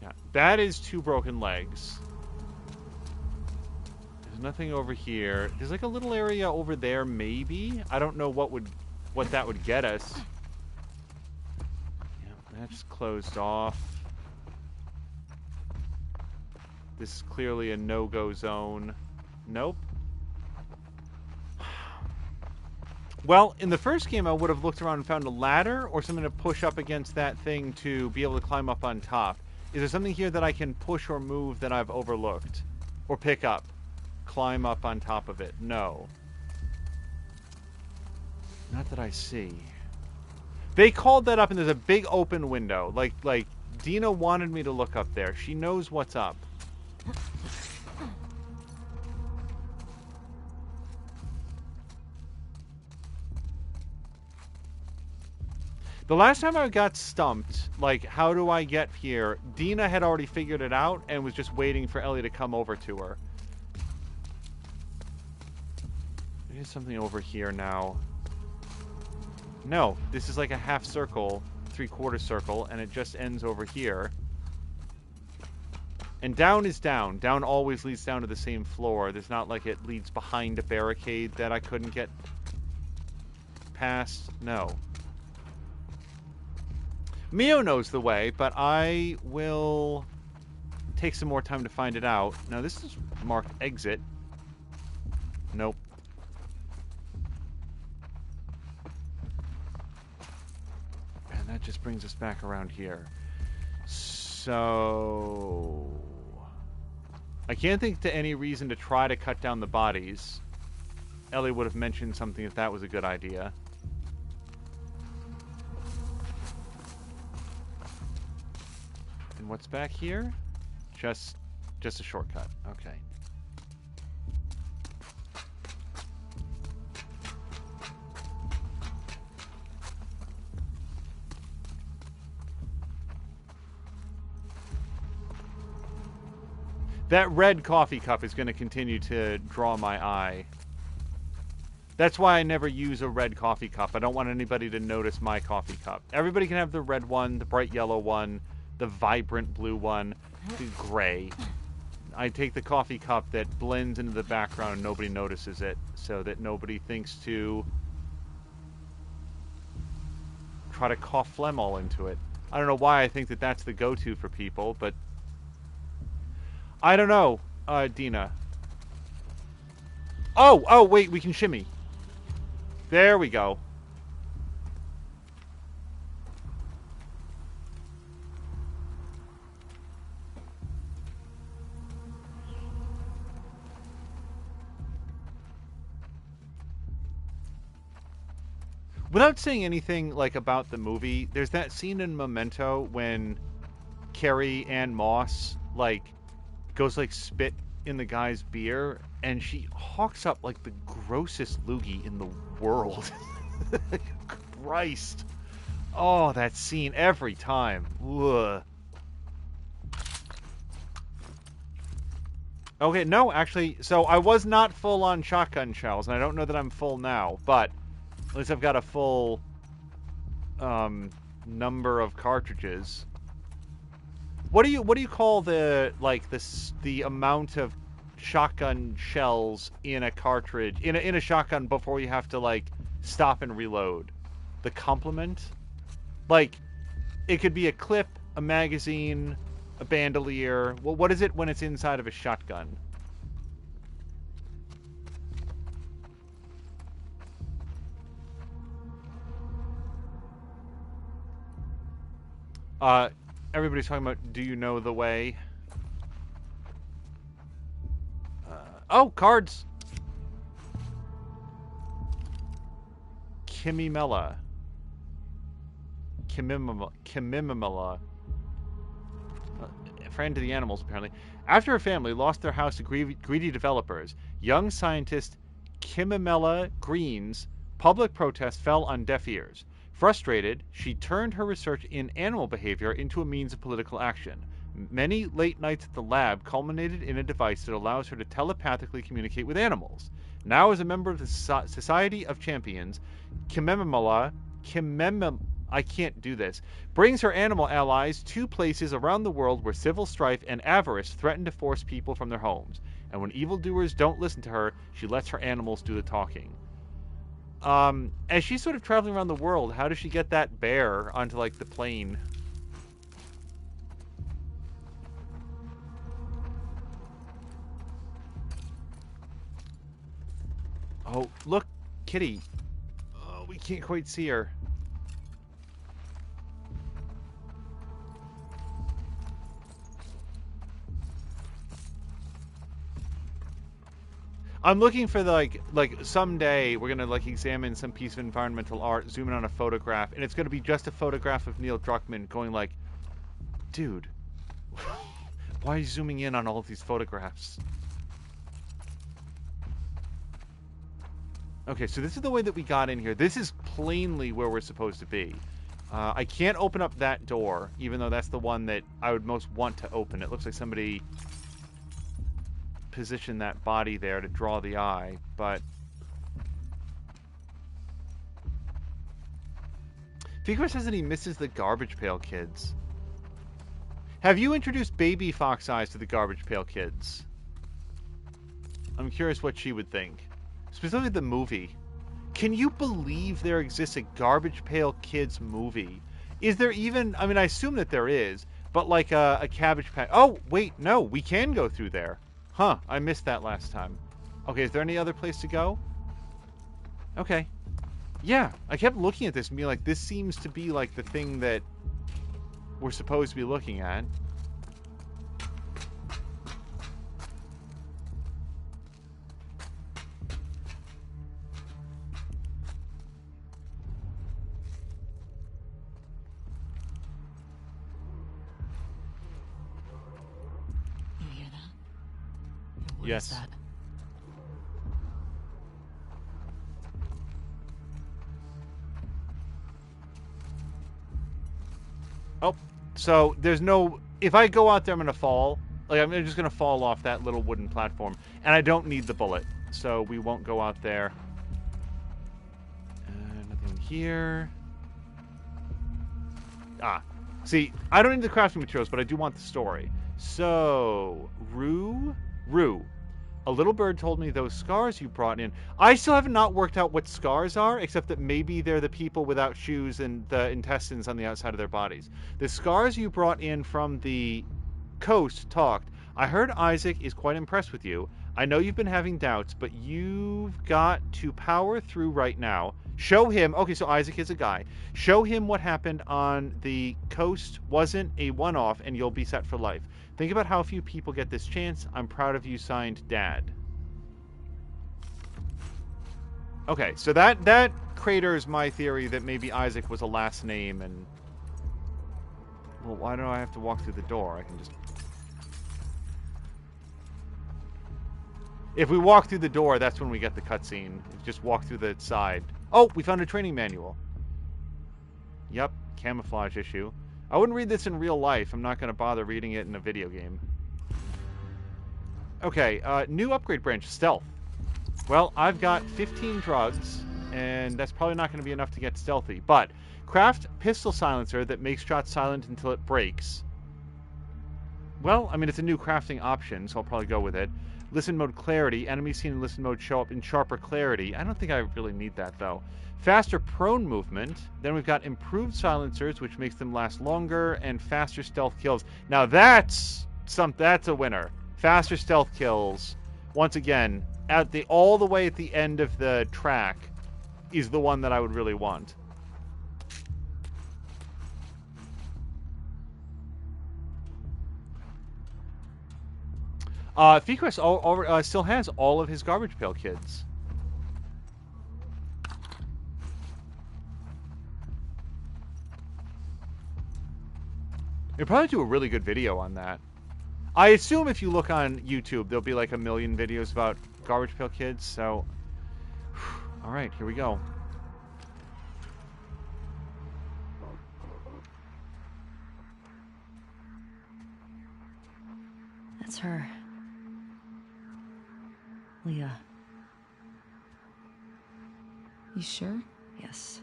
Yeah, that is 2 broken legs. There's nothing over here. There's like a little area over there, maybe? I don't know what that would get us. Yeah, that's closed off. This is clearly a no-go zone. Nope. Well, in the first game, I would have looked around and found a ladder or something to push up against that thing to be able to climb up on top. Is there something here that I can push or move that I've overlooked? Or pick up? Climb up on top of it? No. Not that I see. They called that up and there's a big open window. Like Dina wanted me to look up there. She knows what's up. The last time I got stumped, like, how do I get here? Dina had already figured it out and was just waiting for Ellie to come over to her. There's something over here now. No, this is like a half circle, 3/4 circle, and it just ends over here. And down is down. Down always leads down to the same floor. There's not like it leads behind a barricade that I couldn't get past. No. Mio knows the way, but I will take some more time to find it out. Now, this is marked exit. Nope. And that just brings us back around here. So... I can't think to any reason to try to cut down the bodies. Ellie would have mentioned something if that was a good idea. And what's back here? Just a shortcut. Okay. That red coffee cup is going to continue to draw my eye. That's why I never use a red coffee cup. I don't want anybody to notice my coffee cup. Everybody can have the red one, the bright yellow one, the vibrant blue one, the gray. I take the coffee cup that blends into the background and nobody notices it, so that nobody thinks to try to cough phlegm all into it. I don't know why I think that that's the go-to for people, but I don't know, Dina. Oh, wait, we can shimmy. There we go. Without saying anything, like, about the movie, there's that scene in Memento when Carrie Ann Moss, like, goes, like, spit in the guy's beer, and she hawks up, like, the grossest loogie in the world. Christ. Oh, that scene every time. Ugh. Okay, no, actually, so I was not full on shotgun shells, and I don't know that I'm full now, but at least I've got a full number of cartridges. What do you call the the amount of shotgun shells in a cartridge in a shotgun before you have to like stop and reload? The complement? Like, it could be a clip, a magazine, a bandolier. Well, what is it when it's inside of a shotgun? Everybody's talking about, do you know the way? Oh, cards! Kimmy Mella. Kimimala. Friend to the animals, apparently. After her family lost their house to greedy developers, young scientist Kimimela Green's public protest fell on deaf ears. Frustrated, she turned her research in animal behavior into a means of political action. Many late nights at the lab culminated in a device that allows her to telepathically communicate with animals. Now, as a member of the Society of Champions, I can't do this, brings her animal allies to places around the world where civil strife and avarice threaten to force people from their homes. And when evildoers don't listen to her, she lets her animals do the talking. As she's sort of traveling around the world, how does she get that bear onto, like, the plane? Oh, look, Kitty. Oh, we can't quite see her. I'm looking for the, like someday we're gonna like examine some piece of environmental art, zoom in on a photograph, and it's gonna be just a photograph of Neil Druckmann going like, dude, why are you zooming in on all of these photographs? Okay, so this is the way that we got in here. This is plainly where we're supposed to be. I can't open up that door, even though that's the one that I would most want to open. It looks like somebody position that body there to draw the eye, but Figure says that he misses the Garbage Pail Kids. Have you introduced Baby Fox Eyes to the Garbage Pail Kids? I'm curious what she would think. Specifically the movie. Can you believe there exists a Garbage Pail Kids movie? Is there even, I mean, I assume that there is, but like a Cabbage Patch. Oh, wait, no, we can go through there. Huh, I missed that last time. Okay, is there any other place to go? Okay. Yeah, I kept looking at this and being like, this seems to be like the thing that we're supposed to be looking at. You hear that? What Yes. is that? Oh, so there's no... If I go out there, I'm going to fall. Like, I'm just going to fall off that little wooden platform. And I don't need the bullet, so we won't go out there. Nothing here. Ah. See, I don't need the crafting materials, but I do want the story. So, Rue. A little bird told me those scars you brought in. I still have not worked out what scars are, except that maybe they're the people without shoes and the intestines on the outside of their bodies. The scars you brought in from the coast talked. I heard Isaac is quite impressed with you. I know you've been having doubts, but you've got to power through right now. Show him... Okay, so Isaac is a guy. Show him what happened on the coast wasn't a one-off, and you'll be set for life. Think about how few people get this chance. I'm proud of you, signed, Dad. Okay, so that craters my theory that maybe Isaac was a last name, and... Well, why do I have to walk through the door? I can just... If we walk through the door, that's when we get the cutscene. Just walk through the side. Oh, we found a training manual. Yep, camouflage issue. I wouldn't read this in real life. I'm not going to bother reading it in a video game. Okay, new upgrade branch, stealth. Well, I've got 15 drugs, and that's probably not going to be enough to get stealthy. But, craft pistol silencer that makes shots silent until it breaks. Well, I mean, it's a new crafting option, so I'll probably go with it. Listen mode clarity. Enemies seen in listen mode show up in sharper clarity. I don't think I really need that, though. Faster prone movement. Then we've got improved silencers, which makes them last longer, and faster stealth kills. Now that's a winner. Faster stealth kills. Once again, all the way at the end of the track is the one that I would really want. Ficus still has all of his Garbage Pail Kids. They probably do a really good video on that. I assume if you look on YouTube, there'll be like a million videos about Garbage Pail Kids, so... Alright, here we go. That's her. Leah. You sure? Yes.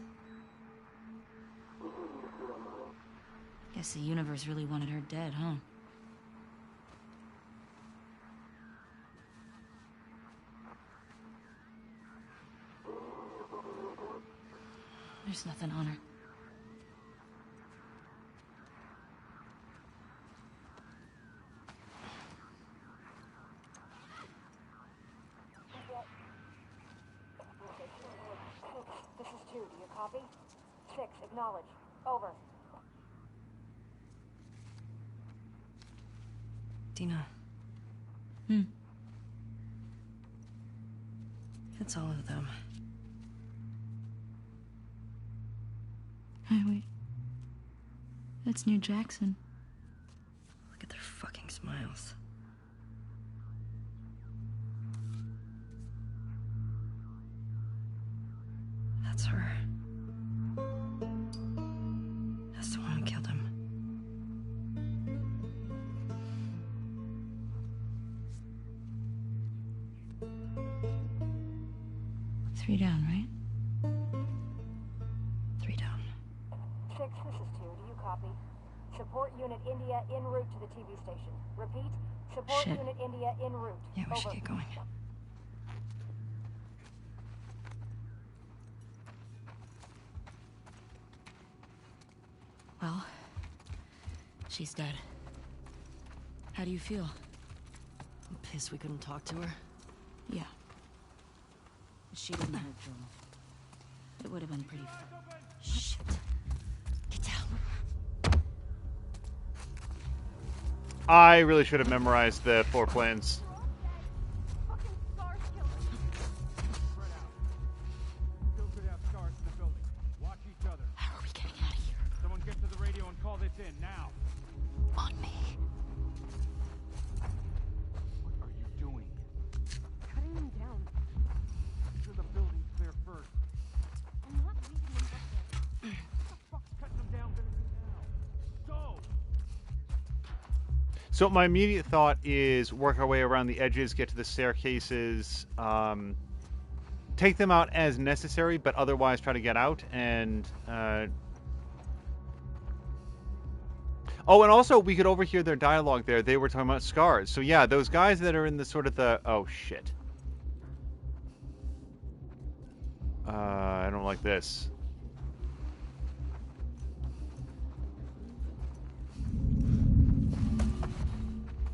Guess the universe really wanted her dead, huh? There's nothing on her. This is 2. Do you copy? 6. Acknowledge. Over. Dina. It's all of them. Hey, wait. That's New Jackson. Look at their fucking smiles. That's her. That's the one who killed him. Three down, right? 3 down. 6. This is 2. Do you copy? Support Unit India en route to the TV station. Repeat. Support Shit. Unit India en route. Yeah, we should Over. get going. Well, she's dead. How do you feel? I'm pissed we couldn't talk to her. Yeah. She didn't hurt Joel. It would have been pretty... Shit. Get down. I really should have memorized the floor plans. Fucking stars killed me. Spread out. Still could have scars in the building. Watch each other. How are we getting out of here? Someone get to the radio and call this in now. On me. What are you doing? Cutting them down. Make sure the building's clear first. I'm not leaving them up there. What the fuck's cutting them down gonna do now? Go! So my immediate thought is work our way around the edges, get to the staircases, take them out as necessary, but otherwise try to get out. And oh, and also we could overhear their dialogue there. They were talking about scars. So yeah, those guys that are in the sort of the... Oh, shit. I don't like this.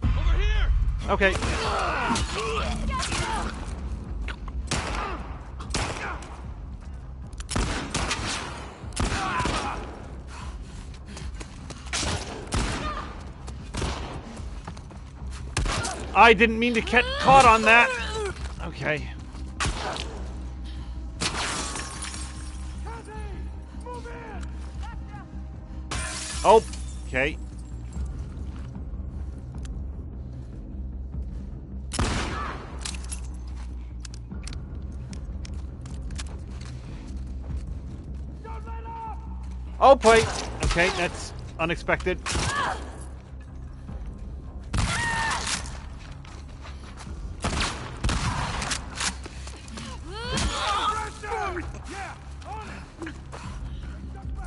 Over here! Okay. I didn't mean to get caught on that. Okay. Move in! Oh, okay. Don't let up! Oh, boy. Okay, that's unexpected.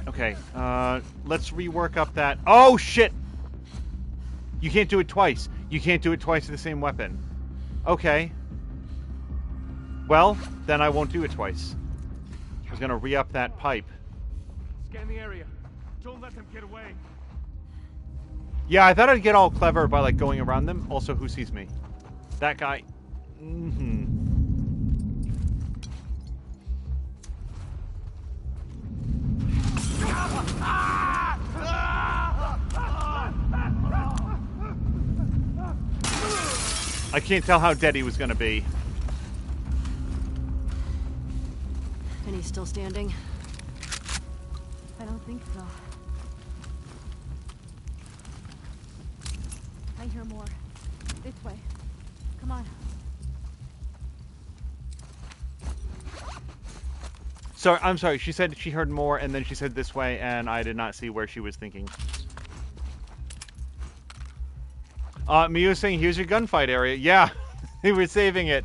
Okay, let's rework up that. Oh, shit! You can't do it twice. You can't do it twice with the same weapon. Okay. Well, then I won't do it twice. I was gonna re-up that pipe. Scan the area. Don't let them get away. Yeah, I thought I'd get all clever by, like, going around them. Also, who sees me? That guy. Mm-hmm. I can't tell how dead he was gonna be. And he's still standing? I don't think so. I hear more. This way. Come on. Sorry, I'm sorry. She said she heard more, and then she said this way, and I did not see where she was thinking. Mia was saying, here's your gunfight area. Yeah, we were saving it.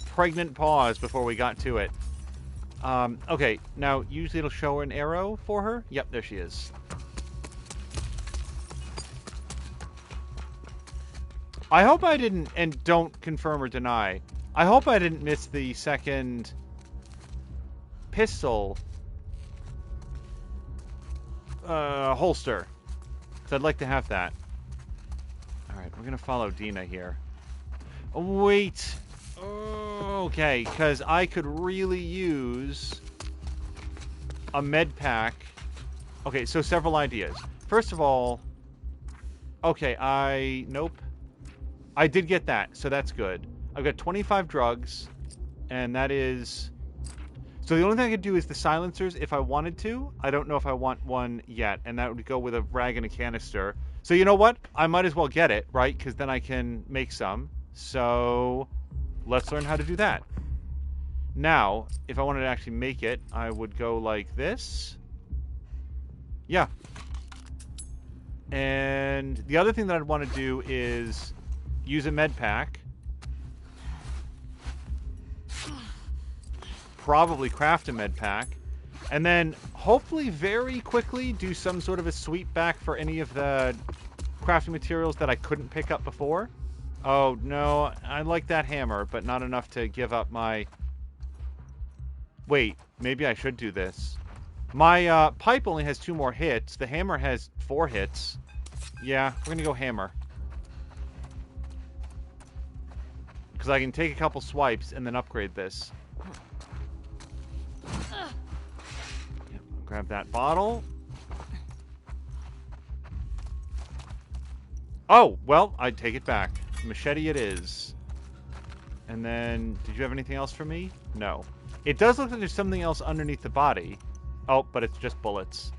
Pregnant pause before we got to it. Okay, now usually it'll show an arrow for her. Yep, there she is. I hope I didn't, and don't confirm or deny, I hope I didn't miss the second pistol holster. So I'd like to have that. Alright, we're gonna follow Dina here. Oh, wait! Okay, because I could really use a med pack. Okay, so several ideas. First of all, okay, nope. I did get that, so that's good. I've got 25 drugs, and that is... So the only thing I could do is the silencers if I wanted to. I don't know if I want one yet, and that would go with a rag and a canister. So you know what? I might as well get it, right? Because then I can make some. So let's learn how to do that. Now, if I wanted to actually make it, I would go like this. Yeah. And the other thing that I'd want to do is use a med pack. Probably craft a med pack. And then hopefully very quickly do some sort of a sweep back for any of the crafting materials that I couldn't pick up before. Oh, no. I like that hammer, but not enough to give up my... Wait, maybe I should do this. My pipe only has 2 more hits. The hammer has 4 hits. Yeah, we're going to go hammer. Because I can take a couple swipes and then upgrade this. Yep, grab that bottle. Oh, well, I take it back. Machete it is. And then, did you have anything else for me? No. It does look like there's something else underneath the body. Oh, but it's just bullets.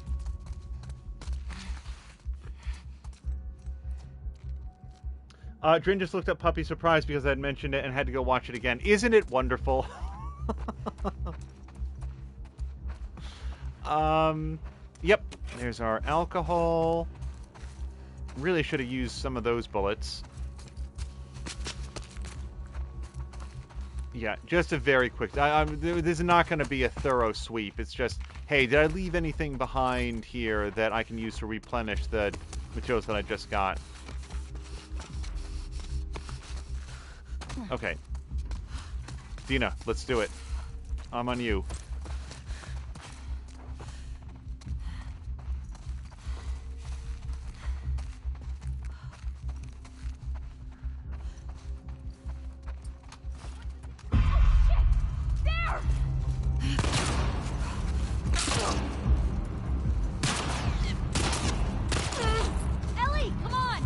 Drin just looked up Puppy Surprise because I'd mentioned it and had to go watch it again. Isn't it wonderful? Yep. There's our alcohol. Really should have used some of those bullets. Yeah, just a very quick... this is not going to be a thorough sweep. It's just, hey, did I leave anything behind here that I can use to replenish the materials that I just got? Okay. Dina, let's do it. I'm on you. Ellie, come on!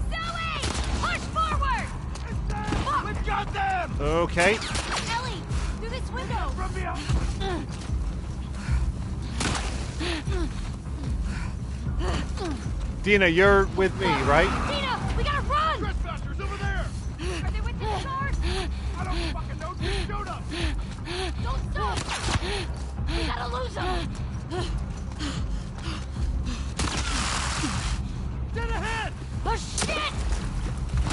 Zoe! Push forward! We've got them! Okay. Ellie, through this window! From behind! Dina, you're with me, right? Dina, we gotta run! Trespassers over there! Are they with the stars? I don't fucking know. Just showed up! Don't stop! We gotta lose them! Dead ahead! Oh shit!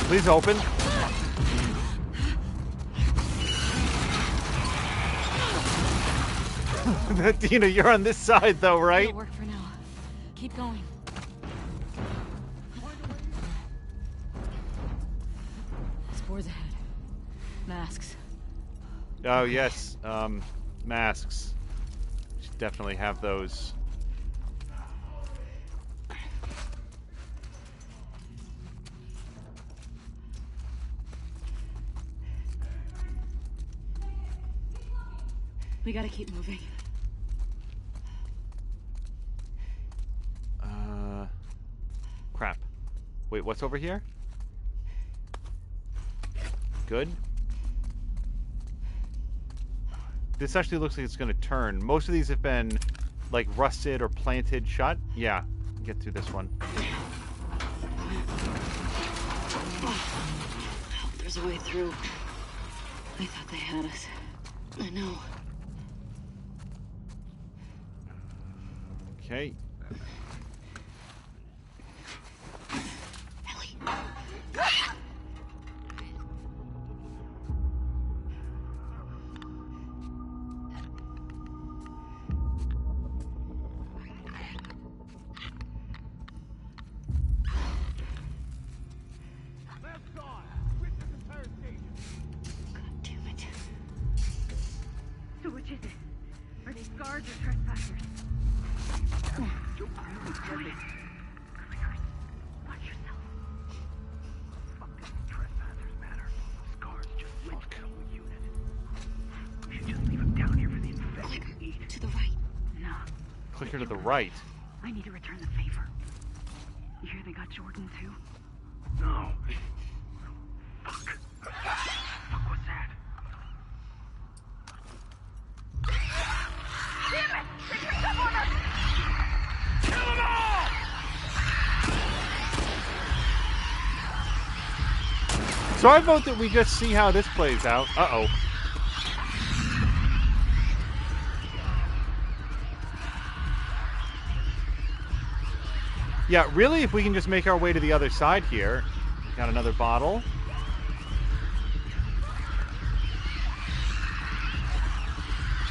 Please open. Dina, you're on this side, though, right? It'll work for now. Keep going. Spores ahead. Masks. Oh, yes. Masks. Should definitely have those. We gotta keep moving. Crap. Wait, what's over here? Good. This actually looks like it's going to turn. Most of these have been, like, rusted or planted shut. Yeah, get through this one. Hope there's a way through. I thought they had us. I know. Okay. Ellie. So which is it? Are they guards or trespassers? Watch yourself. Fucking trespassers matter. Those guards just went to the unit. We should just leave them down here for the infected to eat. To the right. No. Clicker to the right. I need to return the favor. You hear they got Jordan too? No. Fuck. Fuck was that? Damn it! They picked up on us! Kill them all! So I vote that we just see how this plays out. Uh-oh. Yeah, really, if we can just make our way to the other side here. We got another bottle.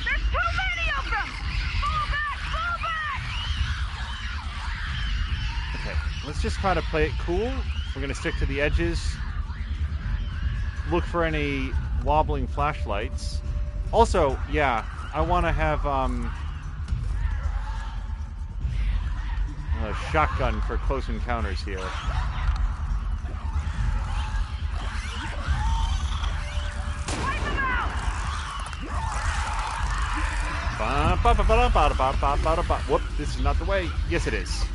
There's too many of them! Fall back! Fall back! Okay, let's just try to play it cool. We're going to stick to the edges. Look for any wobbling flashlights. Also, yeah, I want to have a shotgun for close encounters here. Whoop, this is not the way. Yes, it is.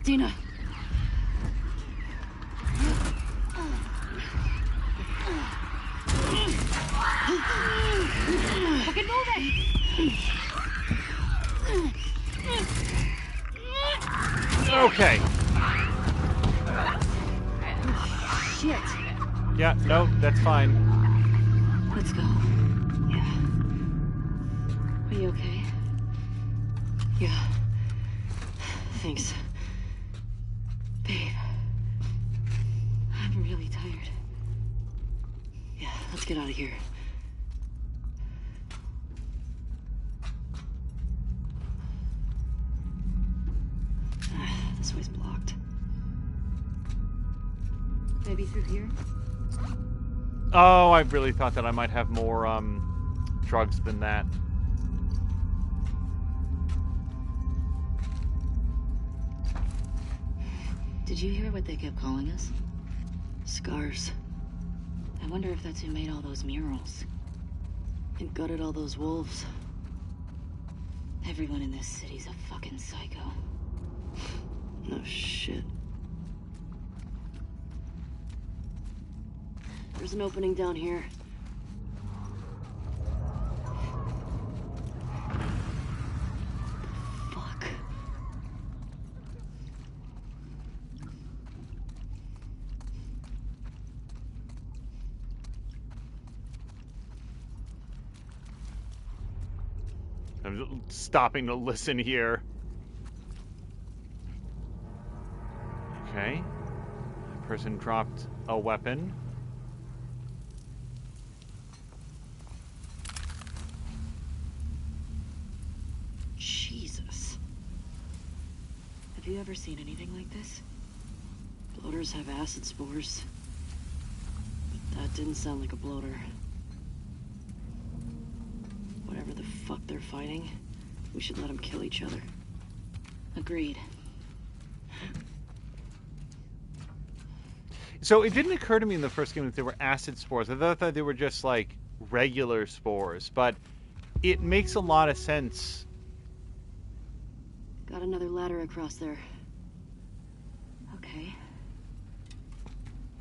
Dina. Fucking move it! Okay. Shit. Yeah, no, that's fine. Let's go. Yeah. Are you okay? Yeah. Thanks. Babe. I'm really tired. Yeah, let's get out of here. This way's blocked. Maybe through here? Oh, I really thought that I might have more drugs than that. Did you hear what they kept calling us? Scars. I wonder if that's who made all those murals. And gutted all those wolves. Everyone in this city's a fucking psycho. No shit. There's an opening down here. Fuck. I'm stopping to listen here. Okay. Person dropped a weapon. Jesus. Have you ever seen anything like this? Bloaters have acid spores. But that didn't sound like a bloater. Whatever the fuck they're fighting, we should let them kill each other. Agreed. So it didn't occur to me in the first game that they were acid spores. I thought that they were just like regular spores, but it makes a lot of sense. Got another ladder across there. Okay.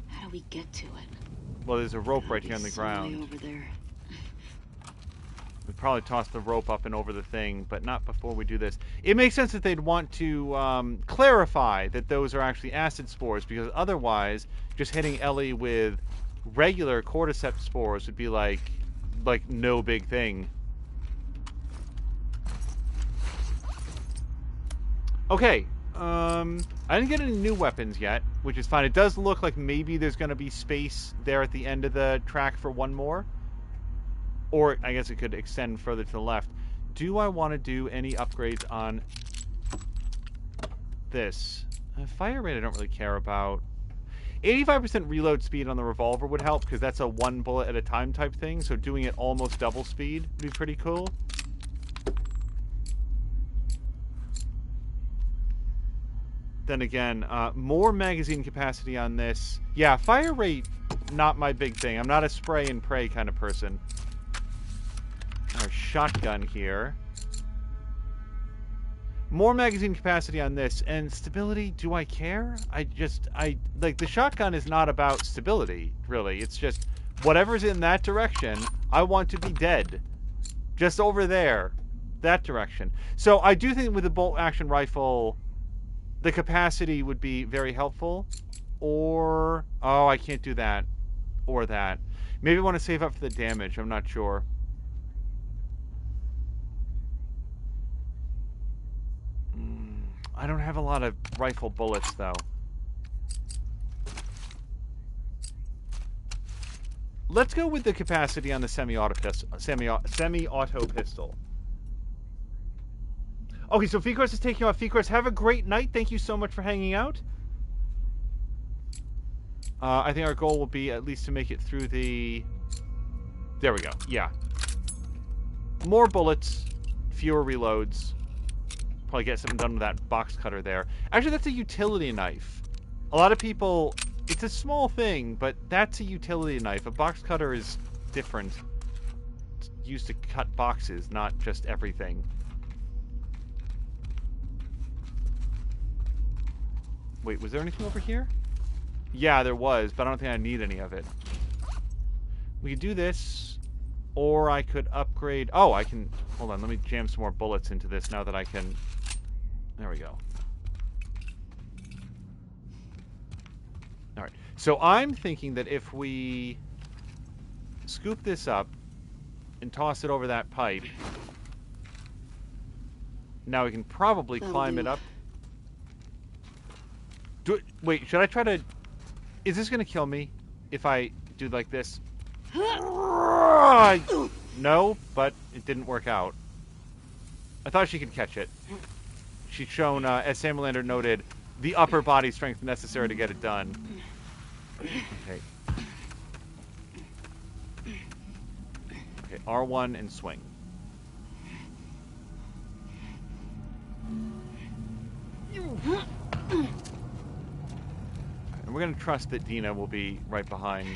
How do we get to it? Well, there's a rope right here on the Some way ground. over there. We probably toss the rope up and over the thing, but not before we do this. It makes sense that they'd want to clarify that those are actually acid spores, because otherwise, just hitting Ellie with regular cordyceps spores would be like no big thing. Okay, I didn't get any new weapons yet, which is fine. It does look like maybe there's going to be space there at the end of the track for one more. Or I guess it could extend further to the left. Do I want to do any upgrades on this? Fire rate I don't really care about. 85% reload speed on the revolver would help, because that's a one bullet at a time type thing, so doing it almost double speed would be pretty cool. Then again, more magazine capacity on this. Yeah, fire rate, not my big thing. I'm not a spray and pray kind of person. Our shotgun here. More magazine capacity on this, and stability, do I care? Like, the shotgun is not about stability, really. It's just, whatever's in that direction, I want to be dead. Just over there. That direction. So, I do think with the bolt-action rifle, the capacity would be very helpful. Or, oh, I can't do that. Or that. Maybe I want to save up for the damage, I'm not sure. I don't have a lot of rifle bullets, though. Let's go with the capacity on the semi-auto pistol. Semi-auto pistol. Okay, so Fecors is taking off. Fecors, have a great night. Thank you so much for hanging out. I think our goal will be at least to make it through the... There we go. Yeah. More bullets, fewer reloads. Probably get something done with that box cutter there. Actually, that's a utility knife. A lot of people... It's a small thing, but that's a utility knife. A box cutter is different. It's used to cut boxes, not just everything. Wait, was there anything over here? Yeah, there was, but I don't think I need any of it. We could do this, or I could upgrade... Oh, I can... Hold on, let me jam some more bullets into this now that I can... There we go. Alright, so I'm thinking that if we scoop this up and toss it over that pipe, now we can probably climb it up. Wait, should I try to... Is this going to kill me if I do like this? No, but it didn't work out. I thought she could catch it. She's shown, as Sam Lander noted, the upper body strength necessary to get it done. Okay. Okay, R1 and swing. And we're going to trust that Dina will be right behind.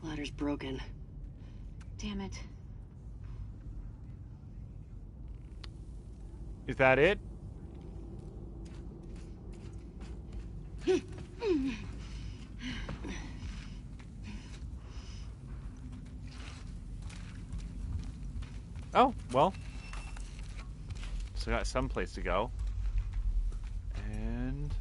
Ladder's broken. Damn it. Is that it? Oh, well. So got some place to go. And...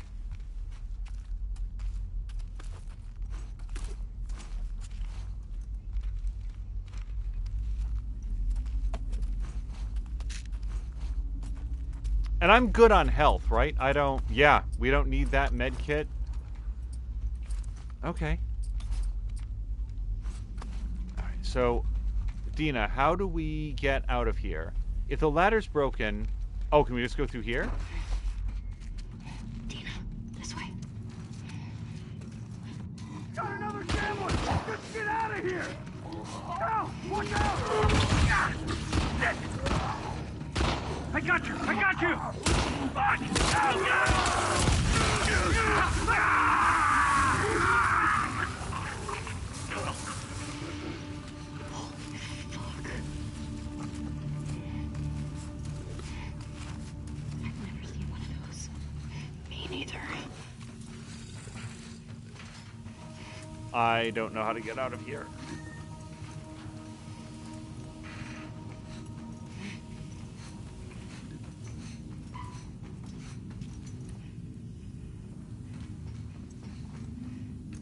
And I'm good on health, right? I don't... Yeah, we don't need that med kit. Okay. Alright, so... Dina, how do we get out of here? If the ladder's broken... Oh, can we just go through here? Dina, this way. Got another sandwich! Let's get out of here! Ow! Watch out! Ah, shit! I got you! I got you! Fuck! I've never seen one of those. Me neither. I don't know how to get out of here.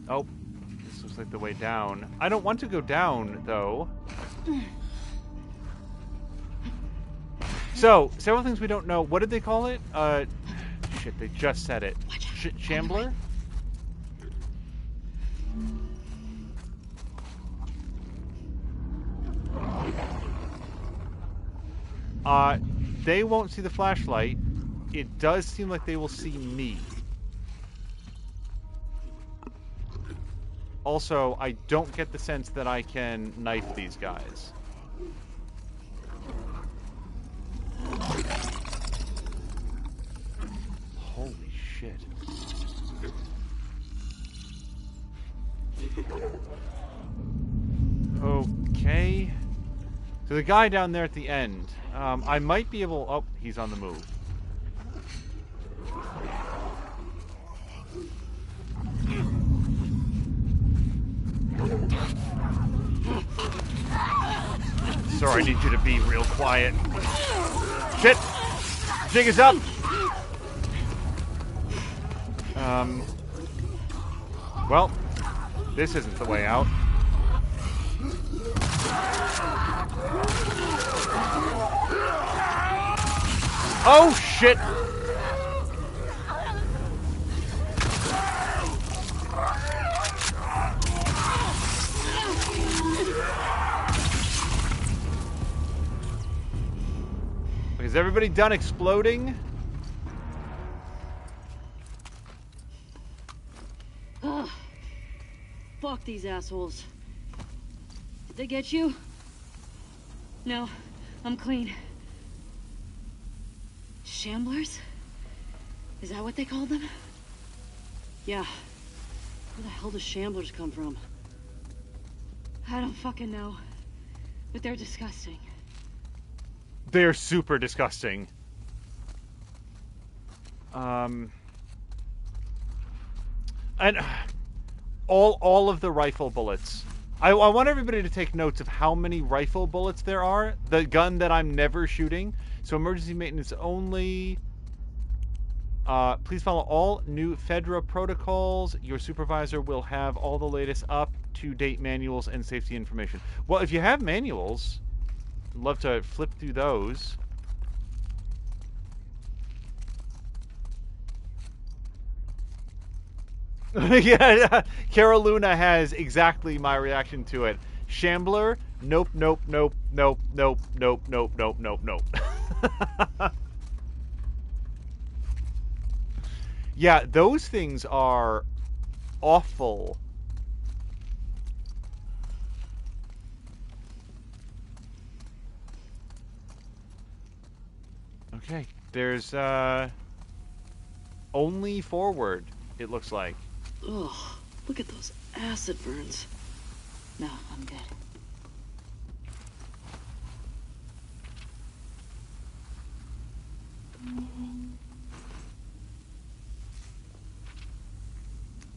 Oh, this looks like the way down. I don't want to go down, though. So, several things we don't know. What did they call it? Shit, they just said it. Shambler? They won't see the flashlight. It does seem like they will see me. Also, I don't get the sense that I can knife these guys. Holy shit. Okay. So the guy down there at the end, I might be able... Oh, he's on the move. Sorry, I need you to be real quiet. Shit! Jig is up! Well, this isn't the way out. Oh, shit! Is everybody done exploding? Ugh. Fuck these assholes. Did they get you? No, I'm clean. Shamblers? Is that what they called them? Yeah. Where the hell do shamblers come from? I don't fucking know. But they're disgusting. They're super disgusting. And all of the rifle bullets. I want everybody to take notes of how many rifle bullets there are. The gun that I'm never shooting. So emergency maintenance only. Please follow all new FEDRA protocols. Your supervisor will have all the latest up-to-date manuals and safety information. Well, if you have manuals, I'd love to flip through those. Yeah, Cara Luna has exactly my reaction to it. Shambler, nope, nope, nope, nope, nope, nope, nope, nope, nope, nope. Yeah, those things are awful. Okay, there's only forward, it looks like. Ugh, look at those acid burns. No, I'm good.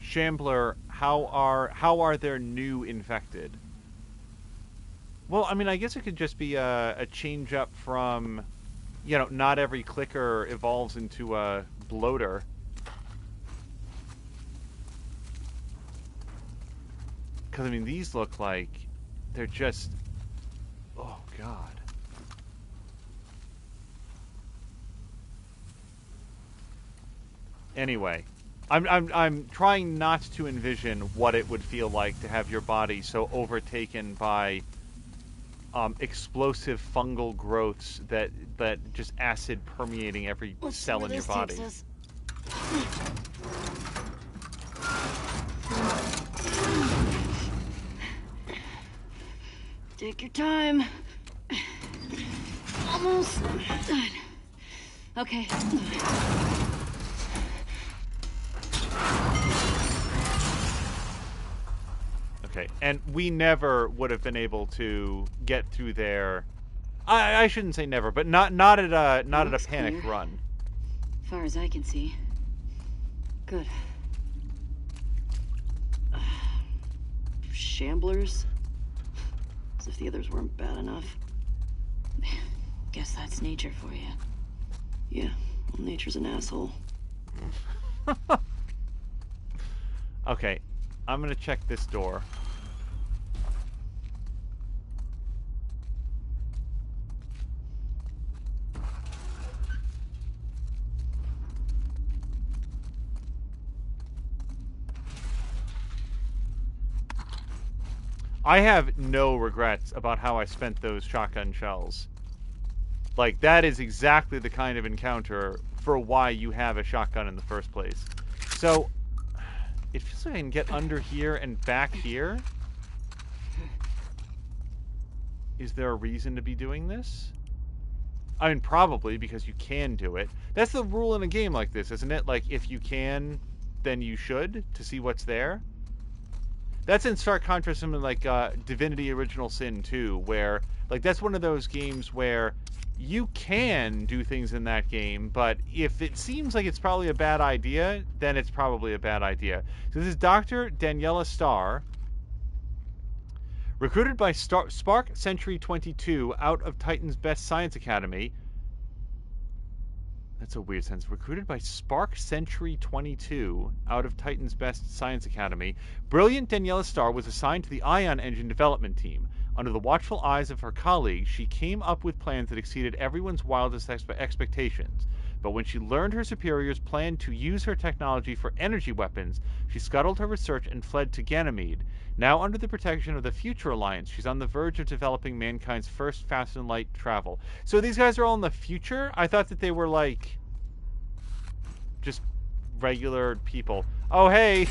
Shambler, how are there new infected? Well, I mean, I guess it could just be a change up from, you know, not every clicker evolves into a bloater. Because, I mean, these look like they're just... Oh, God. Anyway, I'm trying not to envision what it would feel like to have your body so overtaken by explosive fungal growths that just acid permeating every cell in your body. Take your time. Almost done. Okay. Okay, and we never would have been able to get through there. I shouldn't say never, but not at a panic run. As far as I can see. Good. shamblers? As if the others weren't bad enough. Guess that's nature for you. Yeah, well, nature's an asshole. Okay, I'm gonna check this door. I have no regrets about how I spent those shotgun shells. Like, that is exactly the kind of encounter for why you have a shotgun in the first place. So, it feels like I can get under here and back here. Is there a reason to be doing this? I mean, probably, because you can do it. That's the rule in a game like this, isn't it? Like, if you can, then you should, to see what's there. That's in stark contrast to something like Divinity Original Sin 2, where, like, that's one of those games where you can do things in that game, but if it seems like it's probably a bad idea, then it's probably a bad idea. So this is Dr. Daniela Starr, recruited by Spark Century 22 out of Titan's Best Science Academy. That's a weird sentence. Recruited by Spark Century 22 out of Titan's Best Science Academy, brilliant Daniela Starr was assigned to the Ion Engine development team. Under the watchful eyes of her colleagues, she came up with plans that exceeded everyone's wildest expectations. But when she learned her superiors planned to use her technology for energy weapons, she scuttled her research and fled to Ganymede. Now under the protection of the Future Alliance, she's on the verge of developing mankind's first fast and light travel. So these guys are all in the future? I thought that they were, like, just regular people. Oh, hey!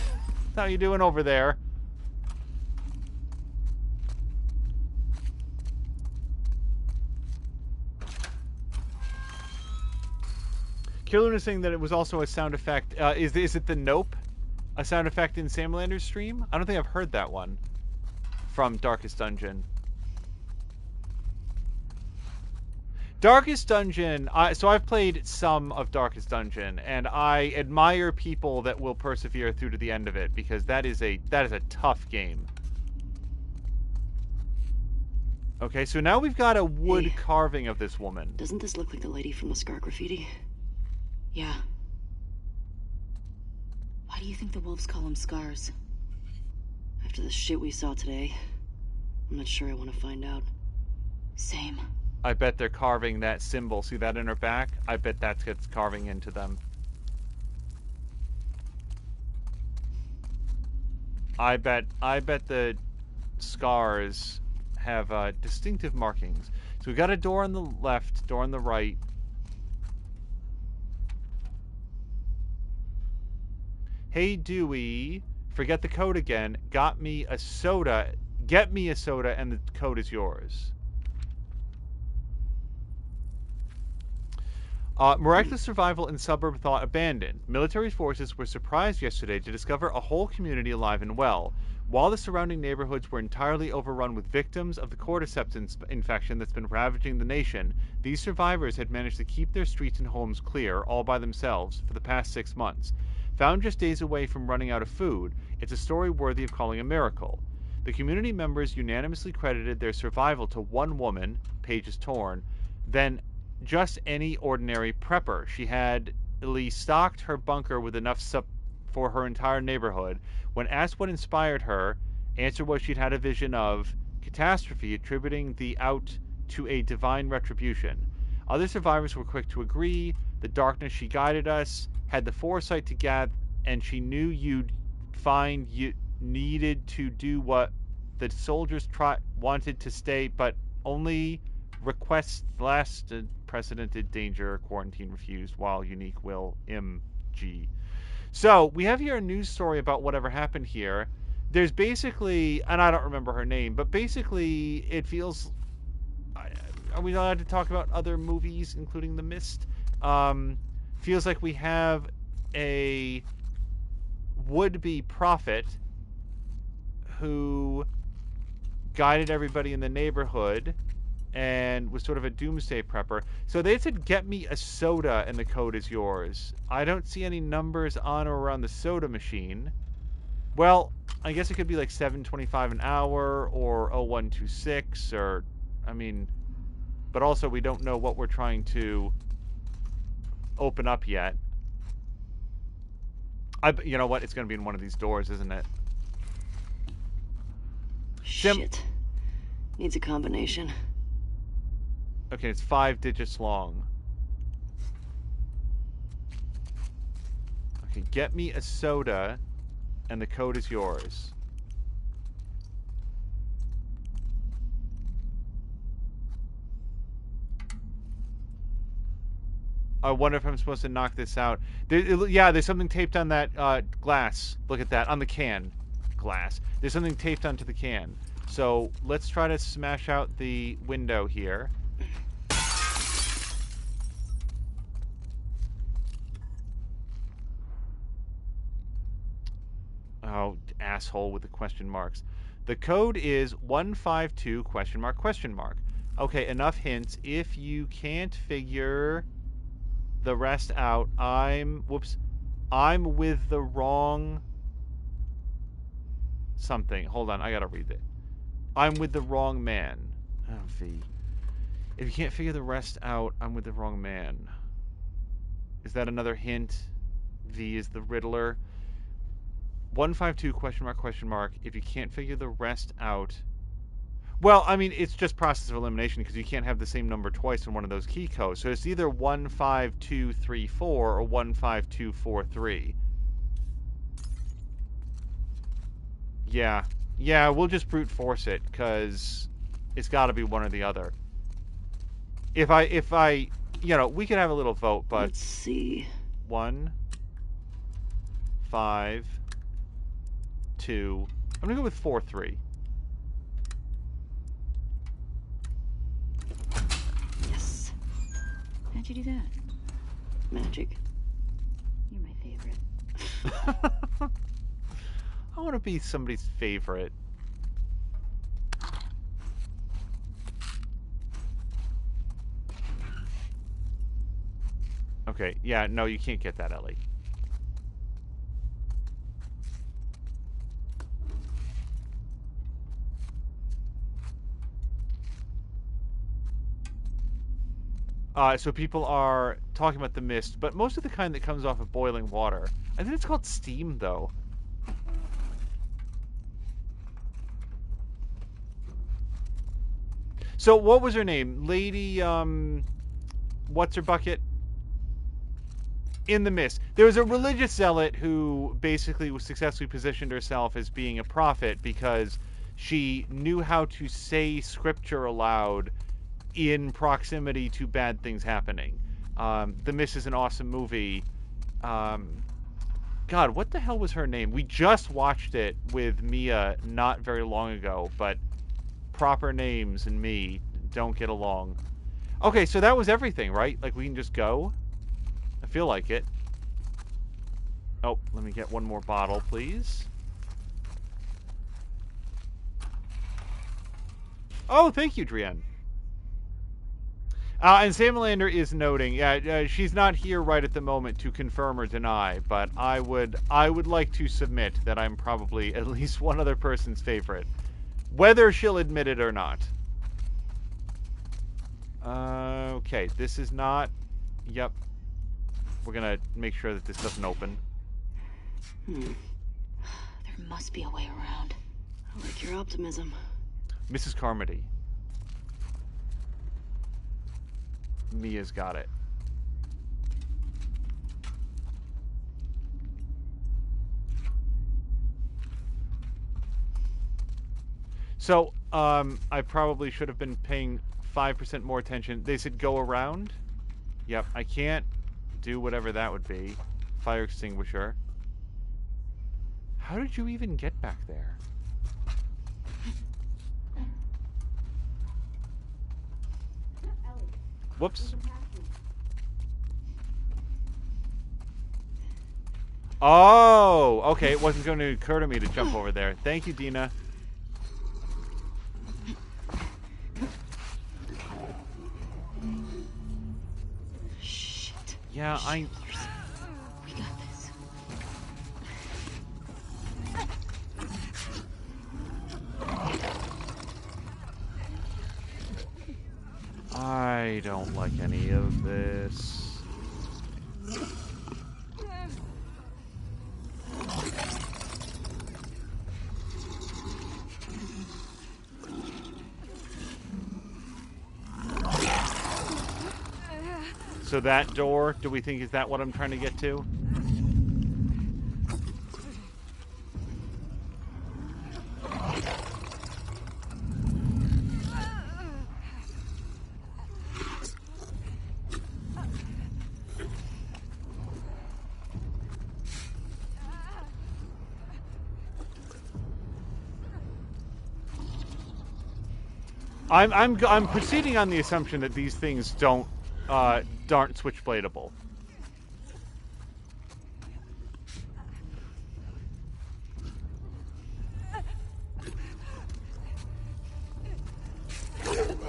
How you doing over there? Kierlun is saying that it was also a sound effect. Is it the Nope? A sound effect in Sam Lander's stream? I don't think I've heard that one from Darkest Dungeon. Darkest Dungeon, so I've played some of Darkest Dungeon, and I admire people that will persevere through to the end of it, because that is a tough game. Okay, so now we've got a wood carving of this woman. Doesn't this look like the lady from the Scar graffiti? Yeah. Why do you think the wolves call them scars? After the shit we saw today, I'm not sure I want to find out. Same. I bet they're carving that symbol. See that in her back? I bet that's gets carving into them. I bet the scars have distinctive markings. So we got a door on the left, door on the right. Hey Dewey, forget the code again. Got me a soda. Get me a soda and the code is yours. Miraculous survival in suburb thought abandoned. Military forces were surprised yesterday to discover a whole community alive and well. While the surrounding neighborhoods were entirely overrun with victims of the cordyceps infection that's been ravaging the nation, these survivors had managed to keep their streets and homes clear all by themselves for the past 6 months. Found just days away from running out of food, it's a story worthy of calling a miracle. The community members unanimously credited their survival to one woman, Paige Torn, then just any ordinary prepper. She had stocked her bunker with enough for her entire neighborhood. When asked what inspired her, answer was she'd had a vision of catastrophe, attributing the out to a divine retribution. Other survivors were quick to agree. The darkness she guided us, had the foresight to gather, and she knew you'd find you needed to do what the soldiers wanted to stay, but only request last precedented danger, quarantine refused, while unique will MG. So we have here a news story about whatever happened here. There's basically, and I don't remember her name, but basically it feels, are we allowed to talk about other movies, including The Mist? Feels like we have a would-be prophet who guided everybody in the neighborhood and was sort of a doomsday prepper. So they said, get me a soda and the code is yours. I don't see any numbers on or around the soda machine. Well, I guess it could be like 7.25 an hour or 0126 or, I mean, but also we don't know what we're trying to open up yet. You know what? It's going to be in one of these doors, isn't it? Shit. Needs a combination. Okay, it's 5 digits long. Okay, get me a soda, and the code is yours. I wonder if I'm supposed to knock this out. Yeah, there's something taped on that glass. Look at that, on the can. Glass. There's something taped onto the can. So let's try to smash out the window here. Oh, asshole with the question marks. The code is 152 question mark question mark. Okay, enough hints. If you can't figure the rest out, I'm with the wrong something. Hold on, I gotta read it. I'm with the wrong man. Oh, V. If you can't figure the rest out, I'm with the wrong man. Is that another hint? V is the Riddler. 152 question mark question mark. If you can't figure the rest out. Well, I mean, it's just process of elimination because you can't have the same number twice in one of those key codes. So it's either 15234 or 15243. Yeah. Yeah, we'll just brute force it because it's got to be one or the other. If I, you know, we could have a little vote, but let's see. 1, 5, 2. I'm gonna go with 4, 3. Yes. How'd you do that? Magic. You're my favorite. I want to be somebody's favorite. Okay, yeah, no, you can't get that, Ellie. So people are talking about the mist, but most of the kind that comes off of boiling water. I think it's called steam, though. So what was her name? Lady, what's her bucket? In the mist. There was a religious zealot who basically was successfully positioned herself as being a prophet because she knew how to say scripture aloud in proximity to bad things happening. The Mist is an awesome movie. God, what the hell was her name? We just watched it with Mia not very long ago, but proper names and me don't get along. Okay, so that was everything, right? Like, we can just go? I feel like it. Oh, let me get one more bottle, please. Oh, thank you, Drienne. And Samalander is noting, yeah, she's not here right at the moment to confirm or deny, but I would like to submit that I'm probably at least one other person's favorite, whether she'll admit it or not. Okay, this is not. Yep, we're gonna make sure that this doesn't open. There must be a way around. I like your optimism, Mrs. Carmody. Mia's got it. So, I probably should have been paying 5% more attention. They said go around. Yep, I can't do whatever that would be. Fire extinguisher. How did you even get back there? Whoops. Oh, okay. It wasn't going to occur to me to jump over there. Thank you, Dina. Shit. Yeah, We got this. I don't like any of this. So that door, do we think, is that what I'm trying to get to? I'm proceeding on the assumption that these things aren't switchbladeable.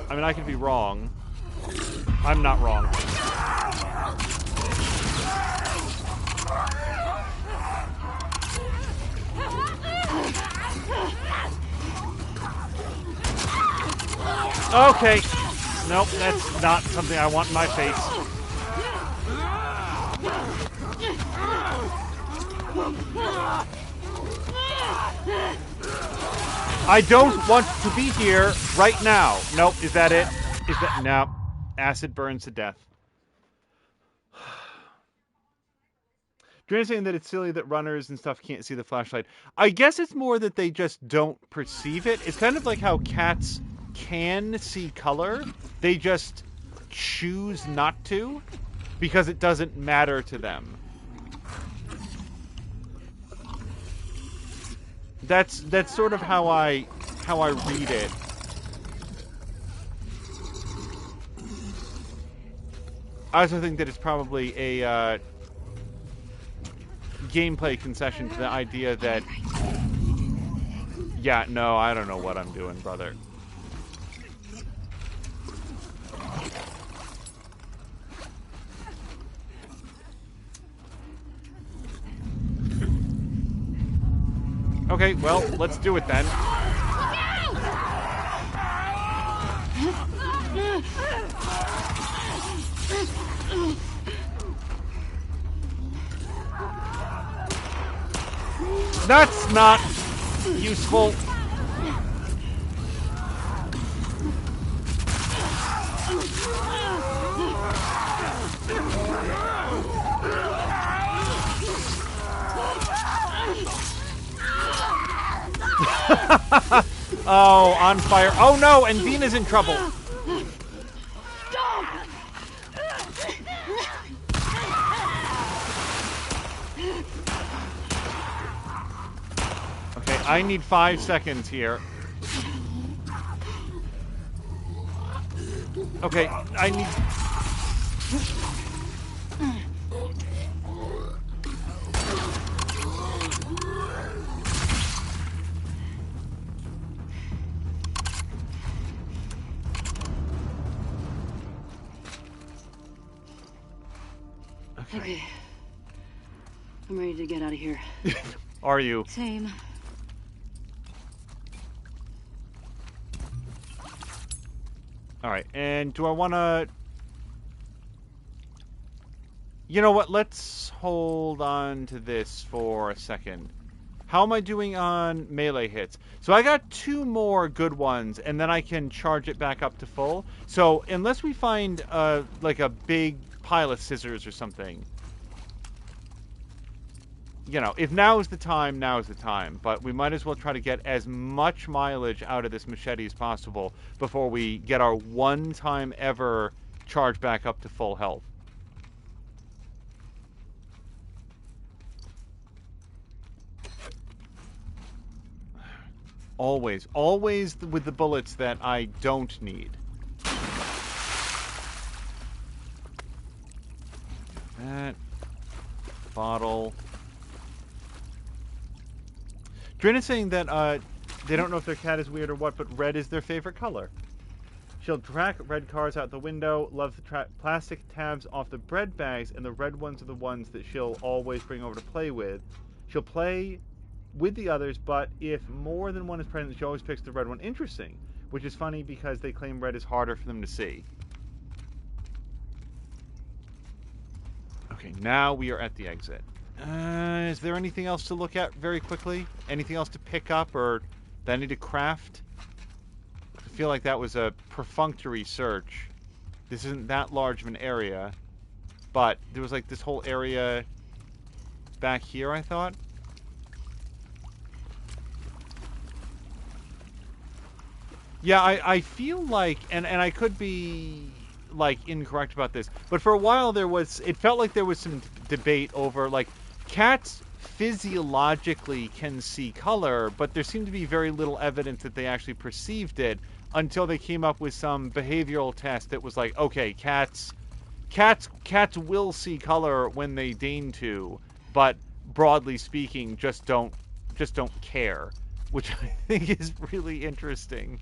I mean, I could be wrong. I'm not wrong. Okay. Nope, that's not something I want in my face. I don't want to be here right now. Nope, is that it? Is that... No. Acid burns to death. You're saying that it's silly that runners and stuff can't see the flashlight. I guess it's more that they just don't perceive it. It's kind of like how cats can see color. They just choose not to because it doesn't matter to them. That's sort of how I read it. I also think that it's probably a gameplay concession to the idea that... Yeah, no, I don't know what I'm doing, brother. Okay, well, let's do it then. That's not useful. Oh, on fire. Oh no, and Dina's in trouble. Okay, I need 5 seconds here. Okay, I need... Okay. I'm ready to get out of here. Are you? Same. Alright, and do I want to... You know what, let's hold on to this for a second. How am I doing on melee hits? So I got 2 more good ones, and then I can charge it back up to full. So unless we find like a big pile of scissors or something, you know, if now is the time, now is the time. But we might as well try to get as much mileage out of this machete as possible before we get our one time ever charge back up to full health. Always with the bullets that I don't need. That bottle. Drina's saying that they don't know if their cat is weird or what, but red is their favorite color. She'll track red cars out the window, loves the plastic tabs off the bread bags, and the red ones are the ones that she'll always bring over to play with. She'll play with the others, but if more than one is present, she always picks the red one. Interesting. Which is funny because they claim red is harder for them to see. Okay, now we are at the exit. Is there anything else to look at very quickly? Anything else to pick up or that I need to craft? I feel like that was a perfunctory search. This isn't that large of an area, but there was like this whole area back here, I thought. Yeah, I feel like, and I could be like incorrect about this, but for a while it felt like there was some debate over like cats physiologically can see color, but there seemed to be very little evidence that they actually perceived it until they came up with some behavioral test that was like, okay, cats will see color when they deign to, but broadly speaking, just don't care, which I think is really interesting.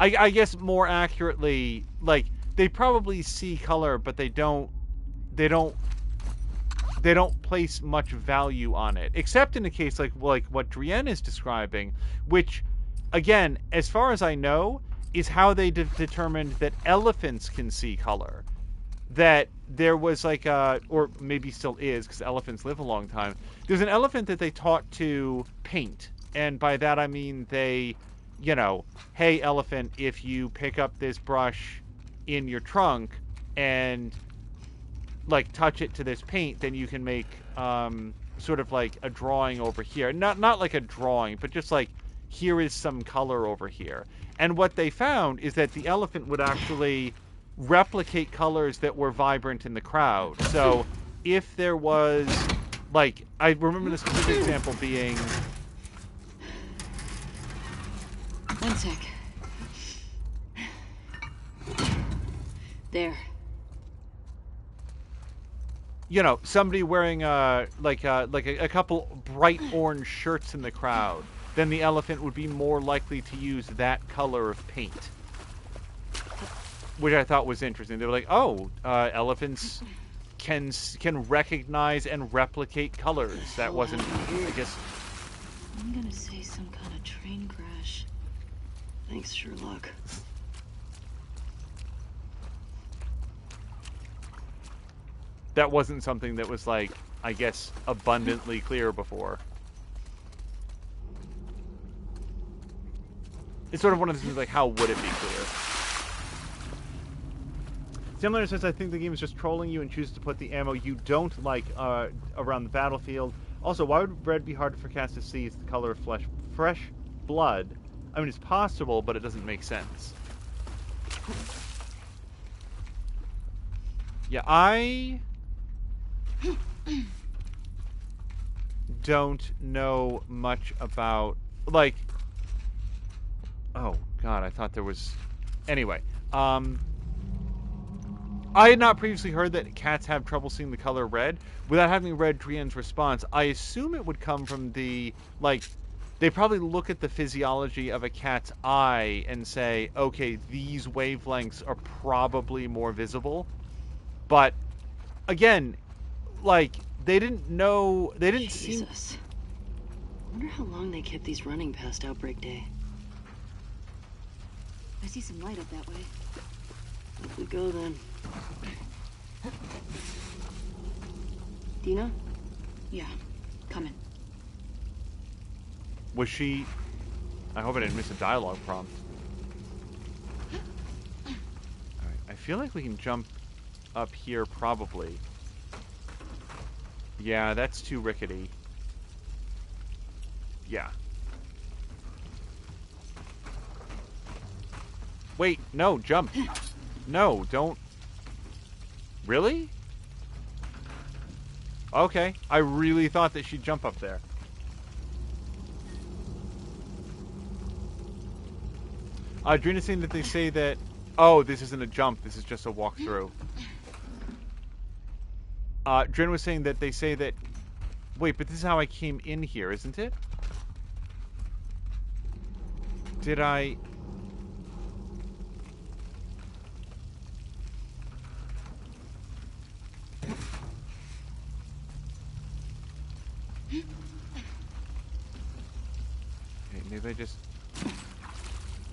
I guess more accurately, like, they probably see color, but they don't place much value on it, except in a case like what Drienne is describing, which, again, as far as I know, is how they determined that elephants can see color. That there was like or maybe still is, because elephants live a long time. There's an elephant that they taught to paint, and by that I mean they, you know, hey elephant, if you pick up this brush in your trunk and like touch it to this paint, then you can make sort of like a drawing over here. Not like a drawing, but just like, here is some color over here. And what they found is that the elephant would actually replicate colors that were vibrant in the crowd. So if there was, like, I remember the specific example being... One sec. There. You know, somebody wearing a couple bright orange shirts in the crowd, then the elephant would be more likely to use that color of paint. Which I thought was interesting. They were like, oh, elephants can recognize and replicate colors. That wasn't, I guess... I'm gonna say some kind of train crash. Thanks, Sherlock. That wasn't something that was, like, I guess, abundantly clear before. It's sort of one of those things like, how would it be clear? Similar says, I think the game is just trolling you and chooses to put the ammo you don't like around the battlefield. Also, why would red be hard for cats to see? It's the color of fresh blood. I mean, it's possible, but it doesn't make sense. Yeah, I don't know much about, like... Oh, God, I thought there was... Anyway, I had not previously heard that cats have trouble seeing the color red. Without having read Drienne's response, I assume it would come from the, like, they probably look at the physiology of a cat's eye and say, okay, these wavelengths are probably more visible. But, again, like, they didn't know, they didn't see... Jesus. I wonder how long they kept these running past Outbreak Day. I see some light up that way. Up we go, then. Dina? Yeah, coming. Was she... I hope I didn't miss a dialogue prompt. Alright, I feel like we can jump up here, probably. Yeah, that's too rickety. Yeah. Wait, no, jump. No, don't... Really? Okay, I really thought that she'd jump up there. Adrena's saying that they say that... Oh, this isn't a jump, this is just a walkthrough. Drin was saying that they say that... Wait, but this is how I came in here, isn't it? Did I... Okay, maybe I just...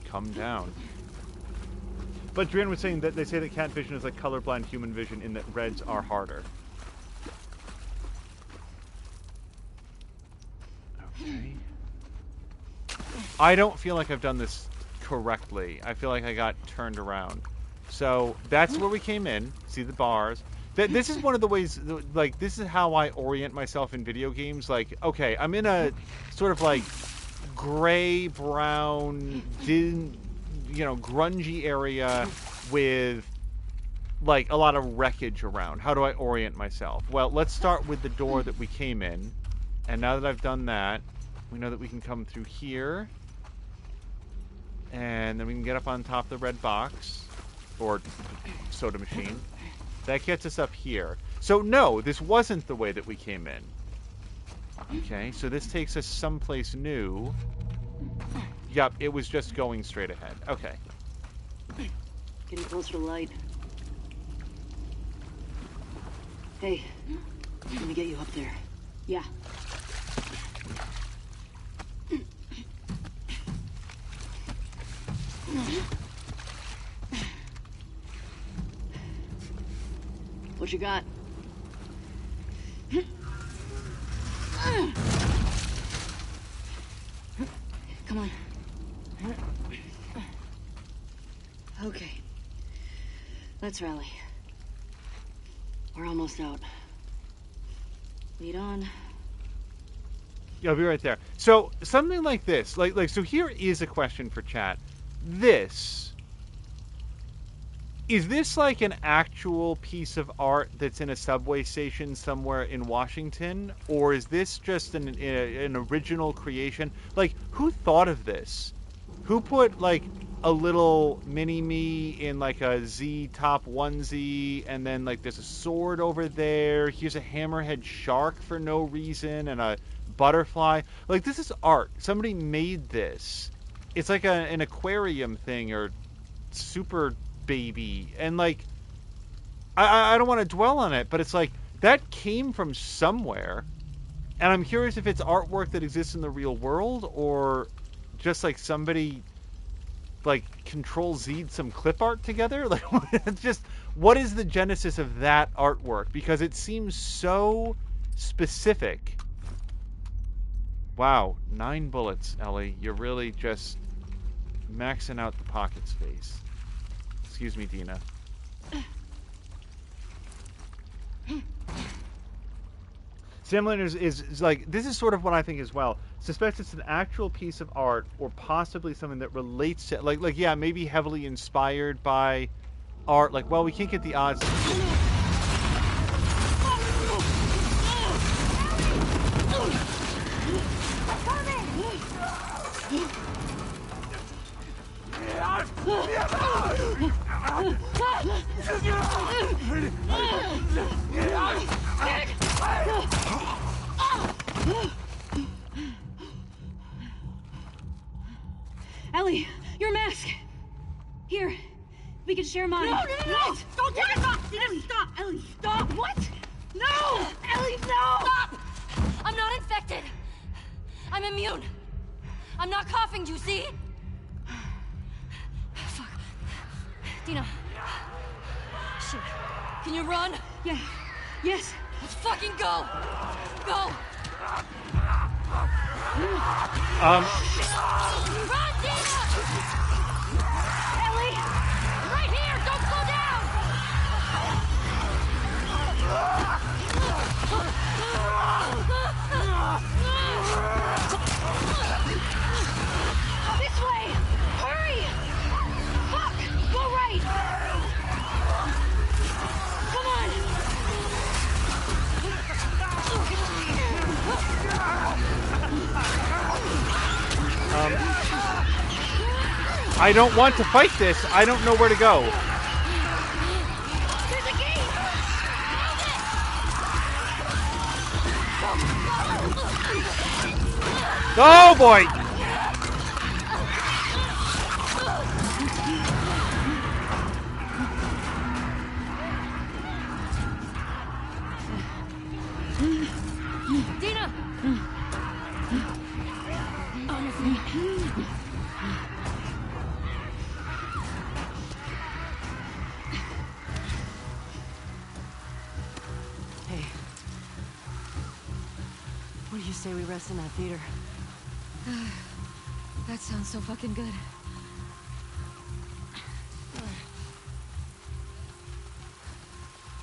come down. But Drian was saying that they say that cat vision is like colorblind human vision in that reds are harder. Okay. I don't feel like I've done this correctly. I feel like I got turned around. So that's where we came in. See the bars. This is one of the ways, like, this is how I orient myself in video games. Like, okay, I'm in a sort of like gray, brown, grungy area with like a lot of wreckage around. How do I orient myself? Well, let's start with the door that we came in. And now that I've done that, we know that we can come through here. And then we can get up on top of the red box. Or soda machine. That gets us up here. So, no, this wasn't the way that we came in. Okay, so this takes us someplace new. Yup, it was just going straight ahead. Okay. Getting closer to light. Hey, let me get you up there. Yeah. What you got? Come on. Okay. Let's rally. We're almost out. Lead on. Yeah, I'll be right there. So, something like this. So here is a question for chat. Is this like an actual piece of art that's in a subway station somewhere in Washington? Or is this just an original creation? Like, who thought of this? Who put, like, a little mini-me in, like, a Z-top onesie, and then, like, there's a sword over there, here's a hammerhead shark for no reason, and a butterfly? Like, this is art. Somebody made this. It's like an aquarium thing, or super baby, and like I don't want to dwell on it, but it's like that came from somewhere, and I'm curious if it's artwork that exists in the real world or just like somebody like Control-Z'd some clip art together. Like, just what is the genesis of that artwork? Because it seems so specific. Wow, 9 bullets, Ellie. You're really just maxing out the pocket space. Excuse me, Dina. Simliners is like, this is sort of what I think as well. Suspect it's an actual piece of art or possibly something that relates to, like yeah, maybe heavily inspired by art. Like, well, we can't get the odds. Ellie, your mask. Here, we can share mine. No! Don't take it off! Ellie, stop! Ellie, stop! What? No! Ellie, no! Stop! I'm not infected. I'm immune. I'm not coughing, do you see? Fuck. Dina. Shit. Can you run? Yeah. Yes. Let's fucking go! Go! Run, Dina! Ellie! Right here! Don't slow down! this way! Hurry! Fuck! Go right! Come on! I don't want to fight this. I don't know where to go. There's a gate! Oh boy! Dina! What do you say we rest in that theater? That sounds so fucking good.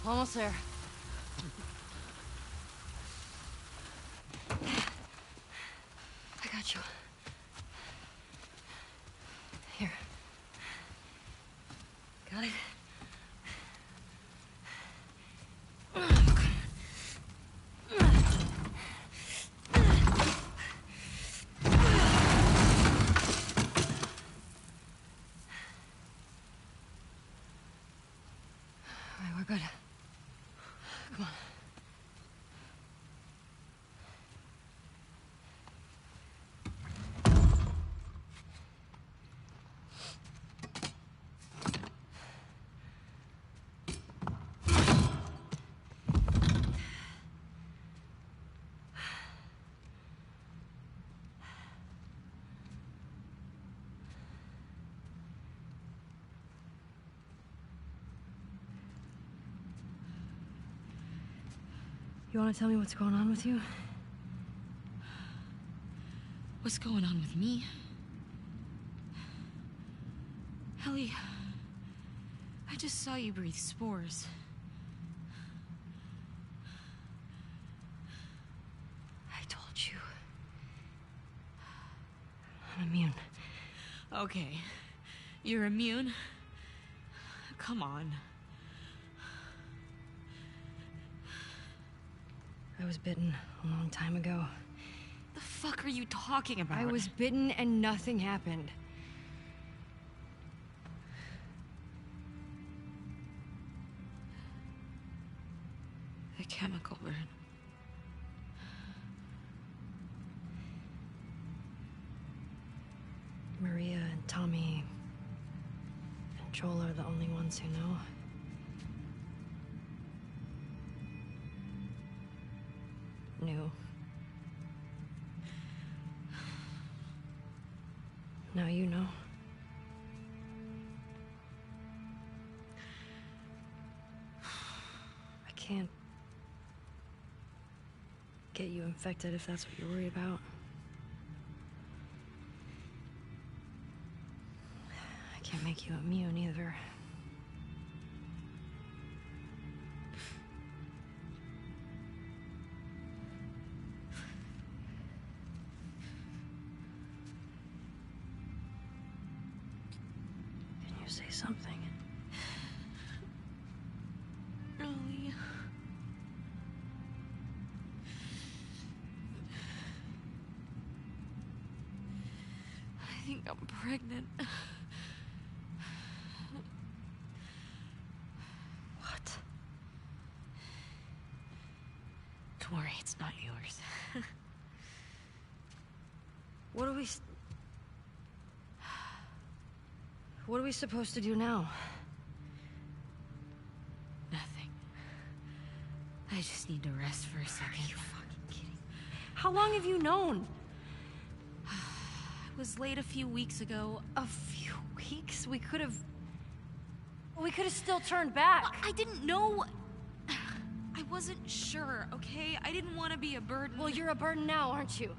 Almost there. I got you. Here. Got it? Alright, we're good. Come on. You want to tell me what's going on with you? What's going on with me? Ellie, I just saw you breathe spores. I told you. I'm immune. Okay, you're immune? Come on. I was bitten a long time ago. The fuck are you talking about? I was bitten and nothing happened. The chemical burn. Maria and Tommy and Joel are the only ones who know. Knew. Now you know. I can't get you infected if that's what you're worried about. I can't make you immune either. Can you say something? Ellie. I think I'm pregnant. What? Don't worry, it's not yours. What are we supposed to do now? Nothing. I just need to rest for a second. Are you fucking kidding? How long have you known? I was late a few weeks ago. A few weeks? We could have still turned back. I didn't know. I wasn't sure, okay? I didn't want to be a burden. Well, you're a burden now, aren't you?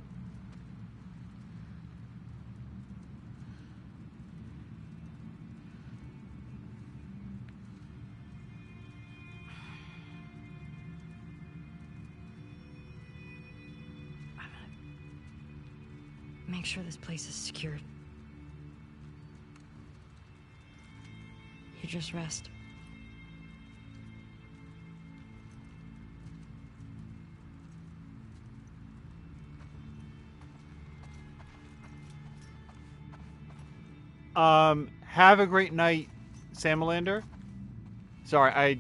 I'm gonna make sure this place is secured. You just rest. Have a great night, Samalander. Sorry,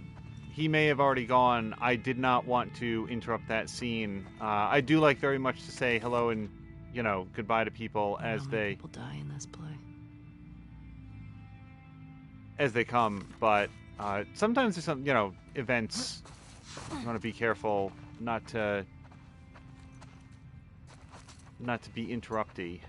he may have already gone. I did not want to interrupt that scene. I do like very much to say hello and, goodbye to people as people die in this play. as they come, but sometimes there's some, events. You want to be careful not to be interrupty.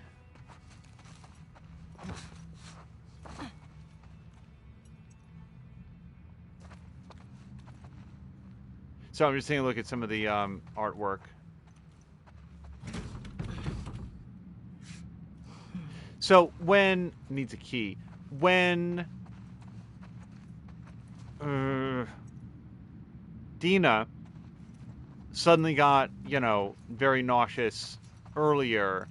So I'm just taking a look at some of the artwork. So when needs a key. When Dina suddenly got, very nauseous earlier,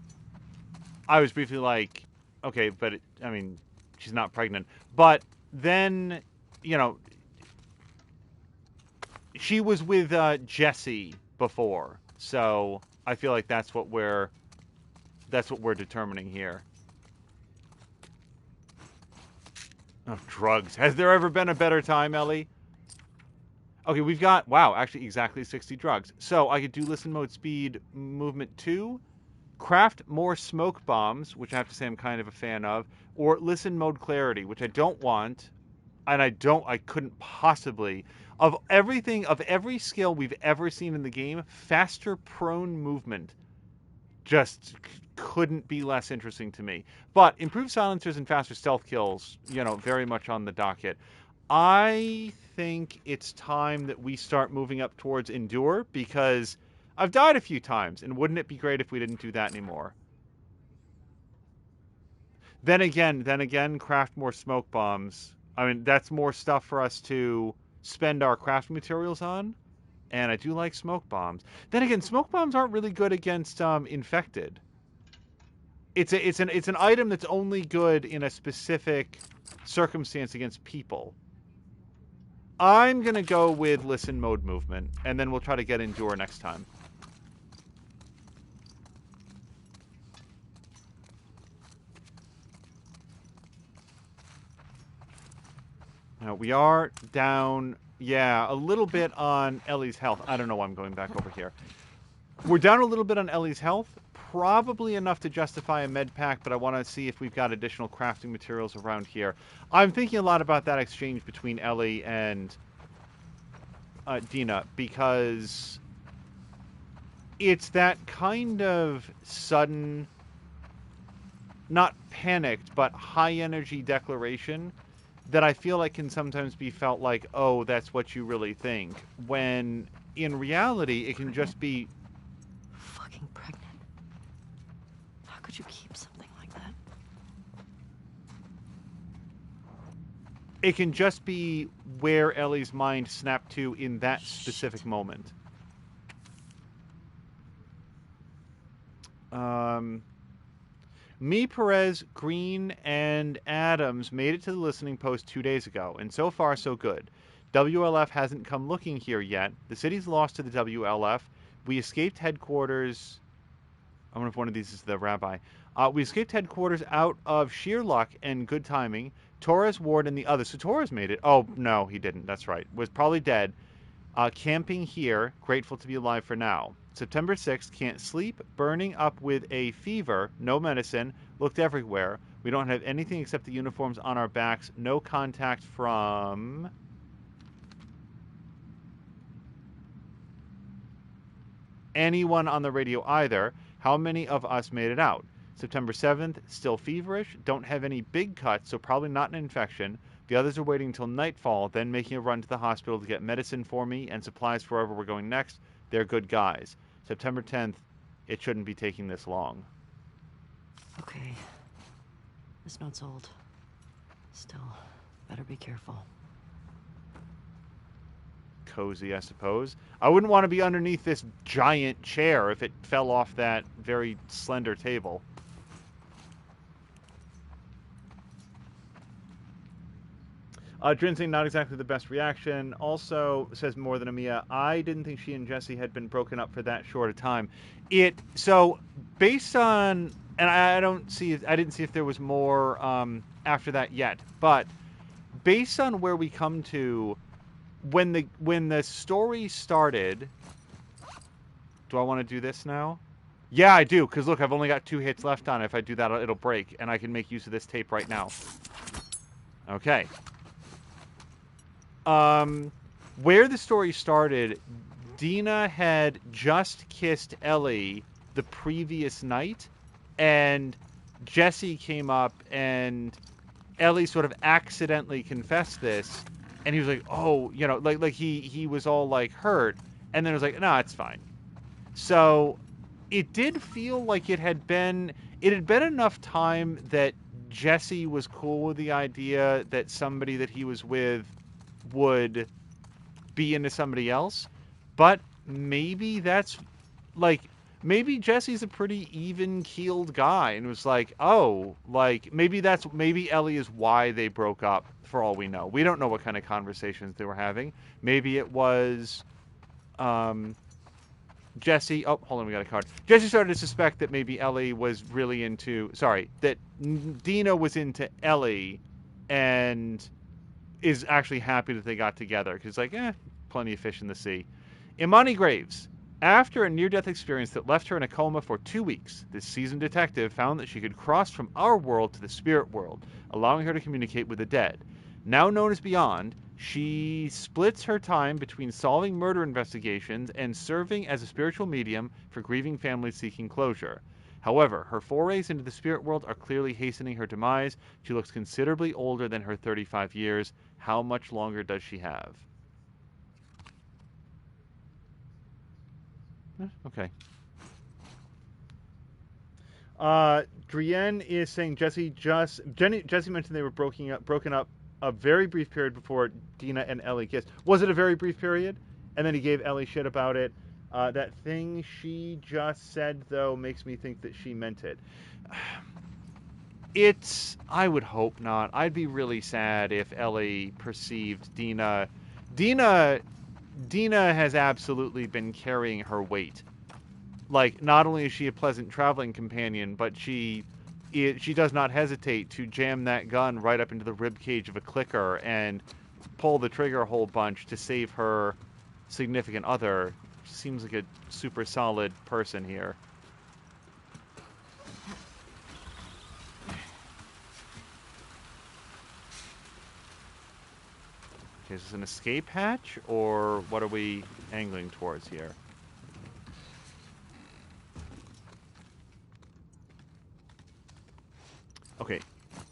I was briefly like, okay, but she's not pregnant. But then, she was with Jesse before, so I feel like that's what we're determining here. Oh, drugs. Has there ever been a better time, Ellie? Okay, we've got, wow, actually exactly 60 drugs. So I could do listen mode speed movement 2, craft more smoke bombs, which I have to say I'm kind of a fan of, or listen mode clarity, which I don't want, and I couldn't possibly. Of every skill we've ever seen in the game, faster prone movement just couldn't be less interesting to me. But improved silencers and faster stealth kills, very much on the docket. I think it's time that we start moving up towards endure, because I've died a few times, and wouldn't it be great if we didn't do that anymore? Then again, craft more smoke bombs. That's more stuff for us to spend our crafting materials on, and I do like smoke bombs. Then again, smoke bombs aren't really good against infected. It's an item that's only good in a specific circumstance against people. I'm gonna go with listen mode movement, and then we'll try to get endure next time. Now, we are down, a little bit on Ellie's health. I don't know why I'm going back over here. We're down a little bit on Ellie's health. Probably enough to justify a med pack, but I want to see if we've got additional crafting materials around here. I'm thinking a lot about that exchange between Ellie and Dina, because it's that kind of sudden, not panicked, but high-energy declaration that I feel like can sometimes be felt like, oh, that's what you really think, when in reality it can just be... Fucking pregnant. How could you keep something like that? It can just be where Ellie's mind snapped to in that specific moment. Me, Perez, Green, and Adams made it to the listening post 2 days ago, and so far so good. WLF hasn't come looking here yet. The city's lost to the WLF. We escaped headquarters... I wonder if one of these is the rabbi. We escaped headquarters out of sheer luck and good timing. Torres, Ward, and the others. So Torres made it. Oh, no, he didn't. That's right. Was probably dead. Camping here. Grateful to be alive for now. September 6th. Can't sleep. Burning up with a fever. No medicine. Looked everywhere. We don't have anything except the uniforms on our backs. No contact from... anyone on the radio either. How many of us made it out? September 7th, still feverish, don't have any big cuts, so probably not an infection. The others are waiting until nightfall, then making a run to the hospital to get medicine for me and supplies for wherever we're going next. They're good guys. September 10th, it shouldn't be taking this long. Okay. This note's old. Still, better be careful. Cozy, I suppose. I wouldn't want to be underneath this giant chair if it fell off that very slender table. Drin saying not exactly the best reaction. Also says more than Amia. I didn't think she and Jesse had been broken up for that short a time. So based on, and I didn't see if there was more after that yet, but based on where we come to when the story started. Do I want to do this now? Yeah, I do, because look, I've only got 2 hits left on it. If I do that, it'll break, and I can make use of this tape right now. Okay. Where the story started, Dina had just kissed Ellie the previous night, and Jesse came up, and Ellie sort of accidentally confessed this, and he was like, oh, like he was all, like, hurt, and then it was like, no, it's fine. So it did feel like it had been enough time that Jesse was cool with the idea that somebody that he was with would be into somebody else, but maybe that's like maybe Jesse's a pretty even-keeled guy and was like, oh, like maybe Ellie is why they broke up, for all we know. We don't know what kind of conversations they were having. Maybe it was Jesse, oh, hold on, we got a card. Jesse started to suspect that maybe Ellie was really that Dina was into Ellie and is actually happy that they got together. Because, like, plenty of fish in the sea. Imani Graves. After a near-death experience that left her in a coma for 2 weeks, this seasoned detective found that she could cross from our world to the spirit world, allowing her to communicate with the dead. Now known as Beyond, she splits her time between solving murder investigations and serving as a spiritual medium for grieving families seeking closure. However, her forays into the spirit world are clearly hastening her demise. She looks considerably older than her 35 years. How much longer does she have? Okay. Drienne is saying Jesse mentioned they were broken up a very brief period before Dina and Ellie kissed. Was it a very brief period? And then he gave Ellie shit about it. That thing she just said, though, makes me think that she meant it. I would hope not. I'd be really sad if Ellie perceived Dina has absolutely been carrying her weight. Like, not only is she a pleasant traveling companion, but she does not hesitate to jam that gun right up into the ribcage of a clicker and pull the trigger a whole bunch to save her significant other. She seems like a super solid person here. Okay, is this an escape hatch, or what are we angling towards here? Okay,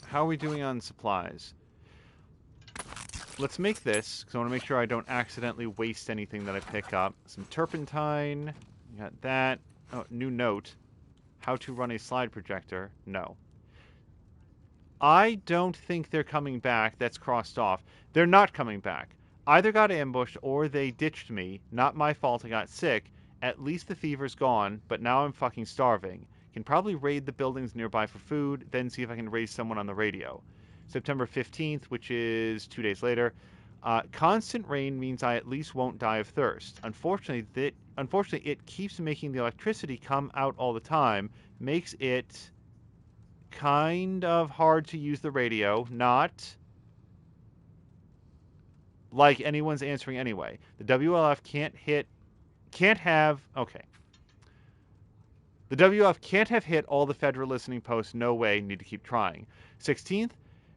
how are we doing on supplies? Let's make this, because I want to make sure I don't accidentally waste anything that I pick up. Some turpentine, got that. Oh, new note. How to run a slide projector. No. I don't think they're coming back. That's crossed off. They're not coming back. Either got ambushed or they ditched me. Not my fault I got sick. At least the fever's gone, but now I'm fucking starving. Can probably raid the buildings nearby for food, then see if I can raise someone on the radio. September 15th, which is 2 days later. Constant rain means I at least won't die of thirst. Unfortunately, it keeps making the electricity come out all the time. Makes it kind of hard to use the radio. Not like anyone's answering anyway. The WLF The WF can't have hit all the federal listening posts. No way. Need to keep trying. 16th,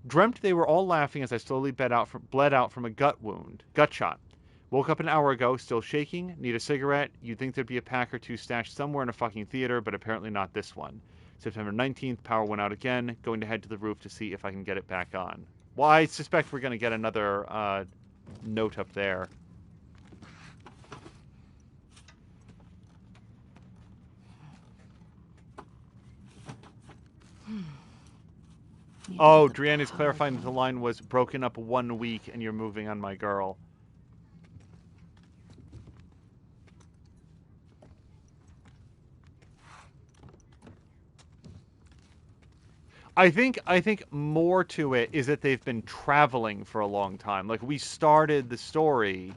dreamt they were all laughing as I slowly bled out from a gut shot. Woke up an hour ago, still shaking. Need a cigarette. You'd think there'd be a pack or two stashed somewhere in a fucking theater, but apparently not this one. September 19th, power went out again. Going to head to the roof to see if I can get it back on. Well, I suspect we're going to get another note up there. Oh, Drienne is clarifying that the line was broken up 1 week and you're moving on my girl. I think more to it is that they've been traveling for a long time. Like, we started the story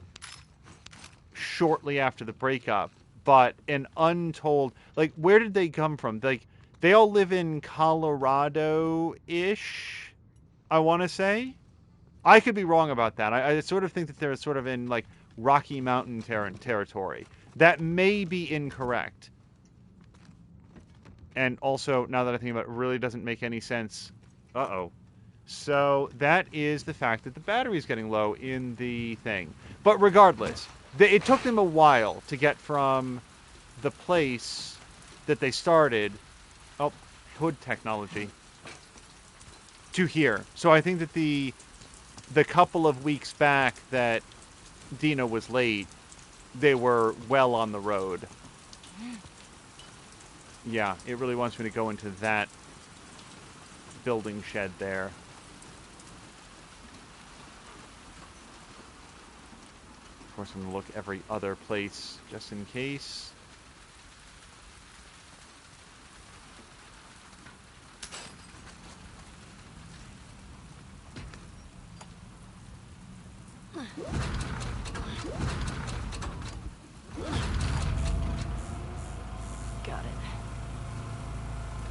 shortly after the breakup, but an untold, like, where did they come from? Like, they all live in Colorado-ish, I want to say. I could be wrong about that. I sort of think that they're sort of in, like, Rocky Mountain territory. That may be incorrect. And also, now that I think about it, it really doesn't make any sense. Uh-oh. So that is the fact that the battery is getting low in the thing. But regardless, it took them a while to get from the place that they started... Oh, hood technology. To here. So I think that the couple of weeks back that Dina was late, they were well on the road. Yeah, it really wants me to go into that building shed there. Of course, I'm going to look every other place just in case. Got it.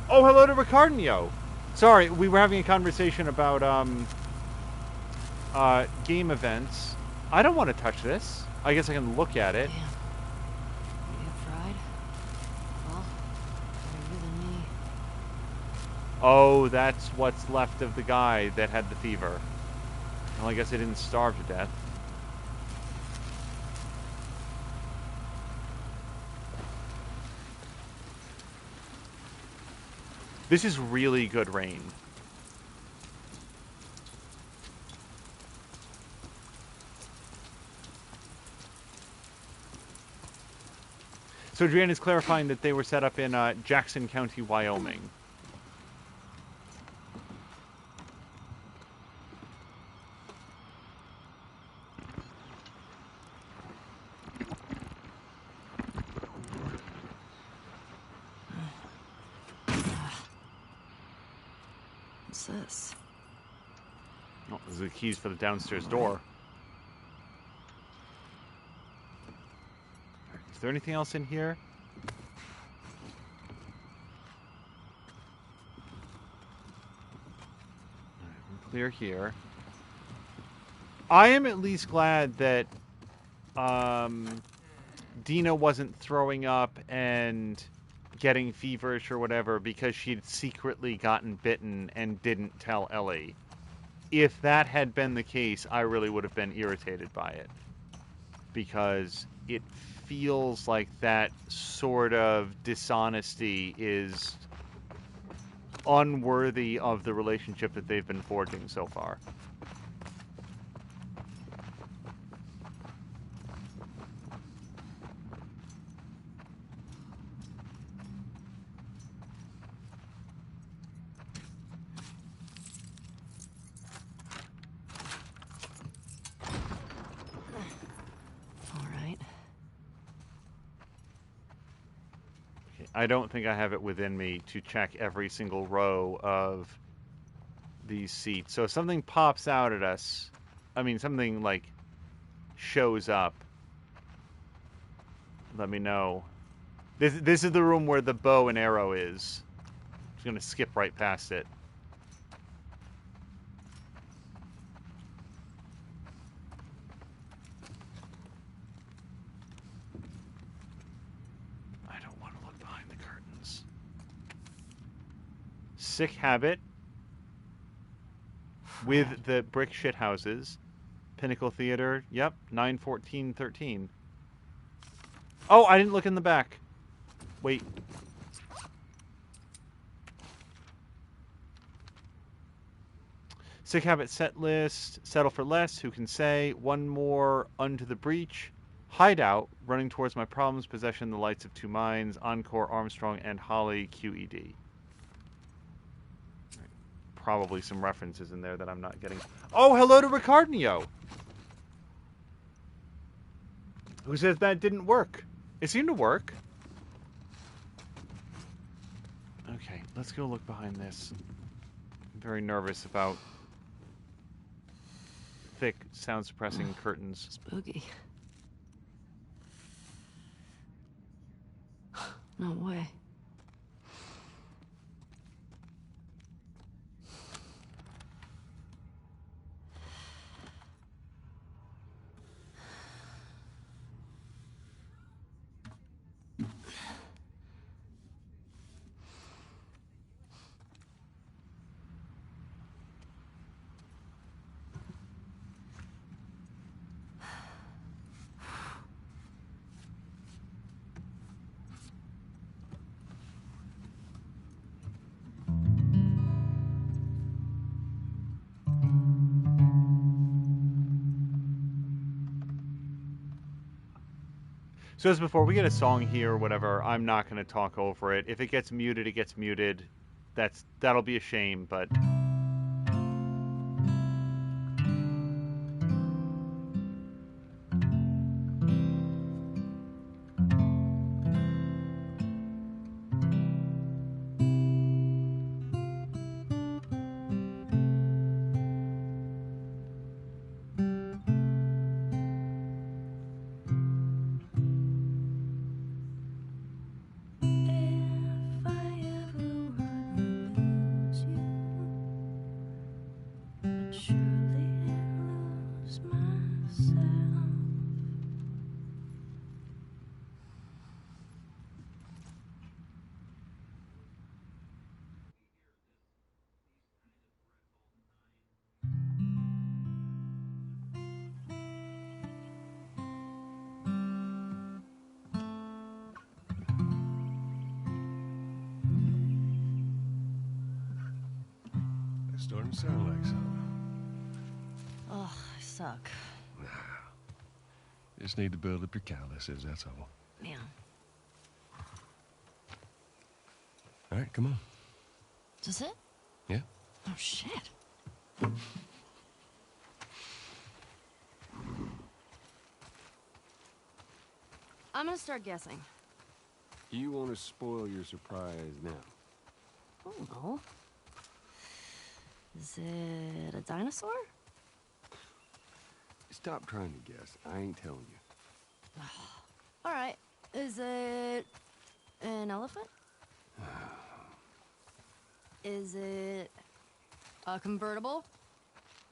Oh, hello to Ricardo. Sorry, we were having a conversation about game events. I don't want to touch this. I guess I can look at it. Damn. You get fried? Well, better you than me. Oh, that's what's left of the guy that had the fever. Well, I guess he didn't starve to death. This is really good rain. So Adrienne is clarifying that they were set up in Jackson County, Wyoming. What's this? Oh, those are the keys for the downstairs door. Is there anything else in here? We're clear here. I am at least glad that Dina wasn't throwing up and getting feverish or whatever because she'd secretly gotten bitten and didn't tell Ellie. If that had been the case, I really would have been irritated by it. Because it feels like that sort of dishonesty is unworthy of the relationship that they've been forging so far. I don't think I have it within me to check every single row of these seats. So if something pops out at us, I mean, something like shows up, let me know. This is the room where the bow and arrow is. I'm just going to skip right past it. Sick habit with the brick shit houses. Pinnacle Theater. Yep. 9/14/13. Oh, I didn't look in the back. Wait. Sick habit set list. Settle for less. Who can say? One more. Unto the breach. Hideout. Running towards my problems. Possession. The lights of two minds. Encore. Armstrong and Holly. QED. Probably some references in there that I'm not getting. Oh, hello to Ricardo, who says that didn't work. It seemed to work. Okay, let's go look behind this. I'm very nervous about thick, sound-suppressing curtains. Spooky. No way. So as before, we get a song here or whatever, I'm not going to talk over it. If it gets muted, it gets muted. That'll be a shame, but... It's starting to sound like something. Ugh, I suck. Just need to build up your calluses, that's all. Man. All right, come on. Is this it? Yeah? Oh, shit. I'm gonna start guessing. You want to spoil your surprise now? Oh, no. Is it a dinosaur? Stop trying to guess. I ain't telling you. All right. Is it an elephant? Is it a convertible?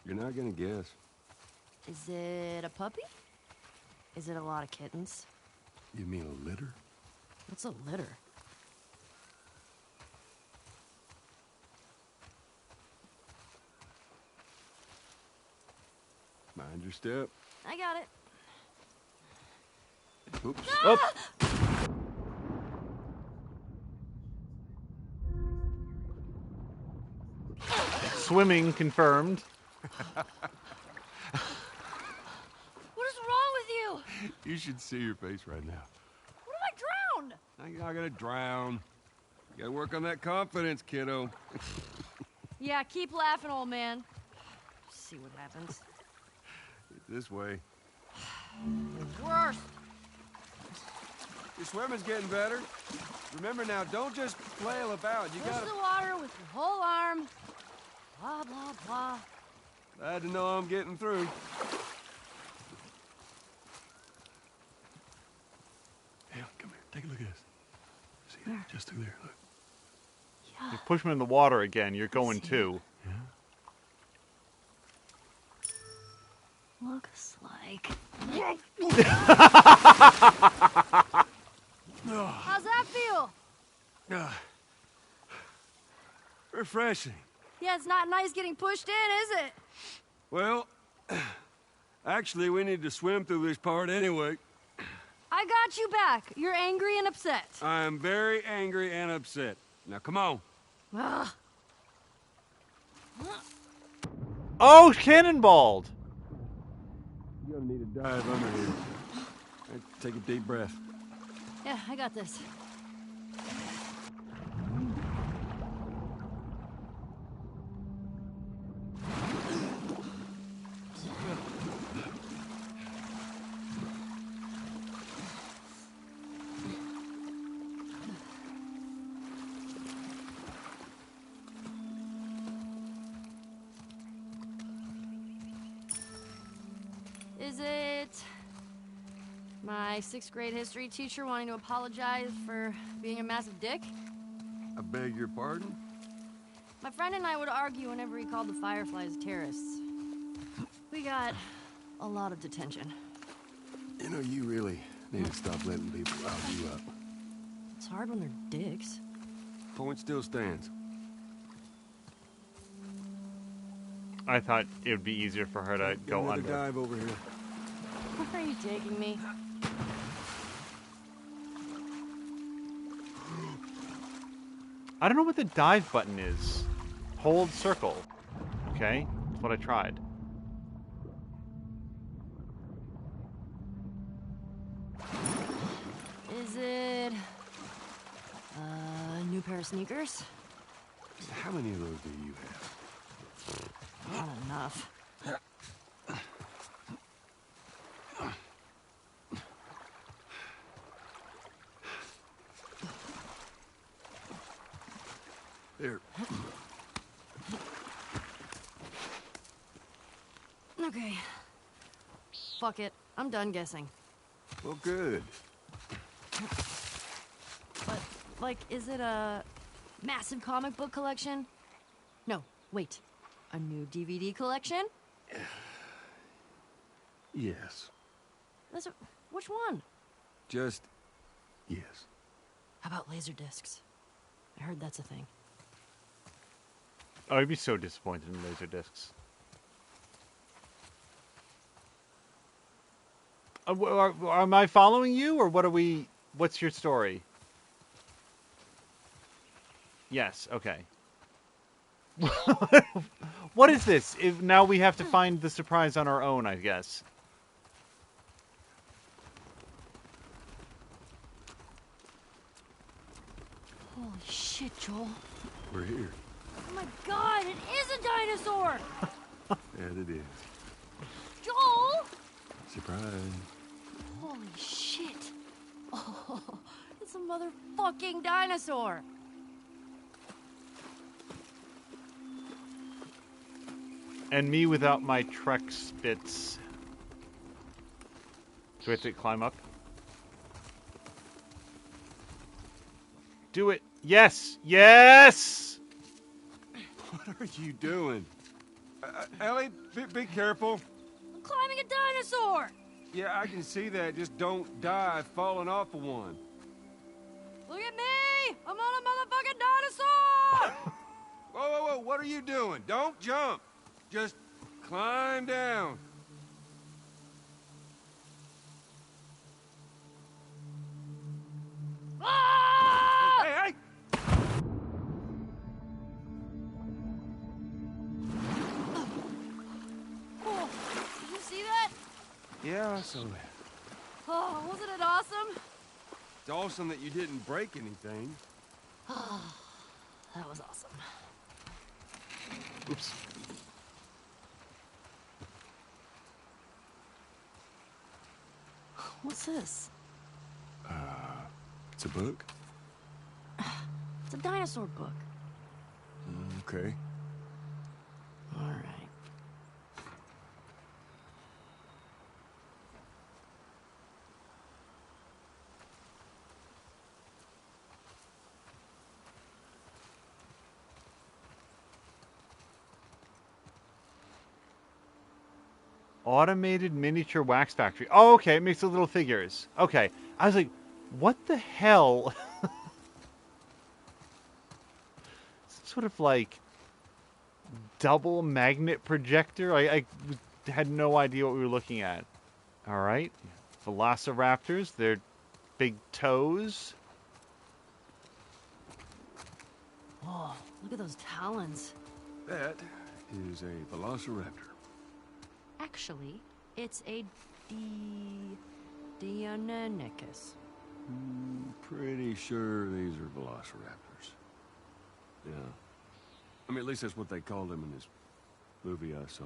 You're not gonna guess. Is it a puppy? Is it a lot of kittens? You mean a litter? What's a litter? Mind your step. I got it. Oops. Oh! Swimming confirmed. What is wrong with you? You should see your face right now. What if I drown? Now you're not gonna drown. You gotta work on that confidence, kiddo. Yeah, keep laughing, old man. See what happens. This way. Worst. Your swimming's getting better. Remember now, don't just flail about. You Push gotta... the water with your whole arm. Blah, blah, blah. Glad to know I'm getting through. Hey, come here. Take a look at this. See it? Just through there. Look. Yeah. You push him in the water again, you're going too. Yeah? Looks like... How's that feel? Refreshing. Yeah, it's not nice getting pushed in, is it? Well, actually, we need to swim through this part anyway. I got you back. You're angry and upset. I am very angry and upset. Now, come on. Ugh. Oh, cannonballed! You're gonna need to dive under here. Right, take a deep breath. Yeah, I got this. Is it my 6th grade history teacher wanting to apologize for being a massive dick? I beg your pardon? My friend and I would argue whenever he called the Fireflies terrorists. We got a lot of detention. You know, you really need to stop letting people rile you up. It's hard when they're dicks. Point still stands. I thought it would be easier for her to go Another under. dive over here. Where are you taking me? I don't know what the dive button is. Hold circle. Okay, that's what I tried. Is it... a new pair of sneakers? How many of those do you have? Not enough. Here. Okay. Fuck it. I'm done guessing. Well, good. But, like, is it a massive comic book collection? No, wait. A new DVD collection? Yes. Which one? Just yes. How about laser discs? I heard that's a thing. Oh, I'd be so disappointed in laser discs. Am I following you, or what are we... What's your story? Yes, okay. What is this? Now we have to find the surprise on our own, I guess. Holy shit, Joel. We're here. Oh my god, it is a dinosaur! Yeah, it is. Joel! Surprise. Holy shit. Oh, it's a motherfucking dinosaur. And me without my Trek spits. Do we have to climb up? Do it. Yes! Yes! What are you doing? Ellie, be careful. I'm climbing a dinosaur! Yeah, I can see that. Just don't die falling off of one. Look at me! I'm on a motherfucking dinosaur! Whoa, whoa, whoa, what are you doing? Don't jump. Just climb down. Ah! Hey, hey! Oh, did you see that? Yeah, I saw that. Oh, wasn't it awesome? It's awesome that you didn't break anything. That was awesome. Oops. What's this? It's a book? It's a dinosaur book. Okay. All right. Automated miniature wax factory. Oh, okay. It makes the little figures. Okay. I was like, what the hell? Some sort of like double magnet projector. I had no idea what we were looking at. All right. Velociraptors. They're big toes. Whoa, look at those talons. That is a velociraptor. Actually, it's a Deinonychus. Pretty sure these are velociraptors. Yeah. I mean, at least that's what they called them in this movie I saw.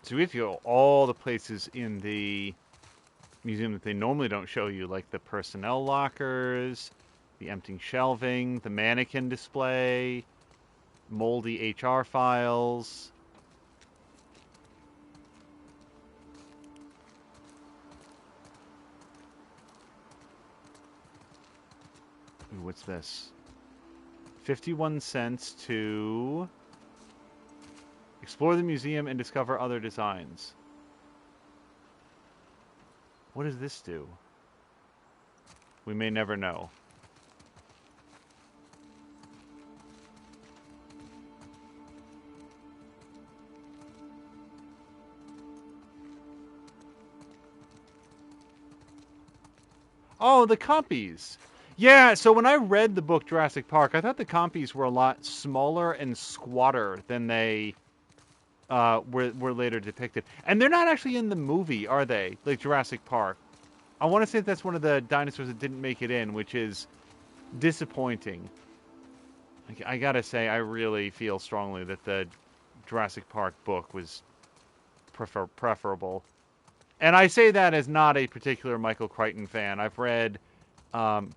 So we have to go all the places in the museum that they normally don't show you, like the personnel lockers, the emptying shelving, the mannequin display, moldy HR files. Ooh, what's this? 51 cents to explore the museum and discover other designs. What does this do? We may never know. Oh, the compies. Yeah, so when I read the book Jurassic Park, I thought the compies were a lot smaller and squatter than they were later depicted. And they're not actually in the movie, are they? Like Jurassic Park. I want to say that's one of the dinosaurs that didn't make it in, which is disappointing. I gotta say, I really feel strongly that the Jurassic Park book was preferable. And I say that as not a particular Michael Crichton fan. I've read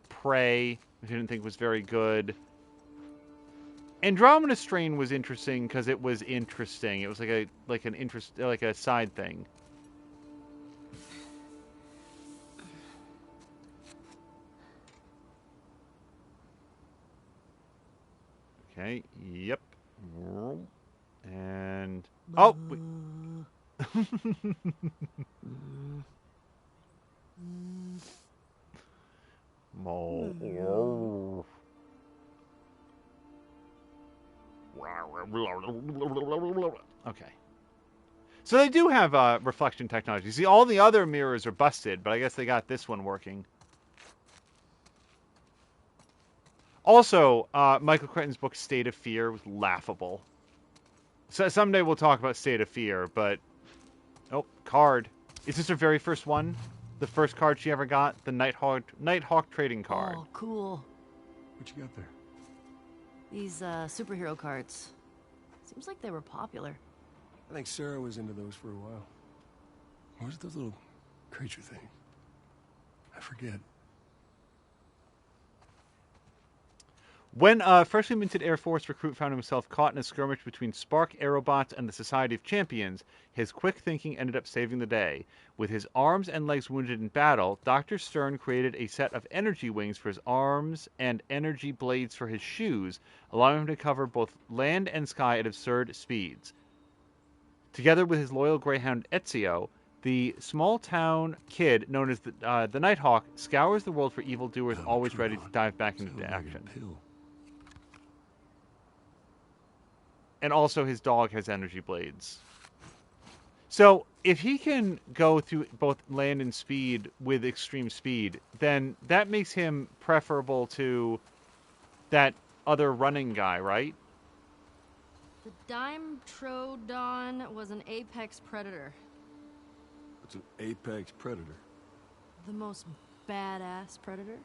Prey, which I didn't think was very good. Andromeda Strain was interesting because it was interesting. It was like a side thing. Okay. Yep. And oh. Okay. So they do have reflection technology. See, all the other mirrors are busted, but I guess they got this one working. Also, Michael Crichton's book State of Fear was laughable. So someday we'll talk about State of Fear, but... Oh, card. Is this her very first one? The first card she ever got? The Nighthawk trading card. Oh, cool. What you got there? These superhero cards. Seems like they were popular. I think Sarah was into those for a while. What was those little creature thing? I forget. When freshly minted Air Force recruit found himself caught in a skirmish between Spark Aerobots and the Society of Champions, his quick thinking ended up saving the day. With his arms and legs wounded in battle, Dr. Stern created a set of energy wings for his arms and energy blades for his shoes, allowing him to cover both land and sky at absurd speeds. Together with his loyal greyhound Ezio, the small-town kid known as the Nighthawk scours the world for evildoers, always ready to dive back into action. And also his dog has energy blades. So if he can go through both land and speed with extreme speed, then that makes him preferable to that other running guy, right? The Dimetrodon was an apex predator. What's an apex predator? The most badass predator.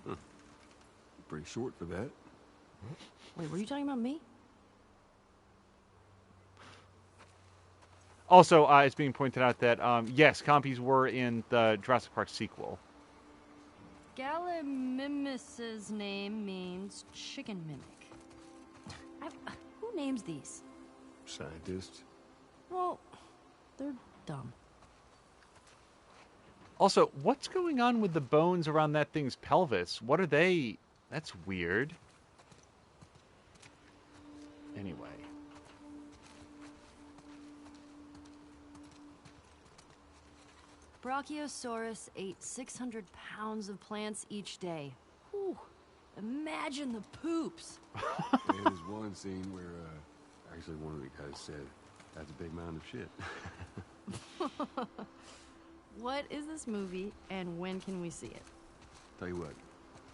Huh. Pretty short for that. Wait, were you talking about me? Also, it's being pointed out that, yes, compies were in the Jurassic Park sequel. Gallimimus's name means chicken mimic. Who names these? Scientists. Well, they're dumb. Also, what's going on with the bones around that thing's pelvis? What are they? That's weird. Anyway. Brachiosaurus ate 600 pounds of plants each day. Whew. Imagine the poops. There's one scene where, actually one of the guys said, that's a big mound of shit. What is this movie, and when can we see it? Tell you what,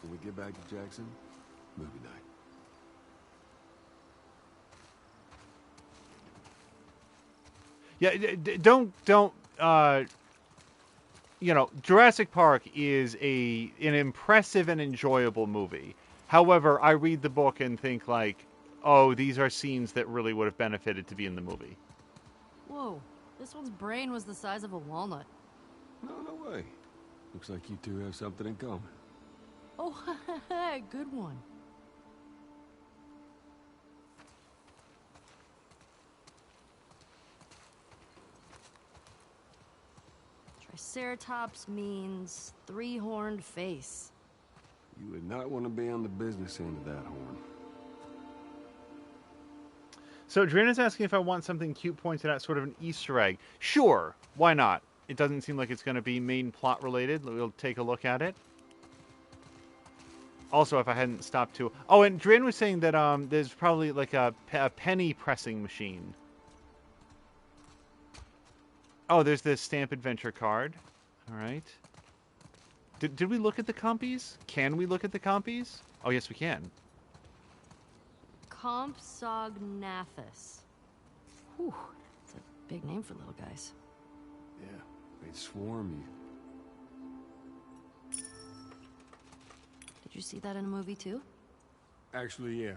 when we get back to Jackson, movie night. Yeah, don't, you know, Jurassic Park is an impressive and enjoyable movie. However, I read the book and think like, oh, these are scenes that really would have benefited to be in the movie. Whoa, this one's brain was the size of a walnut. No way. Looks like you two have something in common. Oh, good one. Triceratops means three-horned face. You would not want to be on the business end of that horn. So Drina's asking if I want something cute pointed out, sort of an Easter egg. Sure, why not? It doesn't seem like it's going to be main plot related. We'll take a look at it. Also, if I hadn't stopped to... Oh, and Drin was saying that there's probably like a penny pressing machine. Oh, there's the Stamp Adventure card. All right. Did we look at the compies? Can we look at the compies? Oh, yes, we can. Compsognathus. Whew, it's a big name for little guys. Yeah, they'd swarm you. Did you see that in a movie too? Actually, yeah.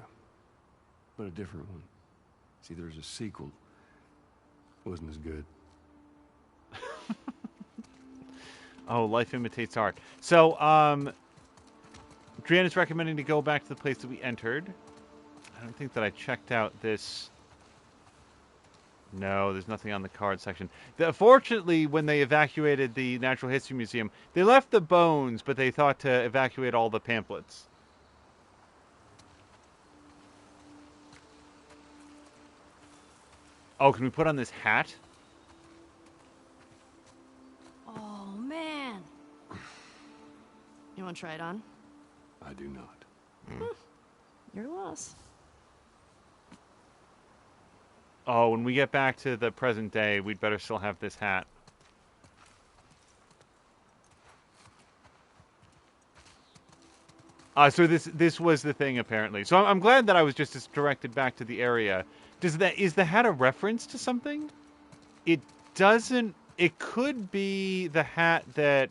But a different one. See, there's a sequel. Wasn't as good. Oh, life imitates art. So, Drian is recommending to go back to the place that we entered. I don't think that I checked out this. No, there's nothing on the card section. Fortunately, when they evacuated the Natural History Museum, they left the bones, but they thought to evacuate all the pamphlets. Oh, can we put on this hat? Oh, man. You want to try it on? I do not. Your loss. Oh, when we get back to the present day, we'd better still have this hat. So this was the thing, apparently. So I'm glad that I was just directed back to the area. Is the hat a reference to something? It doesn't... It could be the hat that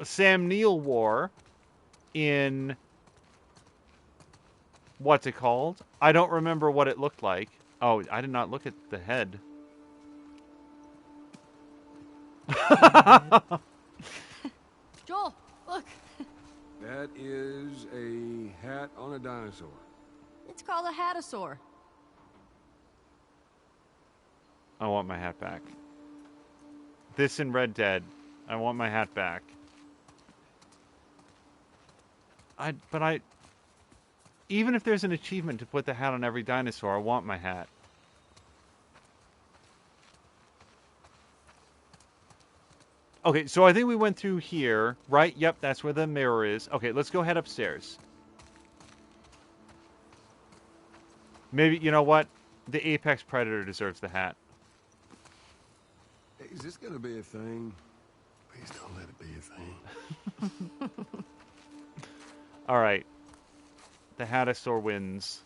Sam Neill wore in... What's it called? I don't remember what it looked like. Oh, I did not look at the head. Joel, look. That is a hat on a dinosaur. It's called a hatasaur. I want my hat back. This in Red Dead. I want my hat back. Even if there's an achievement to put the hat on every dinosaur, I want my hat. Okay, so I think we went through here, right? Yep, that's where the mirror is. Okay, let's go head upstairs. Maybe, you know what? The apex predator deserves the hat. Hey, is this gonna be a thing? Please don't let it be a thing. All right. The hatasaur wins.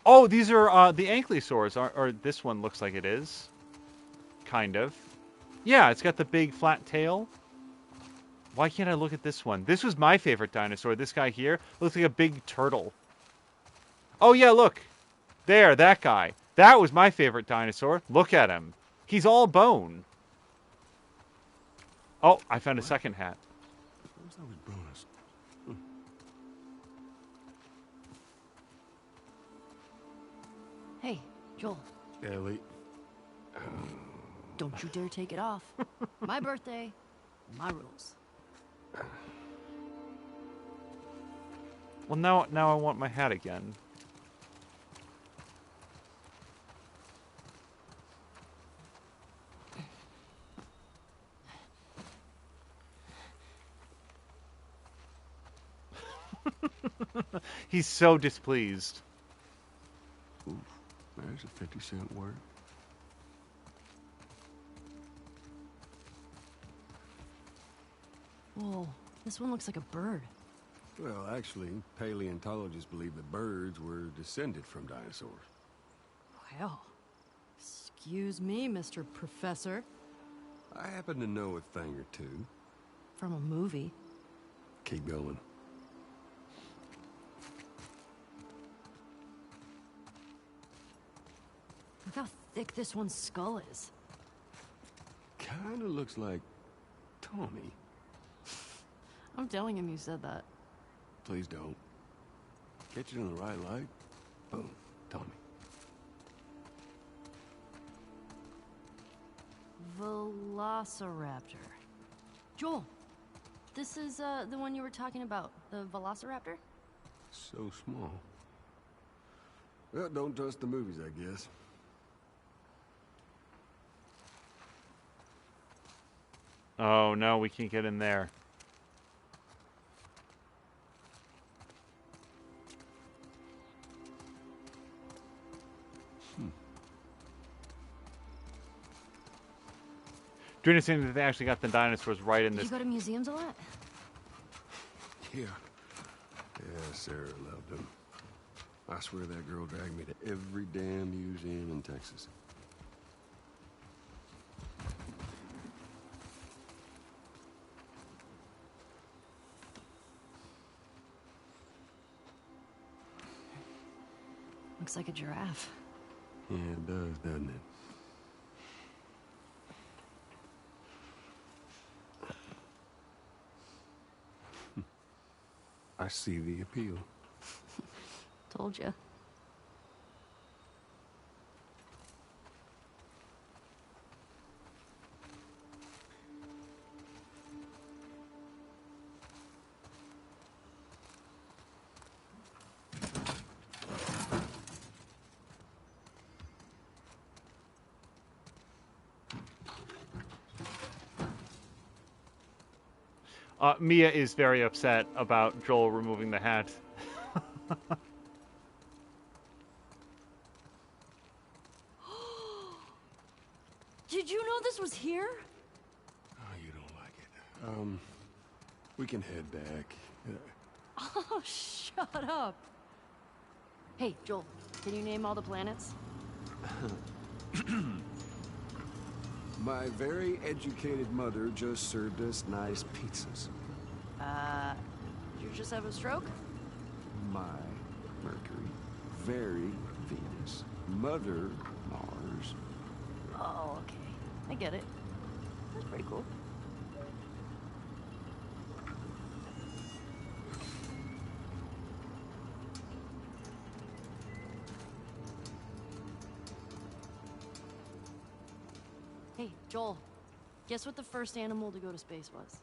Oh, these are the ankylosaurs, or this one looks like it is. Kind of. Yeah, it's got the big flat tail. Why can't I look at this one? This was my favorite dinosaur. This guy here looks like a big turtle. Oh, yeah, look. There, that guy. That was my favorite dinosaur. Look at him. He's all bone. Oh, I found a second hat. What's that with bonus? Hey, Joel. Ellie. Don't you dare take it off. My birthday, my rules. Well, now I want my hat again. He's so displeased. Oof, there's a 50-cent word. Whoa, this one looks like a bird. Well, actually, paleontologists believe that birds were descended from dinosaurs. Well, excuse me, Mr. Professor. I happen to know a thing or two. From a movie. Keep going. Look how thick this one's skull is. Kinda looks like Tommy. I'm telling him you said that. Please don't. Catch it in the right light. Boom. Tommy. Velociraptor. Joel, this is the one you were talking about, the Velociraptor? So small. Well, don't trust the movies, I guess. Oh, no, we can't get in there. Do you understand that they actually got the dinosaurs right in You this? go to museums a lot? Yeah. Yeah, Sarah loved them. I swear that girl dragged me to every damn museum in Texas. Looks like a giraffe. Yeah, it does, doesn't it? I see the appeal. Told you. Mia is very upset about Joel removing the hat. Did you know this was here? Oh, you don't like it. We can head back. Oh, shut up. Hey, Joel, can you name all the planets? My very educated mother just served us nice pizzas. Did you just have a stroke? My Mercury, very Venus, mother Mars. Oh, okay. I get it. That's pretty cool. Hey, Joel, guess what the first animal to go to space was?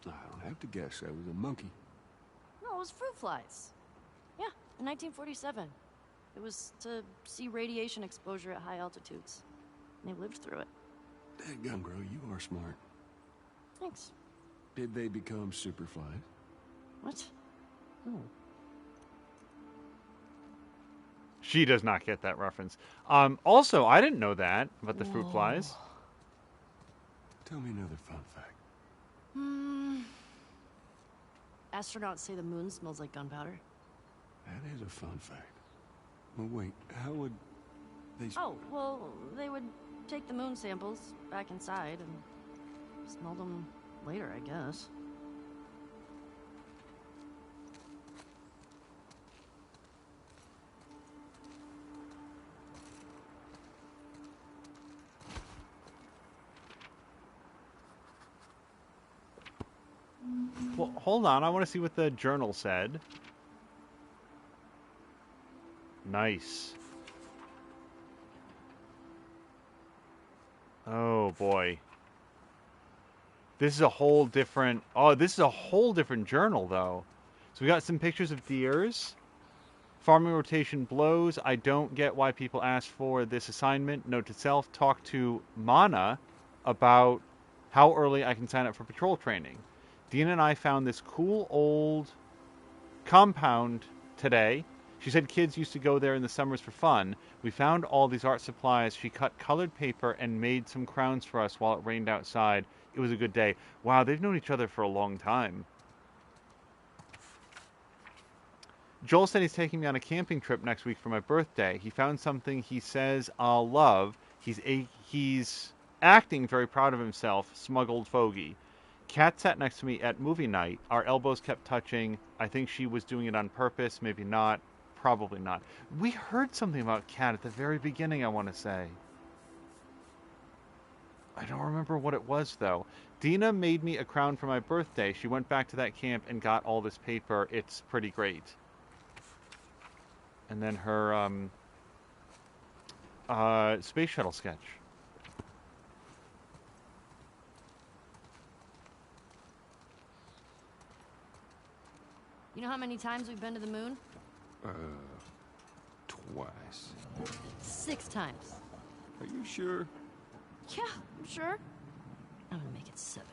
I don't have to guess. That was a monkey. No, it was fruit flies. Yeah, in 1947. It was to see radiation exposure at high altitudes. And they lived through it. Dadgum, girl, you are smart. Thanks. Did they become superflies? What? Oh. She does not get that reference. Also, I didn't know that about the fruit flies. Tell me another fun fact. Astronauts say the moon smells like gunpowder. That is a fun fact. Well, wait, how would they... Oh, well, they would take the moon samples back inside and smell them later, I guess. Well, hold on. I want to see what the journal said. Nice. Oh, boy. This is a whole different... Oh, this is a whole different journal, though. So we got some pictures of deers. Farming rotation blows. I don't get why people ask for this assignment. Note to self, talk to Mana about how early I can sign up for patrol training. Dina and I found this cool old compound today. She said kids used to go there in the summers for fun. We found all these art supplies. She cut colored paper and made some crowns for us while it rained outside. It was a good day. Wow, they've known each other for a long time. Joel said he's taking me on a camping trip next week for my birthday. He found something he says I'll love. He's acting very proud of himself, smuggled fogey. Kat sat next to me at movie night. Our elbows kept touching. I think she was doing it on purpose. Maybe not. Probably not. We heard something about Kat at the very beginning, I want to say. I don't remember what it was, though. Dina made me a crown for my birthday. She went back to that camp and got all this paper. It's pretty great. And then her space shuttle sketch. You know how many times we've been to the moon? Twice. 6 times. Are you sure? Yeah, I'm sure. I'm gonna make it 7.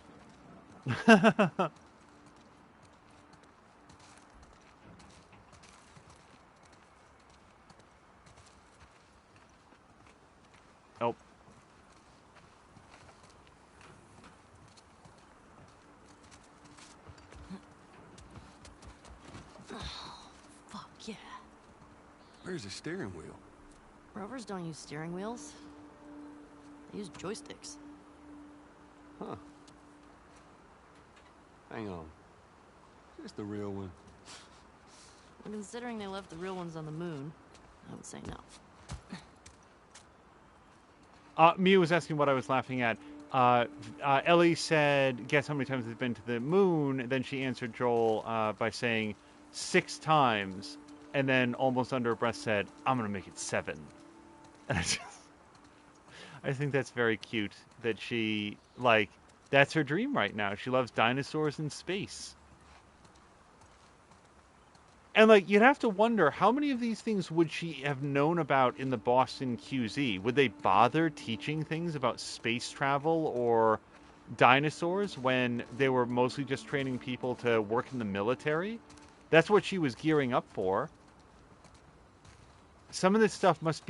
Oh. Where's the steering wheel? Rovers don't use steering wheels. They use joysticks. Huh. Hang on. Is this the real one? Well, considering they left the real ones on the moon, I would say no. Mia was asking what I was laughing at. Ellie said, guess how many times they've been to the moon? Then she answered Joel by saying 6 times, and then almost under her breath said, I'm going to make it 7. And I think that's very cute that she, like, that's her dream right now. She loves dinosaurs in space. And, like, you'd have to wonder, how many of these things would she have known about in the Boston QZ? Would they bother teaching things about space travel or dinosaurs when they were mostly just training people to work in the military? That's what she was gearing up for. Some of this stuff must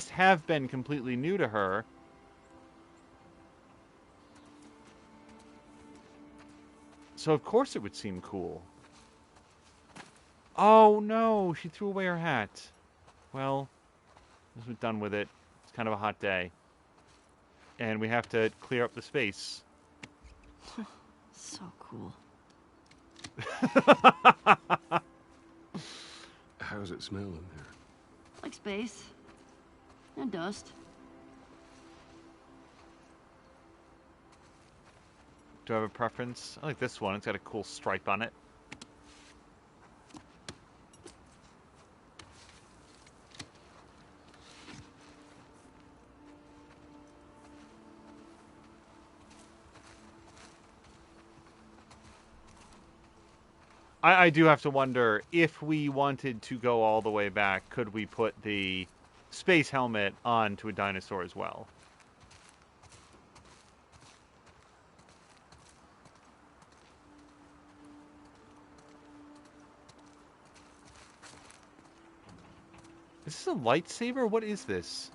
have been completely new to her. So, of course, it would seem cool. Oh, no, she threw away her hat. Well, we're done with it. It's kind of a hot day. And we have to clear up the space. So cool. How's it smell in there? Like space. And dust. Do I have a preference? I like this one. It's got a cool stripe on it. I do have to wonder, if we wanted to go all the way back, could we put the space helmet onto a dinosaur as well? Is this a lightsaber? What is this?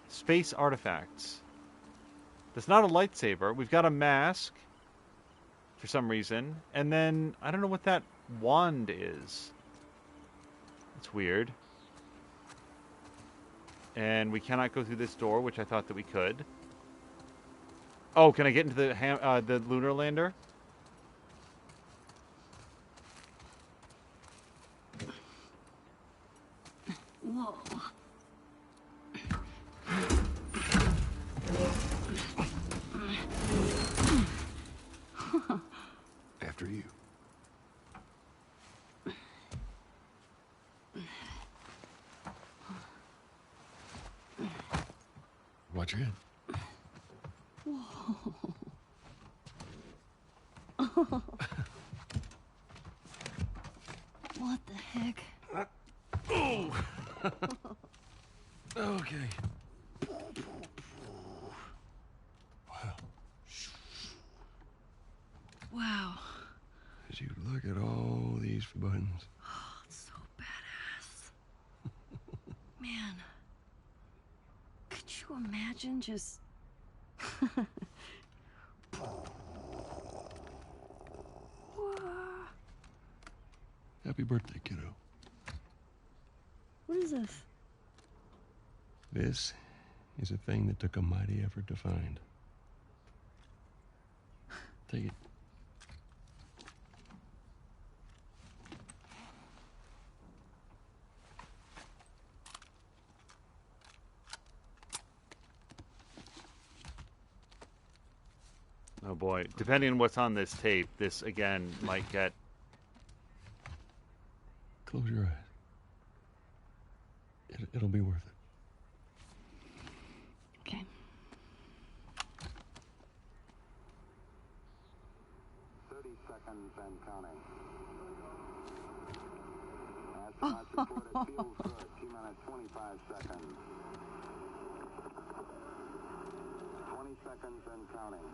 Space artifacts. That's not a lightsaber. We've got a mask. For some reason. And then, I don't know what that wand is. It's weird. And we cannot go through this door, which I thought that we could. Oh, can I get into the lunar lander? Whoa. After you. Watch your head. What the heck? Oh! Okay. Wow. As you look at all these buttons. Oh, it's so badass. Man. Could you imagine just... Happy birthday, kiddo. What is this? This is a thing that took a mighty effort to find. Take it. Oh boy. Depending on what's on this tape, this again might get... Close your eyes. It'll be worth it. Okay. Seconds and counting. Astronauts reported feels good. T-minus 25 seconds. 20 seconds and counting.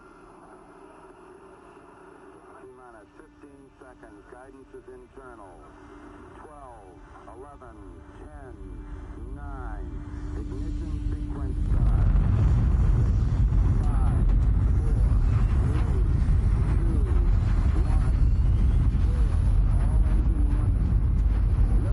T-minus 15 seconds. Guidance is internal. 12, 11, 10, 9. Ignition sequence start. 5, 4, 3, 2, 1.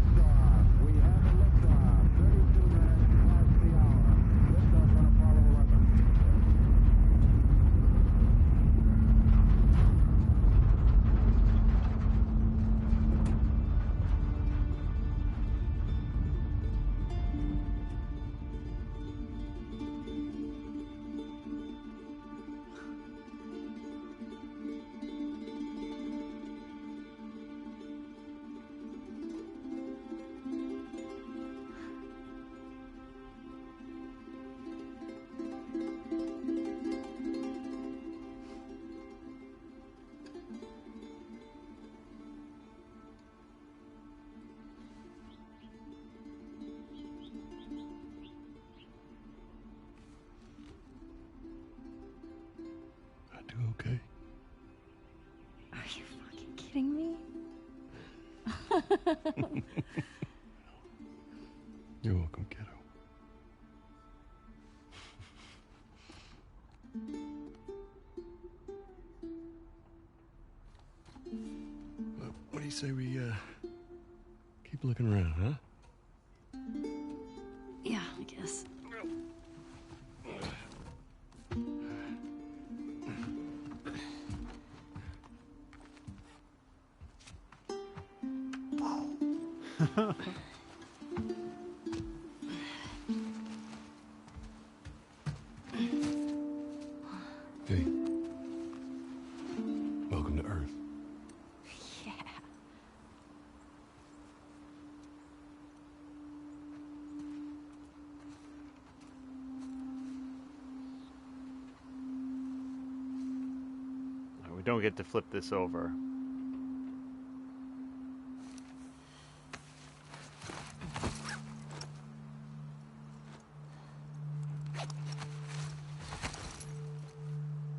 You're welcome, kiddo. Well, what do you say we keep looking around, huh? Yeah, I guess. Hey. Welcome to Earth. Yeah. We don't get to flip this over.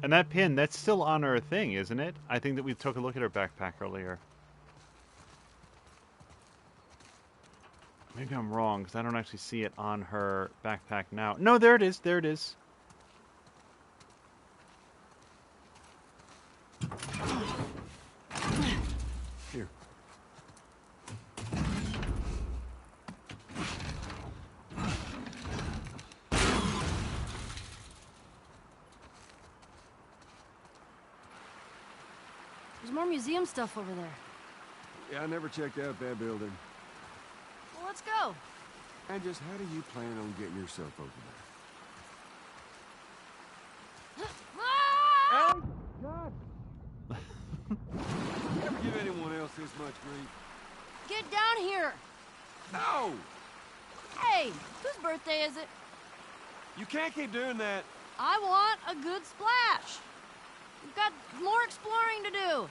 And that pin, that's still on her thing, isn't it? I think that we took a look at her backpack earlier. Maybe I'm wrong, because I don't actually see it on her backpack now. No, there it is. There it is. Here. There's more museum stuff over there. Yeah, I never checked out that building. Well, let's go. And just how do you plan on getting yourself over there? Ah! God! You ever give anyone else this much grief? Get down here. No! Hey, whose birthday is it? You can't keep doing that. I want a good splash. We've got more exploring to do.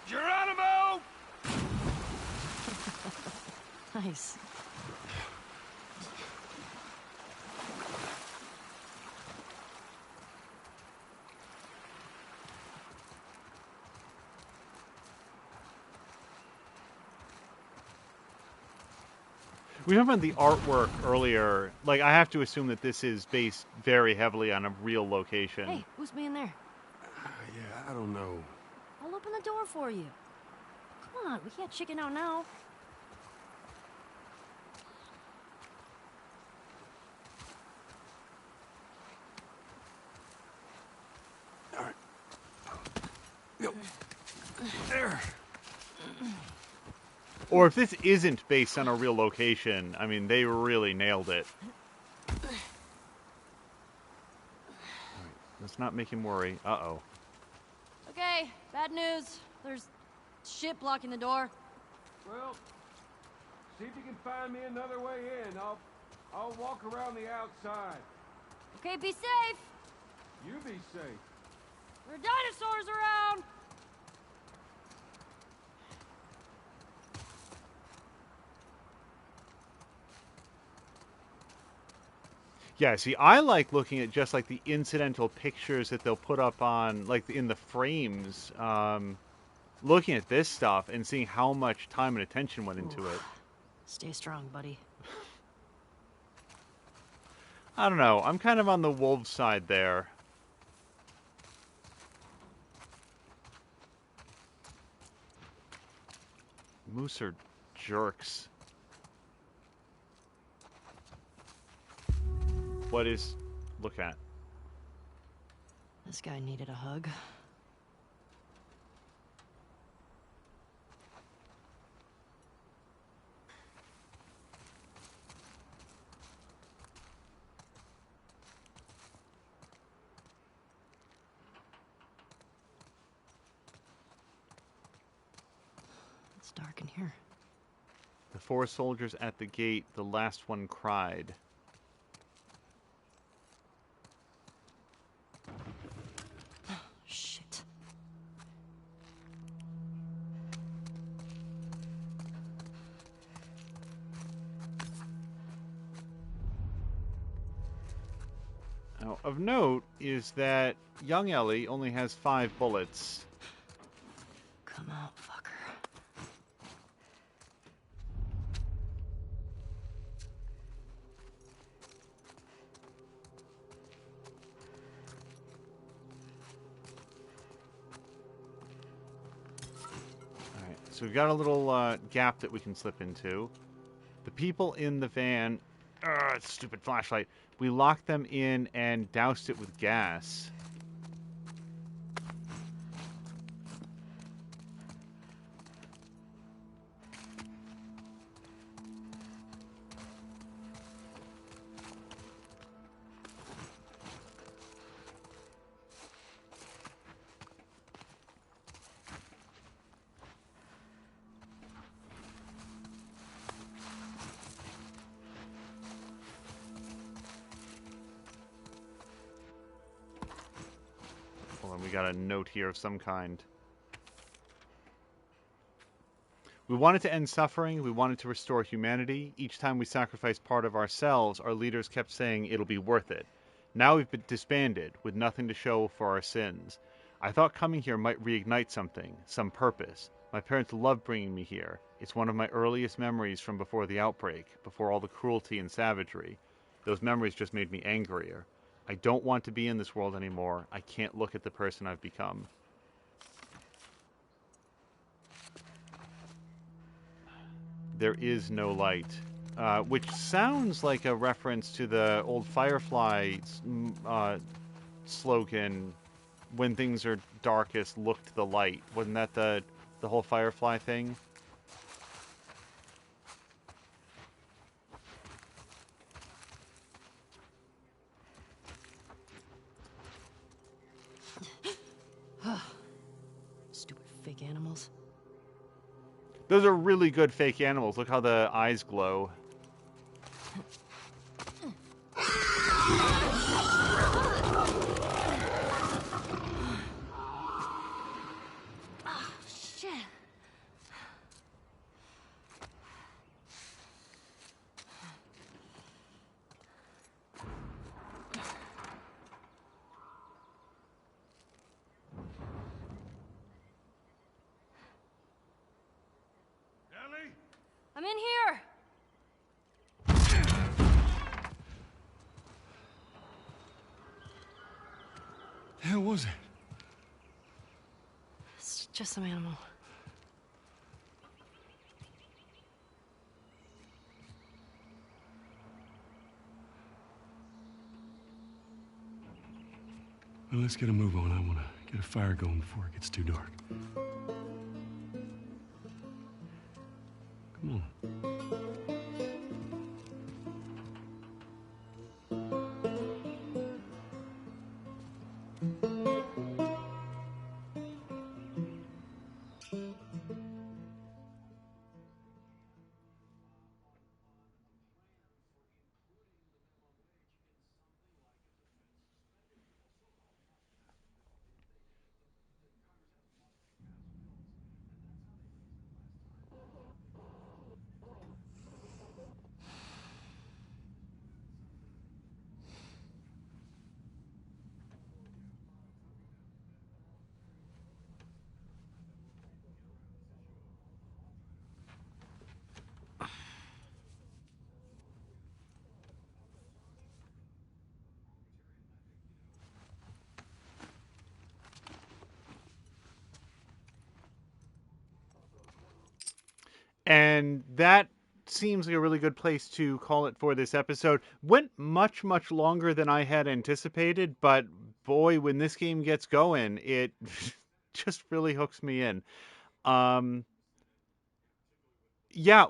Geronimo! Nice. We talked about the artwork earlier. Like, I have to assume that this is based very heavily on a real location. Hey, who's being there? Yeah, I don't know. I'll open the door for you. Come on, we can't chicken out now. All right. Go. There. Or if this isn't based on a real location, I mean, they really nailed it. All right, let's not make him worry. Uh-oh. Okay, bad news. There's shit blocking the door. Well, see if you can find me another way in. I'll walk around the outside. Okay, be safe. You be safe. There are dinosaurs around. Yeah, see, I like looking at just like the incidental pictures that they'll put up on, like in the frames, looking at this stuff and seeing how much time and attention went into it. Stay strong, buddy. I don't know. I'm kind of on the wolf side there. Moose are jerks. What is... Look at. This guy needed a hug. It's dark in here. The 4 soldiers at the gate, the last one cried. Shit. Now, of note is that young Ellie only has 5 bullets. Come out, fucker. Alright, so we've got a little gap that we can slip into. The people in the van... stupid flashlight. We locked them in and doused it with gas. Hold on, we got a note here of some kind. We wanted to end suffering. We wanted to restore humanity. Each time we sacrificed part of ourselves, our leaders kept saying it'll be worth it. Now we've been disbanded, with nothing to show for our sins. I thought coming here might reignite something, some purpose. My parents loved bringing me here. It's one of my earliest memories from before the outbreak, before all the cruelty and savagery. Those memories just made me angrier. I don't want to be in this world anymore. I can't look at the person I've become. There is no light. Which sounds like a reference to the old Firefly slogan, when things are darkest, look to the light. Wasn't that the whole Firefly thing? Stupid fake animals. Those are really good fake animals. Look how the eyes glow. Oh, shit. Ellie? I'm in here. The hell was it? It's just some animal. Well, let's get a move on. I want to get a fire going before it gets too dark. Come on. And that seems like a really good place to call it for this episode. Went much, much longer than I had anticipated, but boy, when this game gets going, it just really hooks me in. Yeah,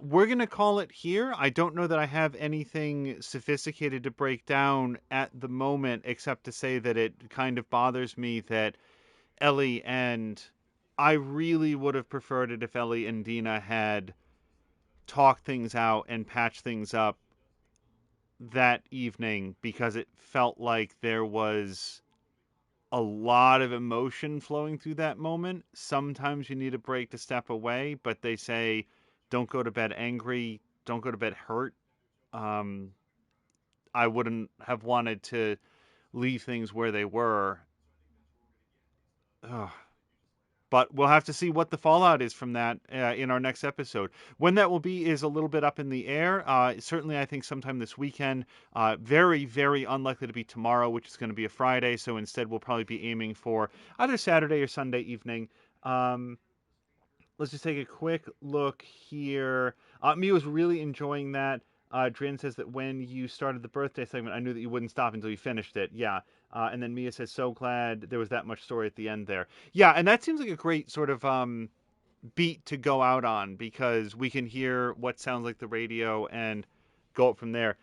we're going to call it here. I don't know that I have anything sophisticated to break down at the moment, except to say that it kind of bothers me that Ellie and... I really would have preferred it if Ellie and Dina had talk things out and patch things up that evening, because it felt like there was a lot of emotion flowing through that moment. Sometimes you need a break to step away, but they say don't go to bed angry, don't go to bed hurt. I wouldn't have wanted to leave things where they were. Ugh. But we'll have to see what the fallout is from that in our next episode. When that will be is a little bit up in the air. Certainly, I think sometime this weekend. Very, very unlikely to be tomorrow, which is going to be a Friday. So instead, we'll probably be aiming for either Saturday or Sunday evening. Let's just take a quick look here. Mia was really enjoying that. Drin says that when you started the birthday segment, I knew that you wouldn't stop until you finished it. Yeah. And then Mia says, so glad there was that much story at the end there. Yeah, and that seems like a great sort of beat to go out on because we can hear what sounds like the radio and go up from there.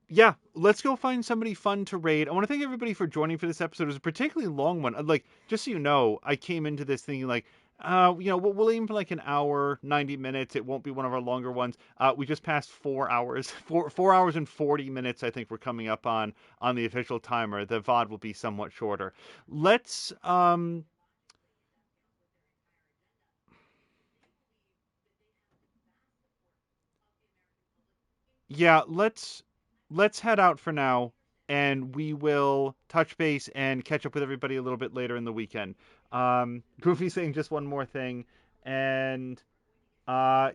Yeah, let's go find somebody fun to raid. I want to thank everybody for joining for this episode. It was a particularly long one. Like, just so you know, I came into this thinking like, we'll aim for like an hour, 90 minutes. It won't be one of our longer ones. We just passed 4 hours, 4 hours and 40 minutes. I think we're coming up on the official timer. The VOD will be somewhat shorter. Let's yeah, let's head out for now, and we will touch base and catch up with everybody a little bit later in the weekend. Goofy saying just one more thing, and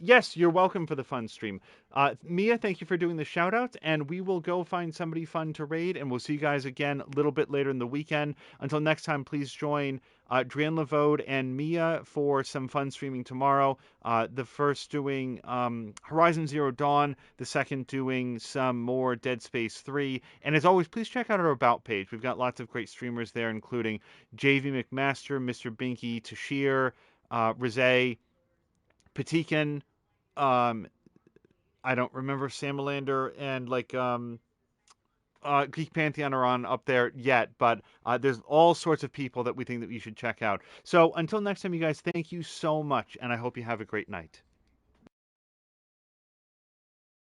yes, you're welcome for the fun stream. Mia, thank you for doing the shout outs, and we will go find somebody fun to raid, and we'll see you guys again a little bit later in the weekend. Until next time, please join Drian Lavode and Mia for some fun streaming tomorrow. The first doing Horizon Zero Dawn, the second doing some more Dead Space 3. And as always, please check out our About page. We've got lots of great streamers there, including JV McMaster, Mr. Binky, Tashir, Rizé, Patikan, I don't remember Samalander and Geek Pantheon are on up there yet, but there's all sorts of people that we think that you should check out. So until next time, you guys, thank you so much, and I hope you have a great night.